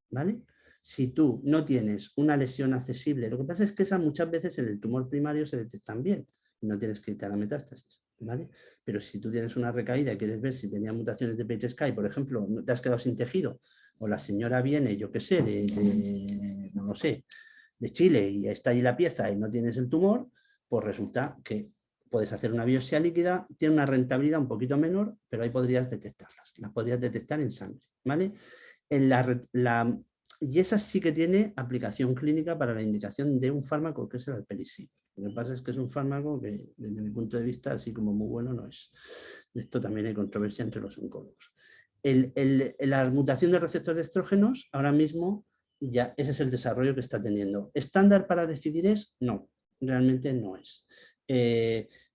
¿vale? Si tú no tienes una lesión accesible, lo que pasa es que esas muchas veces en el tumor primario se detectan bien y no tienes que irte a la metástasis, ¿vale? Pero si tú tienes una recaída y quieres ver si tenía mutaciones de PI3K y, por ejemplo, no te has quedado sin tejido o la señora viene, yo qué sé, no lo sé, de Chile y está allí la pieza y no tienes el tumor, pues resulta que puedes hacer una biopsia líquida, tiene una rentabilidad un poquito menor, pero ahí podrías detectarlas, las podrías detectar en sangre, ¿vale? Y esa sí que tiene aplicación clínica para la indicación de un fármaco que es el alpelisib. Lo que pasa es que es un fármaco que, desde mi punto de vista, así como muy bueno, no es. De esto también hay controversia entre los oncólogos. La mutación de receptores de estrógenos, ahora mismo, ya ese es el desarrollo que está teniendo. ¿Estándar para decidir es? No, realmente no es.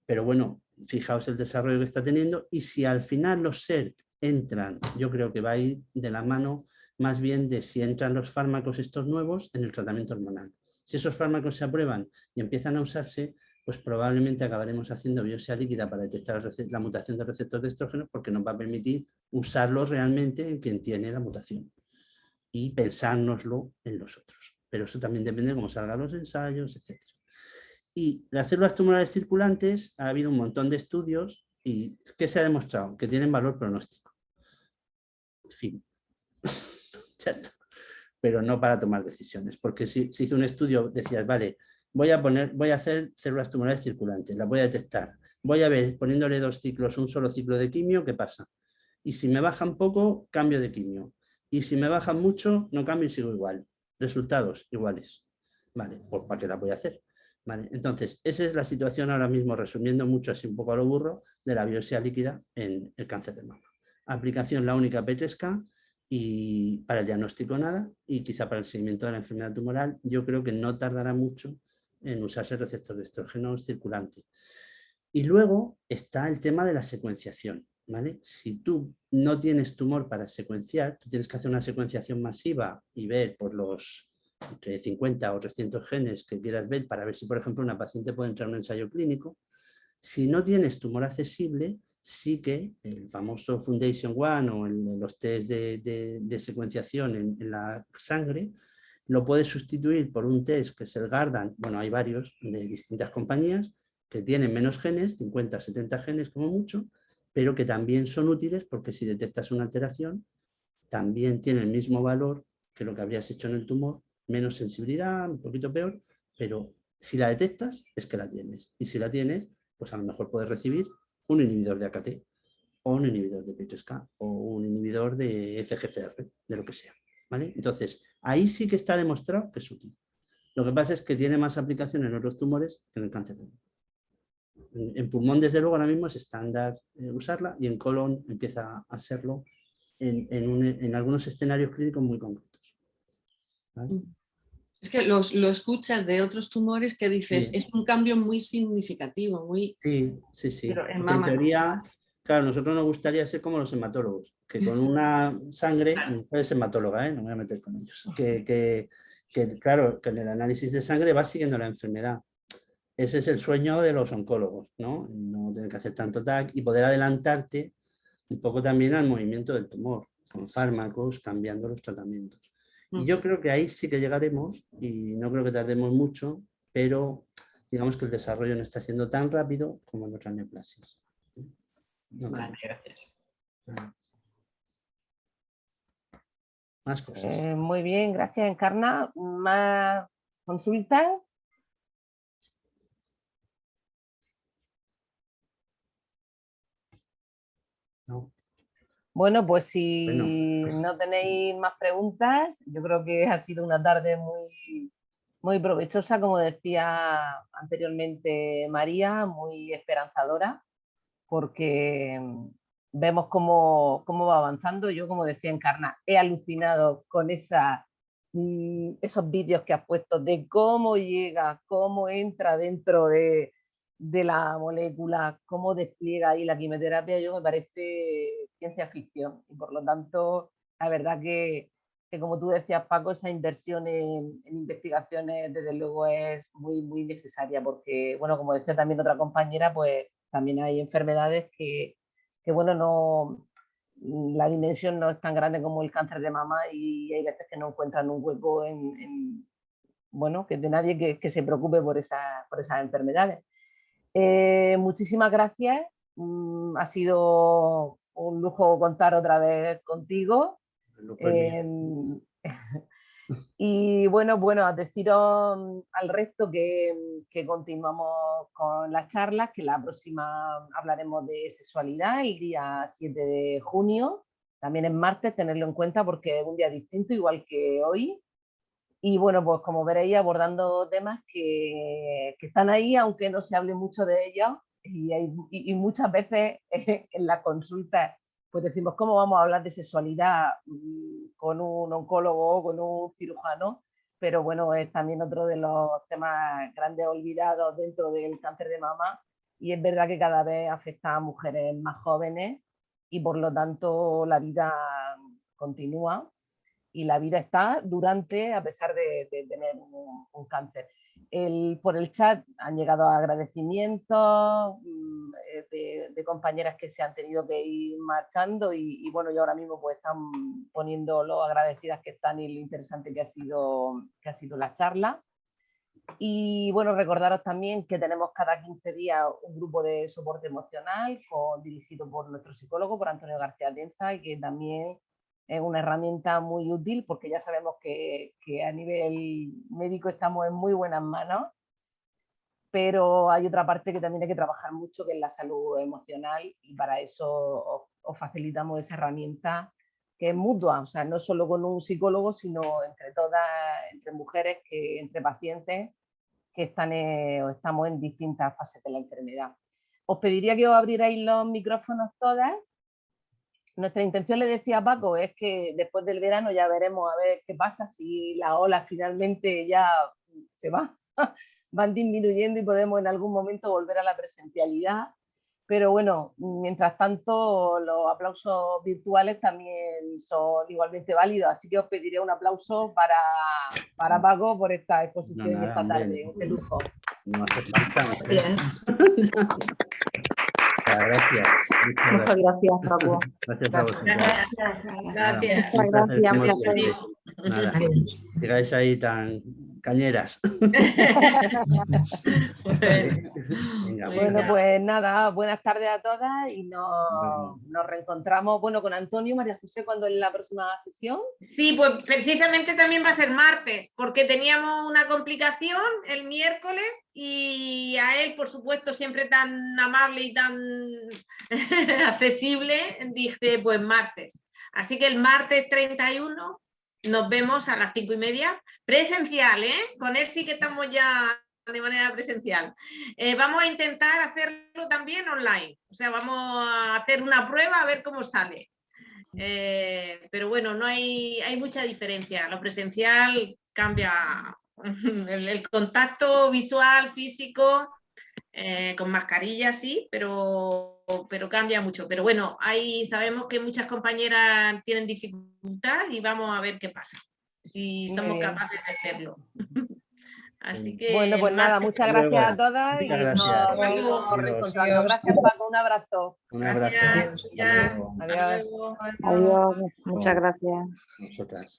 Pero bueno, fijaos el desarrollo que está teniendo y si al final los SERT entran, yo creo que va a ir de la mano más bien de si entran los fármacos estos nuevos en el tratamiento hormonal. Si esos fármacos se aprueban y empiezan a usarse, pues probablemente acabaremos haciendo biopsia líquida para detectar la mutación de receptores de estrógenos porque nos va a permitir usarlos realmente en quien tiene la mutación y pensárnoslo en los otros. Pero eso también depende de cómo salgan los ensayos, etc. Y las células tumorales circulantes, ha habido un montón de estudios y ¿qué se ha demostrado? Que tienen valor pronóstico. En fin. Pero no para tomar decisiones, porque si hizo un estudio, decías, vale, voy a hacer células tumorales circulantes, las voy a detectar. Voy a ver, poniéndole 2 ciclos, un solo ciclo de quimio, ¿qué pasa? Y si me bajan poco, cambio de quimio. Y si me bajan mucho, no cambio y sigo igual. Resultados iguales. Vale, pues ¿para qué la voy a hacer? Vale, entonces, esa es la situación ahora mismo, resumiendo mucho así un poco a lo burro, de la biopsia líquida en el cáncer de mama. Aplicación la única P3K y para el diagnóstico nada, y quizá para el seguimiento de la enfermedad tumoral yo creo que no tardará mucho en usarse el receptor de estrógenos circulante. Y luego está el tema de la secuenciación, ¿vale? Si tú no tienes tumor para secuenciar, tú tienes que hacer una secuenciación masiva y ver por los entre 50 o 300 genes que quieras ver para ver si, por ejemplo, una paciente puede entrar en un ensayo clínico. Si no tienes tumor accesible, sí que el famoso Foundation One o los test de secuenciación en la sangre lo puedes sustituir por un test que es el Guardant. Bueno, hay varios de distintas compañías que tienen menos genes, 50 70 genes como mucho, pero que también son útiles porque si detectas una alteración, también tiene el mismo valor que lo que habrías hecho en el tumor, menos sensibilidad, un poquito peor, pero si la detectas es que la tienes. Y si la tienes, pues a lo mejor puedes recibir un inhibidor de AKT o un inhibidor de P3K o un inhibidor de FGFR, de lo que sea. ¿Vale? Entonces, ahí sí que está demostrado que es útil. Lo que pasa es que tiene más aplicación en otros tumores que en el cáncer de mama. En pulmón, desde luego, ahora mismo es estándar usarla y en colon empieza a serlo en algunos escenarios clínicos muy concretos. ¿Vale? Es que lo escuchas de otros tumores que dices, Sí. es un cambio muy significativo, muy... Sí. Pero en Porque mama en no. teoría, claro, a nosotros nos gustaría ser como los hematólogos, que con una sangre, mi mujer es hematóloga, no me voy a meter con ellos, que claro, que en el análisis de sangre va siguiendo la enfermedad. Ese es el sueño de los oncólogos, ¿no? No tener que hacer tanto TAC y poder adelantarte un poco también al movimiento del tumor, con fármacos, cambiando los tratamientos. Y yo creo que ahí sí que llegaremos y no creo que tardemos mucho, pero digamos que el desarrollo no está siendo tan rápido como en otras neoplasias. No Vale, gracias. Más cosas. Muy bien, gracias, Encarna. ¿Más consultas? No. Bueno, pues si no tenéis más preguntas, yo creo que ha sido una tarde muy provechosa, como decía anteriormente María, muy esperanzadora, porque vemos cómo va avanzando. Yo, como decía Encarna, he alucinado con esos vídeos que has puesto de cómo llega, cómo entra dentro de la molécula, cómo despliega ahí la quimioterapia. Yo me parece ciencia ficción y por lo tanto, la verdad que como tú decías, Paco, esa inversión en investigaciones desde luego es muy necesaria porque, bueno, como decía también otra compañera, pues también hay enfermedades que bueno, no, la dimensión no es tan grande como el cáncer de mama y hay veces que no encuentran un hueco bueno, que de nadie que se preocupe por esas enfermedades. Muchísimas gracias. Ha sido un lujo contar otra vez contigo. Y bueno, a deciros al resto que continuamos con las charlas, que la próxima hablaremos de sexualidad el día 7 de junio, también es martes, tenerlo en cuenta porque es un día distinto, igual que hoy. Y bueno, pues como veréis, abordando temas que están ahí, aunque no se hable mucho de ellos, y muchas veces en las consultas pues decimos, ¿cómo vamos a hablar de sexualidad con un oncólogo o con un cirujano? Pero bueno, es también otro de los temas grandes olvidados dentro del cáncer de mama y es verdad que cada vez afecta a mujeres más jóvenes y por lo tanto la vida continúa y la vida está durante, a pesar de tener un cáncer. Por el chat han llegado agradecimientos de compañeras que se han tenido que ir marchando y bueno, y ahora mismo pues están poniendo lo agradecidas que están y lo interesante que ha sido la charla. Y bueno, recordaros también que tenemos cada 15 días un grupo de soporte emocional dirigido por nuestro psicólogo, por Antonio García Tenza, y que también es una herramienta muy útil porque ya sabemos que a nivel médico estamos en muy buenas manos pero hay otra parte que también hay que trabajar mucho, que es la salud emocional, y para eso os facilitamos esa herramienta que es mutua, o sea, no solo con un psicólogo, sino entre todas, entre mujeres, entre pacientes que están o estamos en distintas fases de la enfermedad. Os pediría que os abrierais los micrófonos todas. Nuestra intención, le decía a Paco, es que después del verano ya veremos a ver qué pasa, si las olas finalmente ya se van disminuyendo y podemos en algún momento volver a la presencialidad. Pero bueno, mientras tanto, los aplausos virtuales también son igualmente válidos, así que os pediré un aplauso para Paco por esta exposición de esta tarde, de lujo. No hace falta. Gracias. Gracias. Muchas gracias, Paco. Gracias a vosotros. Gracias. Muchas gracias. Como Un placer. siempre. Nada, llegáis ahí tan cañeras. Venga, Bueno, muchas pues nada, buenas tardes a todas y nos reencontramos, bueno, con Antonio, María José, ¿cuándo es la próxima sesión? Sí, pues precisamente también va a ser martes, porque teníamos una complicación el miércoles y a él, por supuesto, siempre tan amable y tan accesible, dije pues martes. Así que el martes 31 nos vemos a las 5:30, presencial, ¿eh? Con él sí que estamos ya de manera presencial. Vamos a intentar hacerlo también online, o sea, vamos a hacer una prueba a ver cómo sale. Pero bueno, no hay mucha diferencia. Lo presencial cambia, el contacto visual, físico, con mascarilla sí, pero cambia mucho. Pero bueno, ahí sabemos que muchas compañeras tienen dificultad y vamos a ver qué pasa, si somos capaces de hacerlo. Así que bueno, pues nada, muchas gracias a todas y nos seguimos reencontrando. Gracias, Paco, un abrazo. Un abrazo. Gracias. Adiós. Adiós. Muchas gracias. Nosotras.